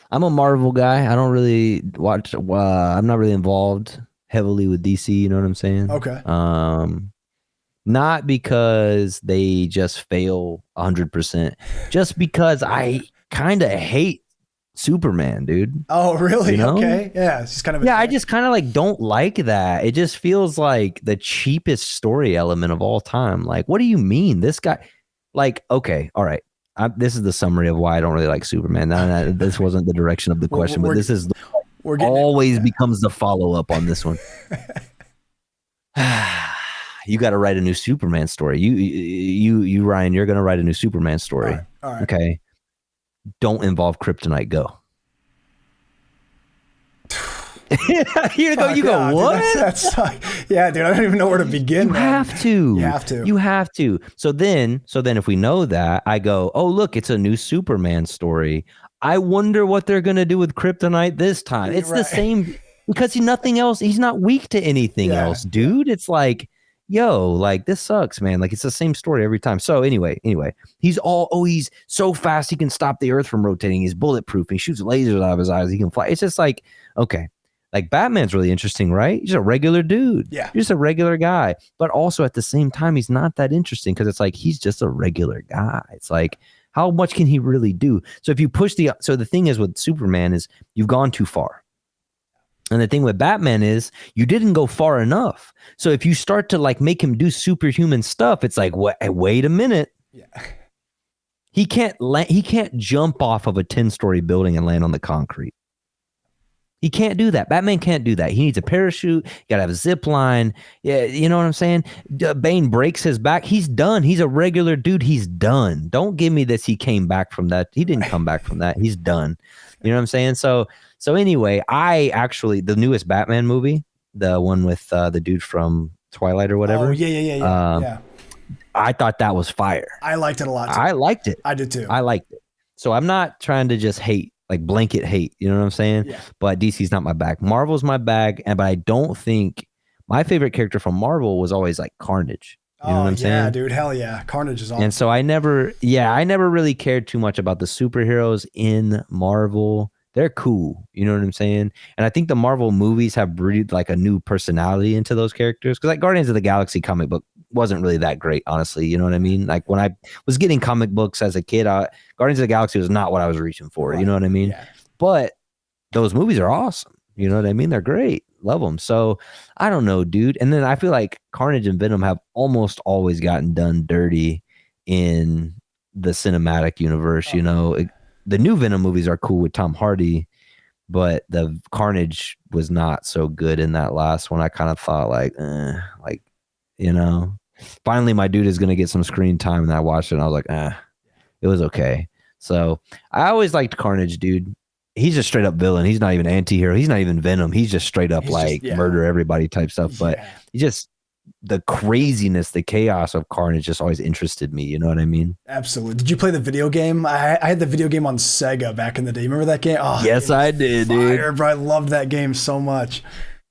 I'm a Marvel guy. I don't really watch. I'm not really involved heavily with DC. You know what I'm saying? Okay. Not because they just fail 100%, just because I kind of hate Superman, dude. Oh, really? Okay. Yeah. It's just kind of. I just kind of like don't like that. It just feels like the cheapest story element of all time. Like, what do you mean? This guy. Like, okay, all right. This is the summary of why I don't really like Superman. This wasn't the direction of the question, but this is always becomes the follow-up on this one. You got to write a new Superman story. You Ryan, you're going to write a new Superman story. All right. Okay. Don't involve kryptonite. Go. Here you go. You go. What? Yeah, dude. I don't even know where to begin. You have to. So then, if we know that, I go, oh look, it's a new Superman story. I wonder what they're gonna do with kryptonite this time. It's the same because nothing else. He's not weak to anything else, dude. It's like, yo, like this sucks, man. Like it's the same story every time. So anyway, he's so fast he can stop the earth from rotating. He's bulletproof. He shoots lasers out of his eyes. He can fly. It's just like, okay. Like Batman's really interesting, right? He's a regular dude. Yeah. He's just a regular guy. But also at the same time, he's not that interesting because it's like he's just a regular guy. It's like, how much can he really do? So if you push so the thing is with Superman is you've gone too far. And the thing with Batman is you didn't go far enough. So if you start to like make him do superhuman stuff, it's like, wait a minute. Yeah. He can't jump off of a 10-story building and land on the concrete. He can't do that. Batman can't do that. He needs a parachute. You got to have a zip line. Yeah, you know what I'm saying? Bane breaks his back. He's done. He's a regular dude. He's done. Don't give me this. He came back from that. He didn't come back from that. He's done. You know what I'm saying? So anyway, the newest Batman movie, the one with the dude from Twilight or whatever. Oh, yeah. I thought that was fire. I liked it a lot too. I liked it. I did too. I liked it. So I'm not trying to just hate. Like blanket hate, you know what I'm saying? Yeah. But DC's not my bag. Marvel's my bag, but I don't think my favorite character from Marvel was always like Carnage. You know what I'm saying? Yeah, dude, hell yeah, Carnage is awesome. And so I never really cared too much about the superheroes in Marvel. They're cool, you know what I'm saying? And I think the Marvel movies have breathed like a new personality into those characters because like Guardians of the Galaxy comic book wasn't really that great, honestly. You know what I mean? Like when I was getting comic books as a kid, Guardians of the Galaxy was not what I was reaching for. Right. You know what I mean? Yeah. But those movies are awesome. You know what I mean? They're great. Love them. So I don't know, dude. And then I feel like Carnage and Venom have almost always gotten done dirty in the cinematic universe. You know, the new Venom movies are cool with Tom Hardy, but the Carnage was not so good in that last one. I kind of thought finally my dude is going to get some screen time. And I watched it and I was like, it was okay. So I always liked Carnage, dude. He's just straight up villain. He's not even anti-hero. He's not even Venom. He's just straight up murder everybody type stuff. But he just, the craziness, the chaos of Carnage just always interested me. You know what I mean? Absolutely. Did you play the video game? I had the video game on Sega back in the day. Remember that game? Oh, yes, I did, dude. Bro, I loved that game so much.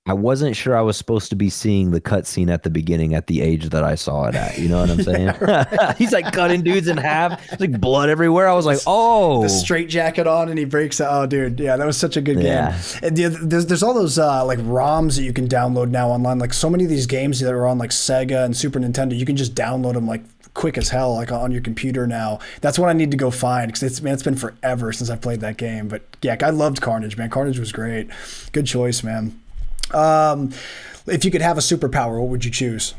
I wasn't sure I was supposed to be seeing the cutscene at the beginning at the age that I saw it at. You know what I'm saying? Right. He's like cutting dudes in half. There's like blood everywhere. I was like, oh. The straight jacket on and he breaks out. Oh, dude. Yeah, that was such a good game. And there's all those like ROMs that you can download now online. Like so many of these games that are on like Sega and Super Nintendo, you can just download them like quick as hell, like on your computer now. That's what I need to go find because it's been forever since I played that game. But yeah, I loved Carnage, man. Carnage was great. Good choice, man. If you could have a superpower, what would you choose?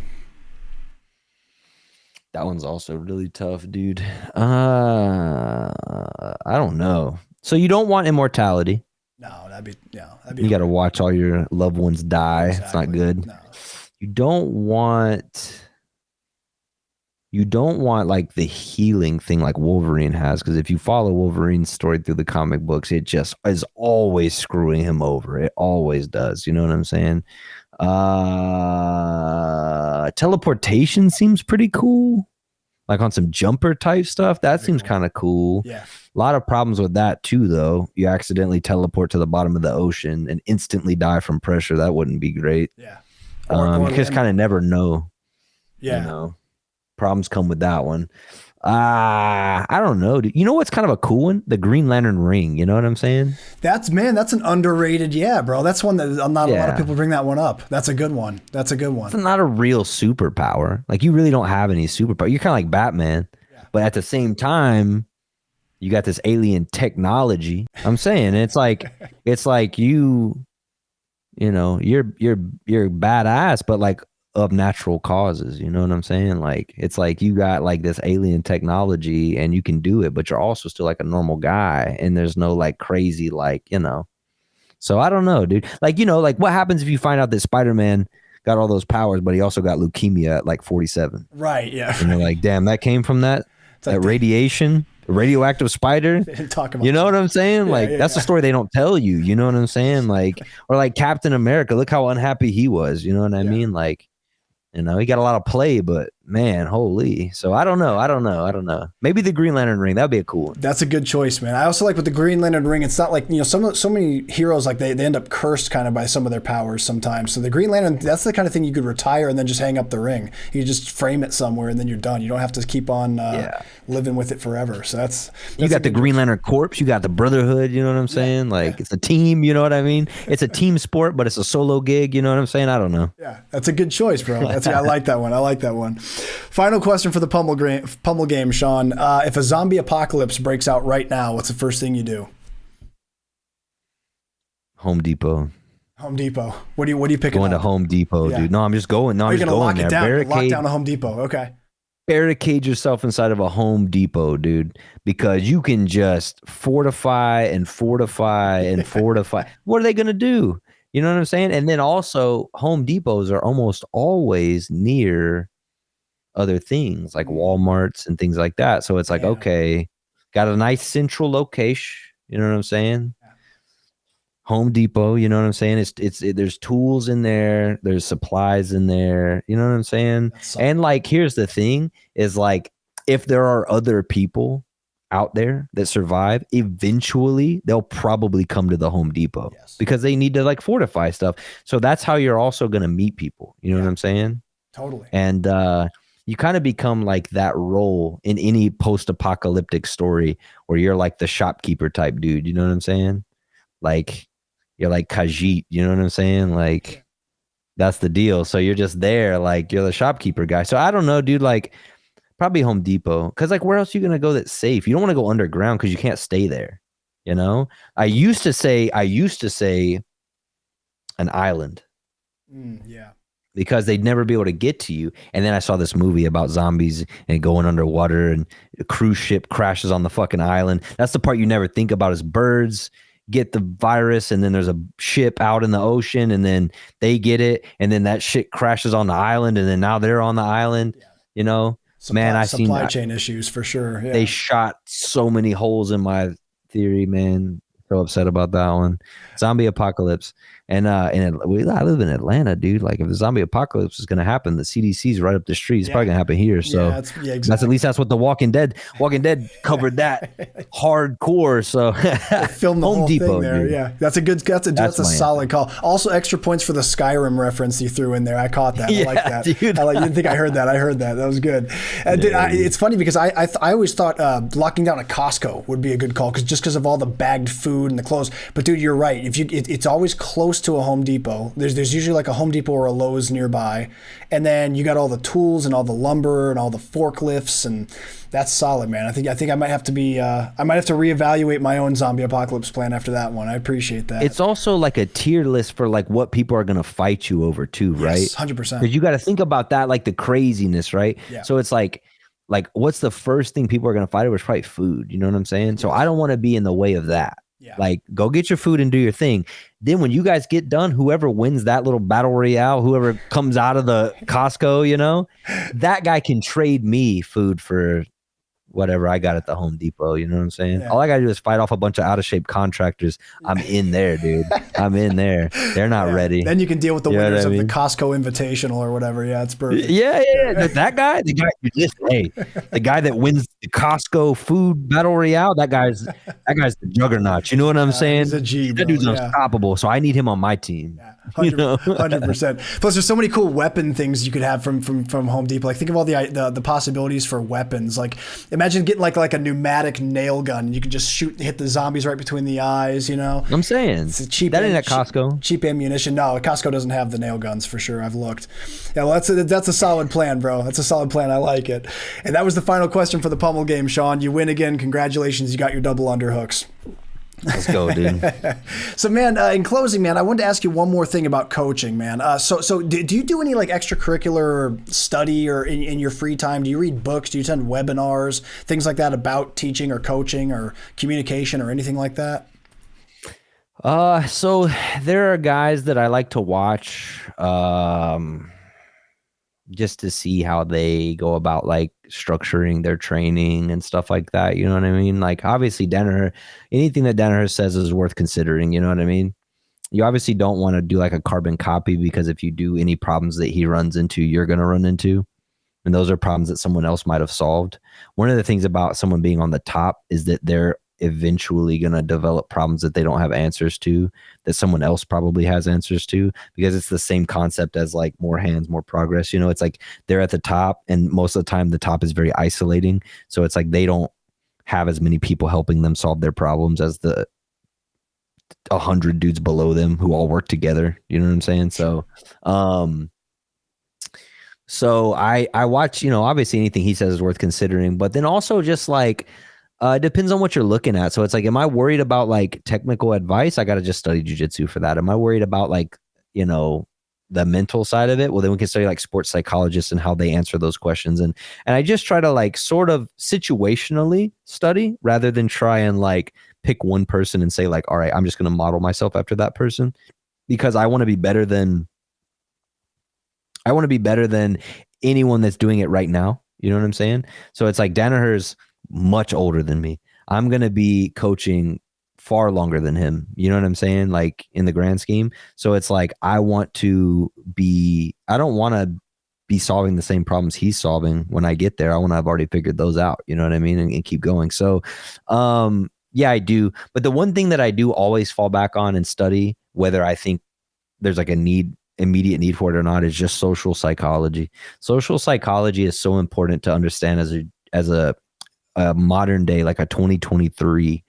That one's also really tough, dude. I don't know. So you don't want immortality. No, that'd be. You got to watch all your loved ones die. Exactly. It's not good. No. You don't want like the healing thing like Wolverine has, because if you follow Wolverine's story through the comic books, it just is always screwing him over. It always does. You know what I'm saying? Teleportation seems pretty cool. Like on some jumper type stuff, that seems kind of cool. Yeah. A lot of problems with that too, though. You accidentally teleport to the bottom of the ocean and instantly die from pressure. That wouldn't be great. Yeah. You just kind of never know. Yeah. You know, problems come with that one. I don't know, dude. You know what's kind of a cool one? The Green Lantern ring. You know what I'm saying? That's an underrated, bro. That's one that not a lot of people bring that one up. That's a good one. It's not a real superpower. Like, you really don't have any superpower. You're kind of like Batman, but at the same time, you got this alien technology. I'm saying it's like you're badass, but like of natural causes. You know what I'm saying? Like, it's like you got like this alien technology and you can do it, but you're also still like a normal guy, and there's no like crazy, like, you know. So I don't know, dude. Like, you know, like what happens if you find out that Spider-Man got all those powers, but he also got leukemia at like 47? Right. Yeah. And you're like, damn, that came from that radiation, radioactive spider. They didn't talk about you know what I'm saying? That's the story they don't tell you. You know what I'm saying? Like, or like Captain America, look how unhappy he was. You know what I mean? Like, you know, he got a lot of play, but man, holy. So I don't know. Maybe the Green Lantern ring. That'd be a cool one. That's a good choice, man. I also like with the Green Lantern ring, it's not like, you know, so many heroes, like they end up cursed kind of by some of their powers sometimes. So the Green Lantern, that's the kind of thing you could retire and then just hang up the ring. You just frame it somewhere and then you're done. You don't have to keep on living with it forever. So that's you got the Green Lantern Corps. You got the Brotherhood. You know what I'm saying? It's a team. You know what I mean? It's a team sport, but it's a solo gig. You know what I'm saying? I don't know. Yeah, that's a good choice, bro. I like that one. Final question for the Pummel game, Sean. If a zombie apocalypse breaks out right now, what's the first thing you do? Home Depot. What do you pick? Going to Home Depot, dude. No, I'm just going. No, I'm just going there. Lock down a Home Depot. Okay. Barricade yourself inside of a Home Depot, dude, because you can just fortify and fortify and fortify. What are they going to do? You know what I'm saying? And then also, Home Depots are almost always near other things like Walmarts and things like that. So it's like, okay, got a nice central location. You know what I'm saying? Yeah. Home Depot, you know what I'm saying? There's tools in there. There's supplies in there. You know what I'm saying? And like, here's the thing is like, if there are other people out there that survive, eventually they'll probably come to the Home Depot because they need to like fortify stuff. So that's how you're also going to meet people. You know what I'm saying? Totally. And, you kind of become like that role in any post-apocalyptic story where you're like the shopkeeper type dude. You know what I'm saying? Like, you're like Khajiit. You know what I'm saying? Like, that's the deal. So you're just there, like you're the shopkeeper guy. So I don't know, dude. Like, probably Home Depot, because like, where else are you gonna go that's safe? You don't want to go underground because you can't stay there. You know, I used to say an island. Because they'd never be able to get to you. And then I saw this movie about zombies and going underwater, and a cruise ship crashes on the fucking island. That's the part you never think about, is birds get the virus, and then there's a ship out in the ocean, and then they get it, and then that shit crashes on the island, and then now they're on the island. You know, I've seen supply chain issues for sure. Yeah. They shot so many holes in my theory, man. So upset about that one. Zombie apocalypse. And I live in Atlanta, dude. Like, if the zombie apocalypse is going to happen, the CDC's right up the street. It's probably going to happen here. So exactly. That's, at least that's what the Walking Dead covered that hardcore. So they filmed the Home whole Depot, thing there. dude. Yeah, that's a solid call. Also, extra points for the Skyrim reference you threw in there. I caught that. I like that. Dude. You didn't think I heard that? I heard that. That was good. It's funny because I always thought locking down a Costco would be a good call, because of all the bagged food food and the clothes. But dude, you're right. If it's always close to a Home Depot. There's usually like a Home Depot or a Lowe's nearby, and then you got all the tools and all the lumber and all the forklifts, and that's solid, man. I think I might have to reevaluate my own zombie apocalypse plan after that one. I appreciate that. It's also like a tier list for like what people are gonna fight you over too, right? Yes, 100%. Because you got to think about that, like the craziness, right? Yeah. So it's like what's the first thing people are gonna fight over? Is probably food. You know what I'm saying? So I don't want to be in the way of that. Yeah. Like, go get your food and do your thing. Then when you guys get done, whoever wins that little battle royale, whoever comes out of the Costco, you know, that guy can trade me food for whatever I got at the Home Depot. You know what I'm saying? Yeah. All I got to do is fight off a bunch of out of shape contractors. I'm in there, dude. I'm in there. They're not ready. Then you can deal with the winners of the Costco Invitational or whatever. Yeah, it's perfect. Yeah. That guy, the guy that wins the Costco food battle royale, that guy's the juggernaut. You know what I'm saying? He's a G, bro. That dude's unstoppable. So I need him on my team. Yeah. 100%. Plus, there's so many cool weapon things you could have from Home Depot. Like, think of all the possibilities for weapons. Like, imagine getting like a pneumatic nail gun. You can just hit the zombies right between the eyes. You know. I'm saying it's cheap. That ain't at Costco. Cheap ammunition. No, Costco doesn't have the nail guns for sure. I've looked. Yeah, well, that's a solid plan, bro. That's a solid plan. I like it. And that was the final question for the Pummel game, Sean. You win again. Congratulations. You got your double underhooks. Let's go, dude. So, man, in closing, man, I wanted to ask you one more thing about coaching, man. So do you do any like extracurricular study or in your free time? Do you read books? Do you attend webinars, things like that about teaching or coaching or communication or anything like that? So there are guys that I like to watch, just to see how they go about like structuring their training and stuff like that. You know what I mean? Like, obviously anything that Danaher says is worth considering. You know what I mean? You obviously don't want to do like a carbon copy, because if you do, any problems that he runs into, you're going to run into. And those are problems that someone else might have solved. One of the things about someone being on the top is that they're eventually going to develop problems that they don't have answers to, that someone else probably has answers to, because it's the same concept as like more hands, more progress. You know, it's like they're at the top, and most of the time the top is very isolating. So it's like they don't have as many people helping them solve their problems as the 100 dudes below them who all work together. You know what I'm saying? So, so I watch, you know, obviously anything he says is worth considering, but then also just like, it depends on what you're looking at. So it's like, am I worried about like technical advice? I got to just study jiu-jitsu for that. Am I worried about like, you know, the mental side of it? Well, then we can study like sports psychologists and how they answer those questions. And I just try to like sort of situationally study rather than try and like pick one person and say like, all right, I'm just going to model myself after that person, because I want to be better than anyone that's doing it right now. You know what I'm saying? So it's like Danaher's much older than me. I'm going to be coaching far longer than him. You know what I'm saying? Like in the grand scheme. So it's like, I don't want to be solving the same problems he's solving when I get there. I want to have already figured those out. You know what I mean? And keep going. So, yeah, I do. But the one thing that I do always fall back on and study, whether I think there's like immediate need for it or not, is just social psychology. Social psychology is so important to understand as a modern day, like a 2023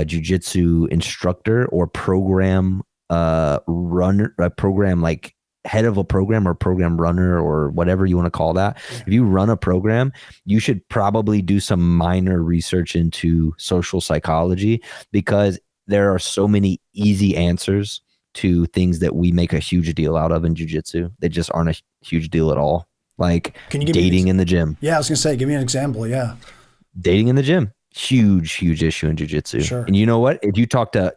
jiu-jitsu instructor or program runner, a program like head of a program or program runner or whatever you want to call that. Yeah. If you run a program, you should probably do some minor research into social psychology, because there are so many easy answers to things that we make a huge deal out of in jiu-jitsu that just aren't a huge deal at all. Like dating in the gym. Yeah, I was gonna say, give me an example. Yeah. Dating in the gym, huge issue in jiu-jitsu. Sure. And you know what? If you talk to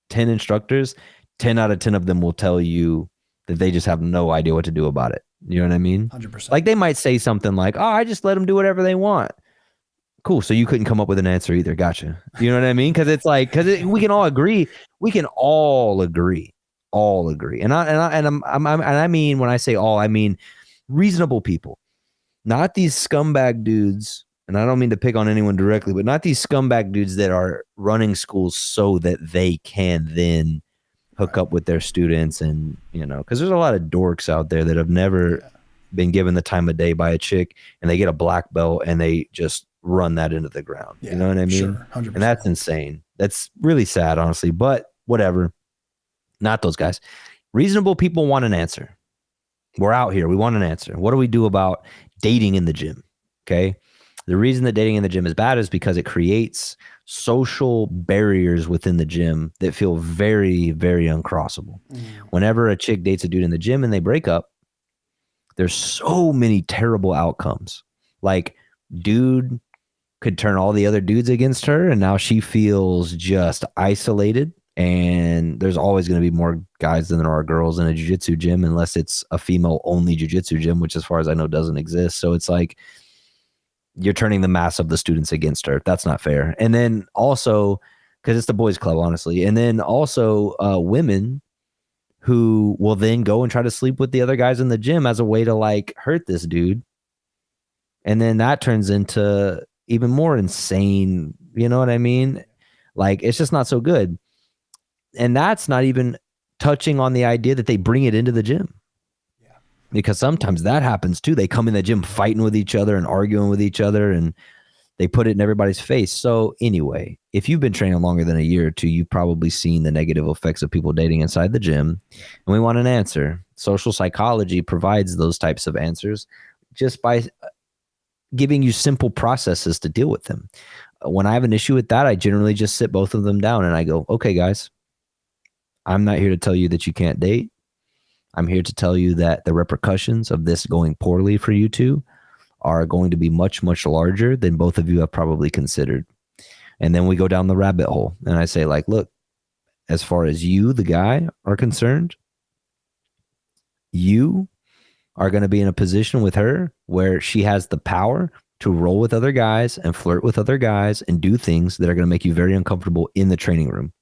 10 instructors, 10 out of 10 of them will tell you that they just have no idea what to do about it. You know what I mean? 100%. Like they might say something like, oh, I just let them do whatever they want. Cool. So you couldn't come up with an answer either. Gotcha. You know what I mean? Because it's like, we can all agree. We can all agree. And I mean, when I say all, I mean reasonable people, not these scumbag dudes. And I don't mean to pick on anyone directly, but not these scumbag dudes that are running schools so that they can then hook up with their students. And, you know, because there's a lot of dorks out there that have never been given the time of day by a chick, and they get a black belt and they just run that into the ground. You know what I mean? Sure, 100%. And that's insane. That's really sad, honestly, but whatever. Not those guys. Reasonable people want an answer. We're out here. We want an answer. What do we do about dating in the gym? Okay. The reason that dating in the gym is bad is because it creates social barriers within the gym that feel very, very uncrossable. Whenever a chick dates a dude in the gym and they break up, there's so many terrible outcomes. Like, dude could turn all the other dudes against her, and now she feels just isolated. And there's always going to be more guys than there are girls in a jiu-jitsu gym, unless it's a female-only jiu-jitsu gym, which as far as I know doesn't exist. So it's like you're turning the mass of the students against her. That's not fair. And then also, because it's the boys club, honestly. And then also women who will then go and try to sleep with the other guys in the gym as a way to like hurt this dude. And then that turns into even more insane. You know what I mean? Like, it's just not so good. And that's not even touching on the idea that they bring it into the gym. Yeah. Because sometimes that happens too. They come in the gym fighting with each other and arguing with each other, and they put it in everybody's face. So anyway, if you've been training longer than a year or two, you've probably seen the negative effects of people dating inside the gym. And we want an answer. Social psychology provides those types of answers just by giving you simple processes to deal with them. When I have an issue with that, I generally just sit both of them down and I go, okay, guys, I'm not here to tell you that you can't date. I'm here to tell you that the repercussions of this going poorly for you two are going to be much, much larger than both of you have probably considered. And then we go down the rabbit hole and I say, like, look, as far as you, the guy, are concerned, you are going to be in a position with her where she has the power to roll with other guys and flirt with other guys and do things that are going to make you very uncomfortable in the training room.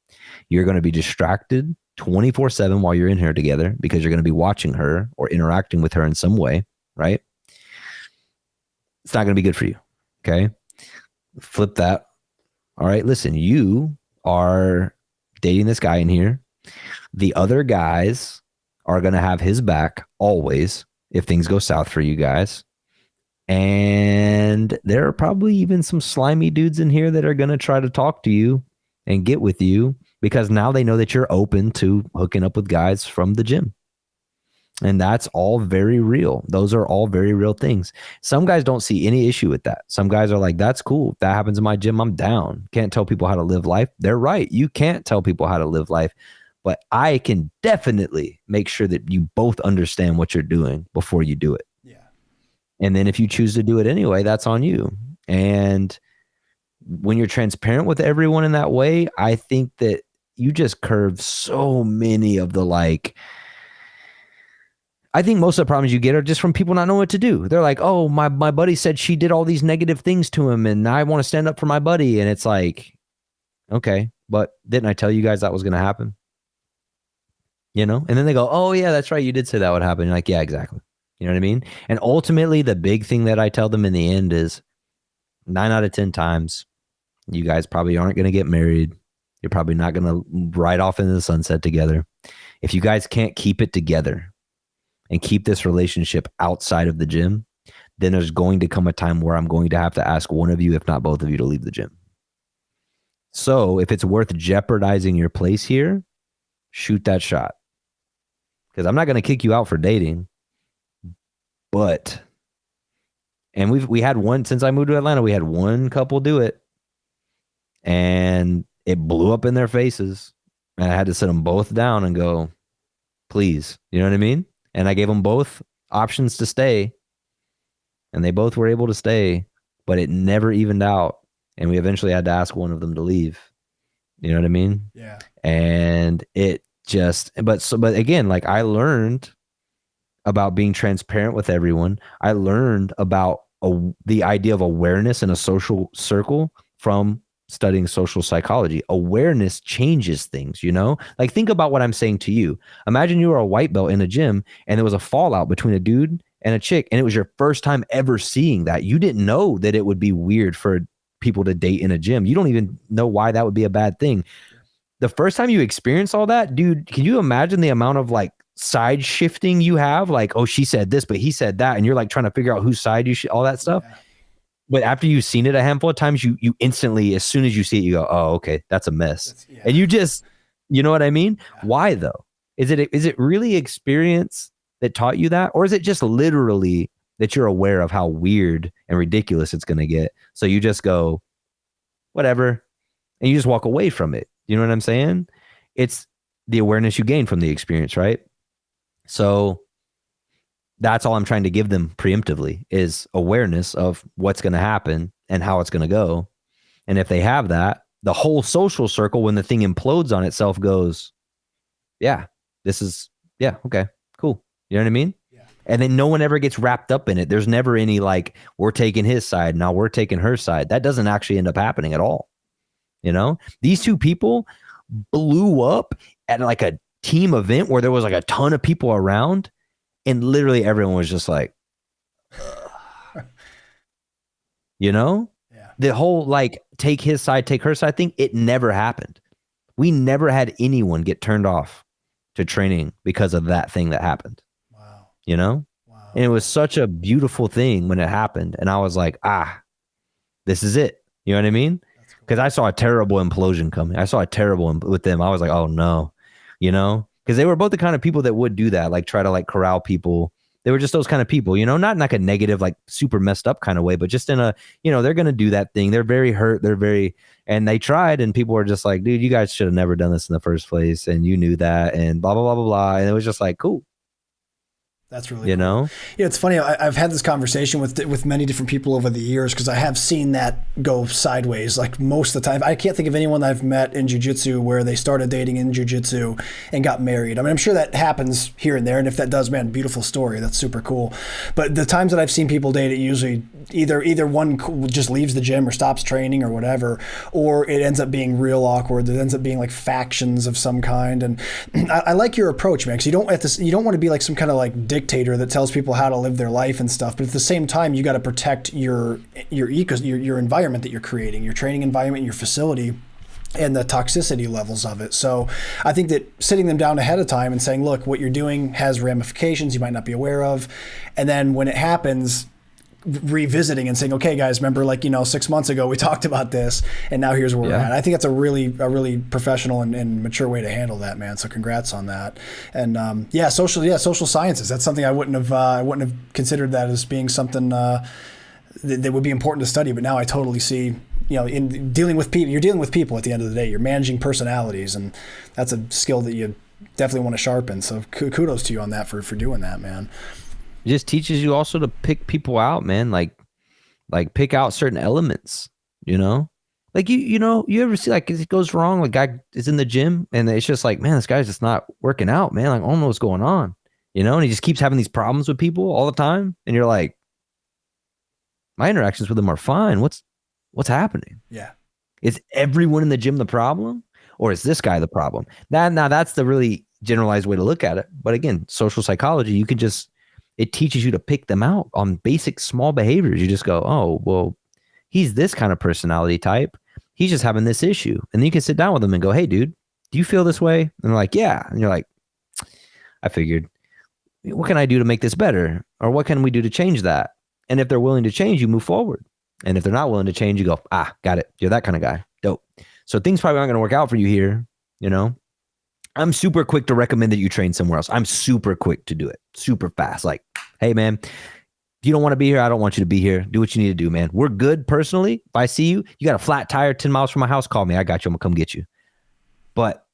You're going to be distracted 24/7 while you're in here together because you're going to be watching her or interacting with her in some way, right? It's not going to be good for you. Okay. Flip that. All right. Listen, you are dating this guy in here. The other guys are going to have his back always if things go south for you guys. And there are probably even some slimy dudes in here that are going to try to talk to you and get with you because now they know that you're open to hooking up with guys from the gym. And that's all very real. Those are all very real things. Some guys don't see any issue with that. Some guys are like, that's cool. If that happens in my gym, I'm down. Can't tell people how to live life. They're right. You can't tell people how to live life. But I can definitely make sure that you both understand what you're doing before you do it. Yeah. And then if you choose to do it anyway, that's on you. And when you're transparent with everyone in that way, I think that you just curve so many of the like, I think most of the problems you get are just from people not knowing what to do. They're like, oh, my buddy said she did all these negative things to him and I want to stand up for my buddy. And it's like, okay, but didn't I tell you guys that was going to happen? You know? And then they go, oh yeah, that's right. You did say that would happen. You're like, yeah, exactly. You know what I mean? And ultimately the big thing that I tell them in the end is 9 out of 10 times, you guys probably aren't going to get married. You're probably not going to ride off into the sunset together. If you guys can't keep it together and keep this relationship outside of the gym, then there's going to come a time where I'm going to have to ask one of you, if not both of you, to leave the gym. So if it's worth jeopardizing your place here, shoot that shot. Because I'm not going to kick you out for dating. But, and we had one, since I moved to Atlanta, we had one couple do it. And it blew up in their faces. And I had to sit them both down and go, please. You know what I mean? And I gave them both options to stay. And they both were able to stay. But it never evened out. And we eventually had to ask one of them to leave. You know what I mean? Yeah. And it just, but again, like I learned about being transparent with everyone. I learned about the idea of awareness in a social circle from studying social psychology. Awareness changes things, you know? Like think about what I'm saying to you. Imagine you were a white belt in a gym and there was a fallout between a dude and a chick and it was your first time ever seeing that. You didn't know that it would be weird for people to date in a gym. You don't even know why that would be a bad thing. The first time you experience all that, dude, can you imagine the amount of like side shifting you have? Like, oh, she said this, but he said that. And you're like trying to figure out whose side you should, all that stuff. Yeah. but after you've seen it a handful of times, you instantly, as soon as you see it, you go, oh, okay, that's a mess. And you just, you know what I mean? Yeah. Why though? Is it really experience that taught you that? Or is it just literally that you're aware of how weird and ridiculous it's going to get? So you just go, whatever. And you just walk away from it. You know what I'm saying? It's the awareness you gain from the experience, right? So that's all I'm trying to give them preemptively is awareness of what's going to happen and how it's going to go. And if they have that, the whole social circle, when the thing implodes on itself, goes, yeah, okay, cool. You know what I mean? Yeah. And then no one ever gets wrapped up in it. There's never any like, we're taking his side, now we're taking her side. That doesn't actually end up happening at all. You know, these two people blew up at like a team event where there was like a ton of people around. And literally everyone was just like, you know, the whole like take his side, take her side thing. It never happened. We never had anyone get turned off to training because of that thing that happened. Wow. You know, and it was such a beautiful thing when it happened. And I was like, this is it. You know what I mean? Because I saw a terrible implosion coming. I saw a terrible with them. I was like, oh no, you know. Because they were both the kind of people that would do that, like try to like corral people. They were just those kind of people, you know, not in like a negative, like super messed up kind of way, but just in a, you know, they're going to do that thing. They're very hurt. And they tried, and people were just like, dude, you guys should have never done this in the first place. And you knew that, and blah, blah, blah, blah, blah. And it was just like, cool. That's really you cool. know? Yeah, it's funny. I've had this conversation with many different people over the years because I have seen that go sideways. Like most of the time, I can't think of anyone that I've met in jiu-jitsu where they started dating in jiu-jitsu and got married. I mean, I'm sure that happens here and there, and if that does, man, beautiful story. That's super cool. But the times that I've seen people date, it usually either one just leaves the gym or stops training or whatever, or it ends up being real awkward. It ends up being like factions of some kind. And I like your approach, man, because you don't want to be like some kind of like dictator that tells people how to live their life and stuff, but at the same time you got to protect your environment that you're creating, your training environment, your facility, and the toxicity levels of it. So I think that sitting them down ahead of time and saying, look, what you're doing has ramifications you might not be aware of, and then when it happens, revisiting and saying, okay guys, remember, like, 6 months ago we talked about this and now here's where we're at. I think that's a really professional and mature way to handle that, man. So congrats on that. And social sciences, that's something I wouldn't have considered that as being something that would be important to study, but now I totally see, in dealing with people, you're dealing with people at the end of the day, you're managing personalities, and that's a skill that you definitely want to sharpen. So kudos to you on that for doing that, man. It just teaches you also to pick people out, man. Like pick out certain elements, like, you ever see, like, it goes wrong, like guy is in the gym and it's just like, man, this guy's just not working out, man. Like, I don't know what's going on, and he just keeps having these problems with people all the time. And you're like, my interactions with him are fine. What's happening? Yeah. Is everyone in the gym the problem, or is this guy the problem? Now that's the really generalized way to look at it. But again, social psychology, it teaches you to pick them out on basic small behaviors. You just go, oh, well, he's this kind of personality type. He's just having this issue. And then you can sit down with them and go, hey, dude, do you feel this way? And they're like, yeah. And you're like, I figured, what can I do to make this better? Or what can we do to change that? And if they're willing to change, you move forward. And if they're not willing to change, you go, got it. You're that kind of guy. Dope. So things probably aren't going to work out for you here. I'm super quick to recommend that you train somewhere else. I'm super quick to do it. Super fast. Like, hey, man, if you don't want to be here, I don't want you to be here. Do what you need to do, man. We're good personally. If I see you, you got a flat tire 10 miles from my house, call me. I got you. I'm going to come get you. But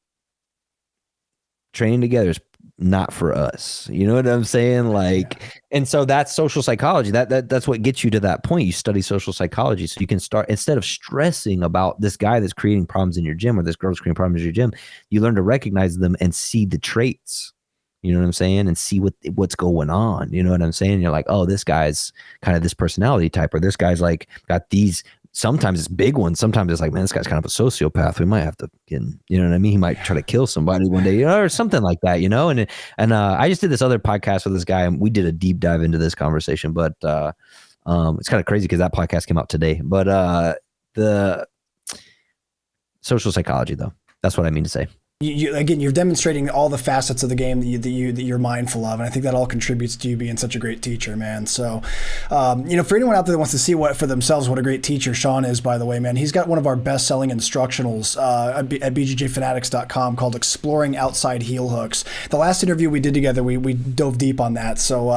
training together is not for us. You know what I'm saying? Like, and so that's social psychology. That's what gets you to that point. You study social psychology so you can start, instead of stressing about this guy that's creating problems in your gym or this girl's creating problems in your gym, you learn to recognize them and see the traits. You know what I'm saying? And see what's going on. You know what I'm saying? You're like, oh, this guy's kind of this personality type, or this guy's like got these. Sometimes it's big ones. Sometimes it's like, man, this guy's kind of a sociopath. We might have to, you know what I mean? He might try to kill somebody one day, or something like that, And I just did this other podcast with this guy, and we did a deep dive into this conversation. But it's kind of crazy because that podcast came out today. But the social psychology, though, that's what I mean to say. again, you're demonstrating all the facets of the game that you're mindful of, and I think that all contributes to you being such a great teacher, man. So, for anyone out there that wants to see for themselves what a great teacher Sean is, by the way, man, he's got one of our best-selling instructionals at BJJFanatics.com called "Exploring Outside Heel Hooks." The last interview we did together, we dove deep on that, so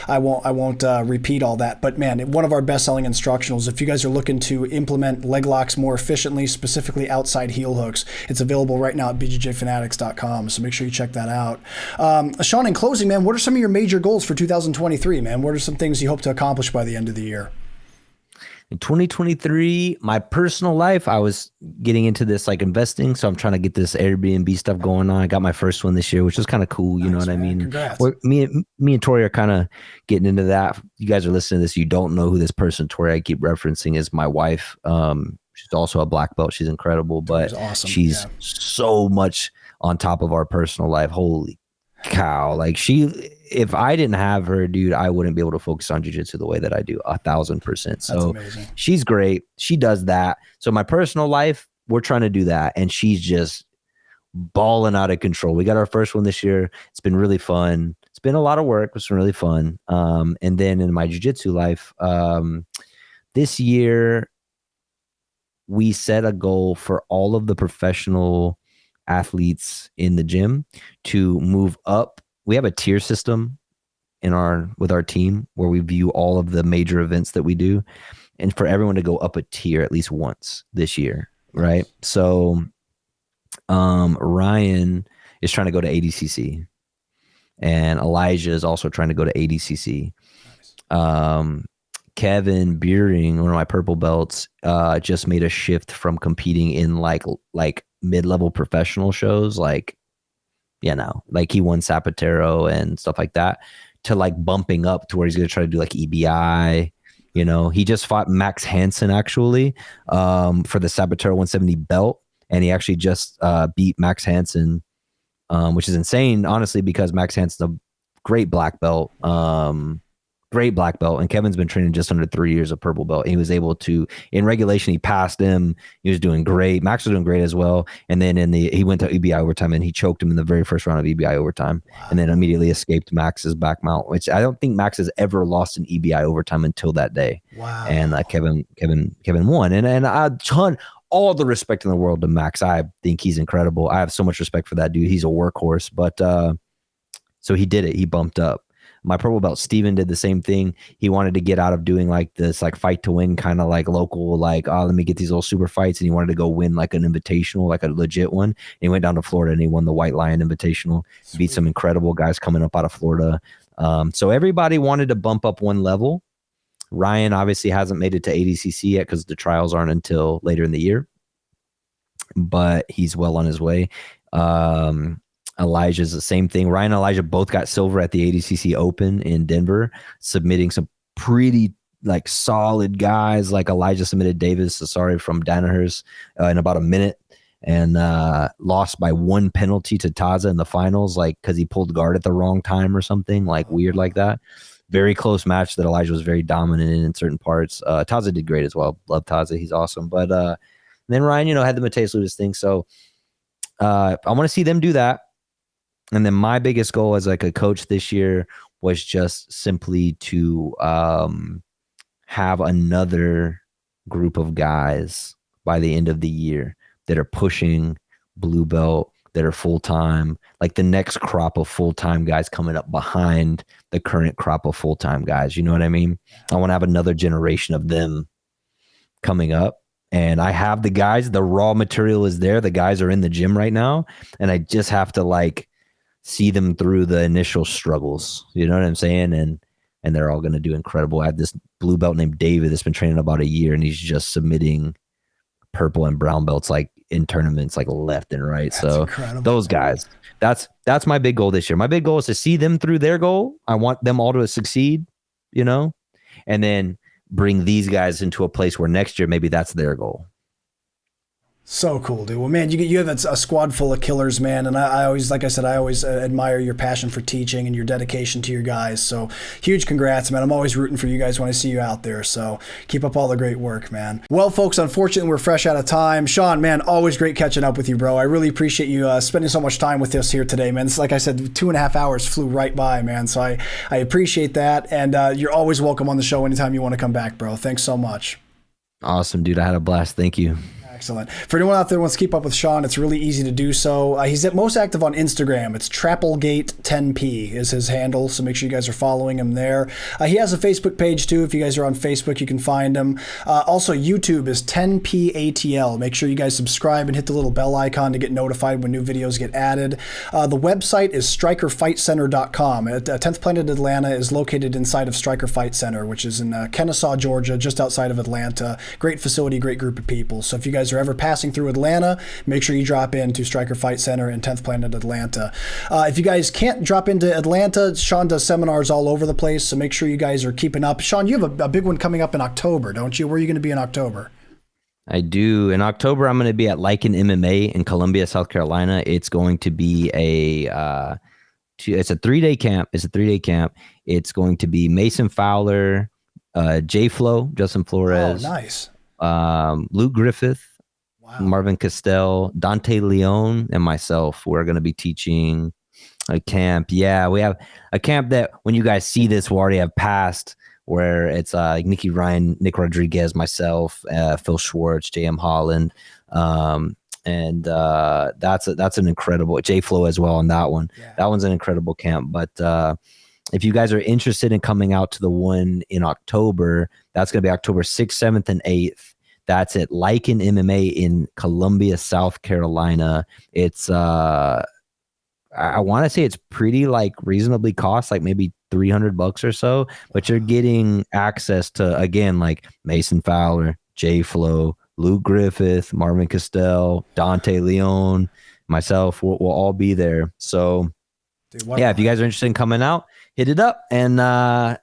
I won't repeat all that. But man, one of our best-selling instructionals. If you guys are looking to implement leg locks more efficiently, specifically outside heel hooks, it's available right now at BJJFanatics.com. So make sure you check that out. Sean, in closing, man, what are some of your major goals for 2023, man? What are some things you hope to accomplish by the end of the year? In 2023, my personal life, I was getting into this like investing. So I'm trying to get this Airbnb stuff going on. I got my first one this year, which was kind of cool. You know what I mean? Congrats. Me and Tori are kind of getting into that. You guys are listening to this. You don't know who this person, Tori, I keep referencing, is my wife. She's also a black belt. She's incredible, but awesome. She's so much on top of our personal life. Holy cow. Like if I didn't have her, dude, I wouldn't be able to focus on jiu-jitsu the way that I do 1,000%. So amazing. She's great. She does that. So my personal life, we're trying to do that. And she's just balling out of control. We got our first one this year. It's been really fun. It's been a lot of work. It's been really fun. And then in my jiu-jitsu life, this year, we set a goal for all of the professional athletes in the gym to move up. We have a tier system with our team where we view all of the major events that we do, and for everyone to go up a tier at least once this year, right? So Ryan is trying to go to ADCC, and Elijah is also trying to go to ADCC. Nice. Kevin Beering, one of my purple belts, just made a shift from competing in like mid-level professional shows, like he won Zapatero and stuff like that, to like bumping up to where he's going to try to do like EBI. He just fought Max Hansen actually for the Zapatero 170 belt, and he actually just beat Max Hansen, which is insane, honestly, because Max Hansen's a great black belt. And Kevin's been training just under 3 years of purple belt. He was able to, in regulation, he passed him. He was doing great. Max was doing great as well. And then he went to EBI overtime, and he choked him in the very first round of EBI overtime. Wow. And then immediately escaped Max's back mount, which I don't think Max has ever lost an EBI overtime until that day. Wow. And Kevin won. And I all the respect in the world to Max. I think he's incredible. I have so much respect for that dude. He's a workhorse. But so he did it. He bumped up. My purple belt, Steven, did the same thing. He wanted to get out of doing like this, like fight to win kind of like local, like, let me get these little super fights. And he wanted to go win like an invitational, like a legit one. And he went down to Florida and he won the White Lion Invitational. Sweet. Beat some incredible guys coming up out of Florida. So everybody wanted to bump up one level. Ryan obviously hasn't made it to ADCC yet because the trials aren't until later in the year, but he's well on his way. Elijah's the same thing. Ryan and Elijah both got silver at the ADCC Open in Denver, submitting some pretty like solid guys. Like Elijah submitted Davis Asari from Danaher's in about a minute, and lost by one penalty to Taza in the finals, like because he pulled guard at the wrong time or something like weird like that. Very close match that Elijah was very dominant in certain parts. Taza did great as well. Love Taza. He's awesome. But then Ryan, had the Mateus Ludas thing. So I want to see them do that. And then my biggest goal as like a coach this year was just simply to have another group of guys by the end of the year that are pushing blue belt, that are full-time, like the next crop of full-time guys coming up behind the current crop of full-time guys. You know what I mean? I want to have another generation of them coming up. And I have the guys, the raw material is there. The guys are in the gym right now. And I just have to like see them through the initial struggles. You know what I'm saying? And they're all going to do incredible. I have this blue belt named David that's been training about a year, and he's just submitting purple and brown belts like in tournaments like left and right. That's so incredible. Those guys, that's my big goal this year. My big goal is to see them through their goal. I want them all to succeed, and then bring these guys into a place where next year maybe that's their goal. So cool, dude. Well, man, you have a squad full of killers, man. And I always, like I said, I always admire your passion for teaching and your dedication to your guys. So huge congrats, man. I'm always rooting for you guys when I see you out there. So keep up all the great work, man. Well, folks, unfortunately, we're fresh out of time. Sean, man, always great catching up with you, bro. I really appreciate you spending so much time with us here today, man. It's like I said, 2.5 hours flew right by, man. So I appreciate that. And you're always welcome on the show anytime you want to come back, bro. Thanks so much. Awesome, dude. I had a blast. Thank you. Excellent. For anyone out there who wants to keep up with Sean, it's really easy to do so. He's most active on Instagram. It's Applegate10p is his handle, so make sure you guys are following him there. He has a Facebook page too. If you guys are on Facebook, you can find him. Also, YouTube is 10pATL. Make sure you guys subscribe and hit the little bell icon to get notified when new videos get added. The website is strikerfightcenter.com. 10th Planet Atlanta is located inside of Striker Fight Center, which is in Kennesaw, Georgia, just outside of Atlanta. Great facility, great group of people. So if you guys are ever passing through Atlanta, make sure you drop into Striker Fight Center in 10th Planet Atlanta. If you guys can't drop into Atlanta, Sean does seminars all over the place, so make sure you guys are keeping up. Sean, you have a big one coming up in October, don't you? Where are you going to be in October? I do. In October, I'm going to be at Lycan MMA in Columbia, South Carolina. It's going to be it's a 3-day camp. It's going to be Mason Fowler, J-Flow, Justin Flores. Oh, nice. Luke Griffith, wow. Marvin Castell, Dante Leon, and myself. We're going to be teaching a camp. Yeah, we have a camp that when you guys see this, we already have passed, where it's like Nikki Ryan, Nick Rodriguez, myself, Phil Schwartz, J.M. Holland. And that's an incredible J-Flow as well on that one. Yeah. That one's an incredible camp. But if you guys are interested in coming out to the one in October, that's going to be October 6th, 7th, and 8th. That's at Lycan MMA in Columbia, South Carolina. It's, I want to say it's pretty like reasonably cost, like maybe $300 or so, but you're getting access to, again, like Mason Fowler, J-Flow, Luke Griffith, Marvin Castell, Dante Leon, myself, we'll all be there. So, dude, yeah, if you guys are interested in coming out, hit it up, and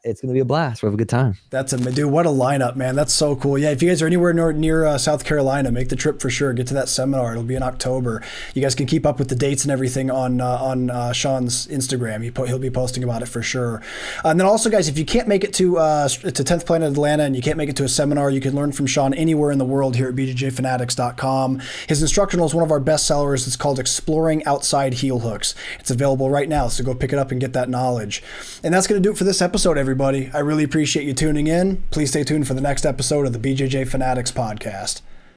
it's going to be a blast. We'll have a good time. Dude, what a lineup, man. That's so cool. Yeah, if you guys are anywhere near South Carolina, make the trip for sure. Get to that seminar. It'll be in October. You guys can keep up with the dates and everything on Sean's Instagram. He'll be posting about it for sure. And then also, guys, if you can't make it to 10th Planet Atlanta and you can't make it to a seminar, you can learn from Sean anywhere in the world here at BJJFanatics.com. His instructional is one of our best sellers. It's called Exploring Outside Heel Hooks. It's available right now, so go pick it up and get that knowledge. And that's going to do it for this episode, everybody. I really appreciate you tuning in. Please stay tuned for the next episode of the BJJ Fanatics podcast.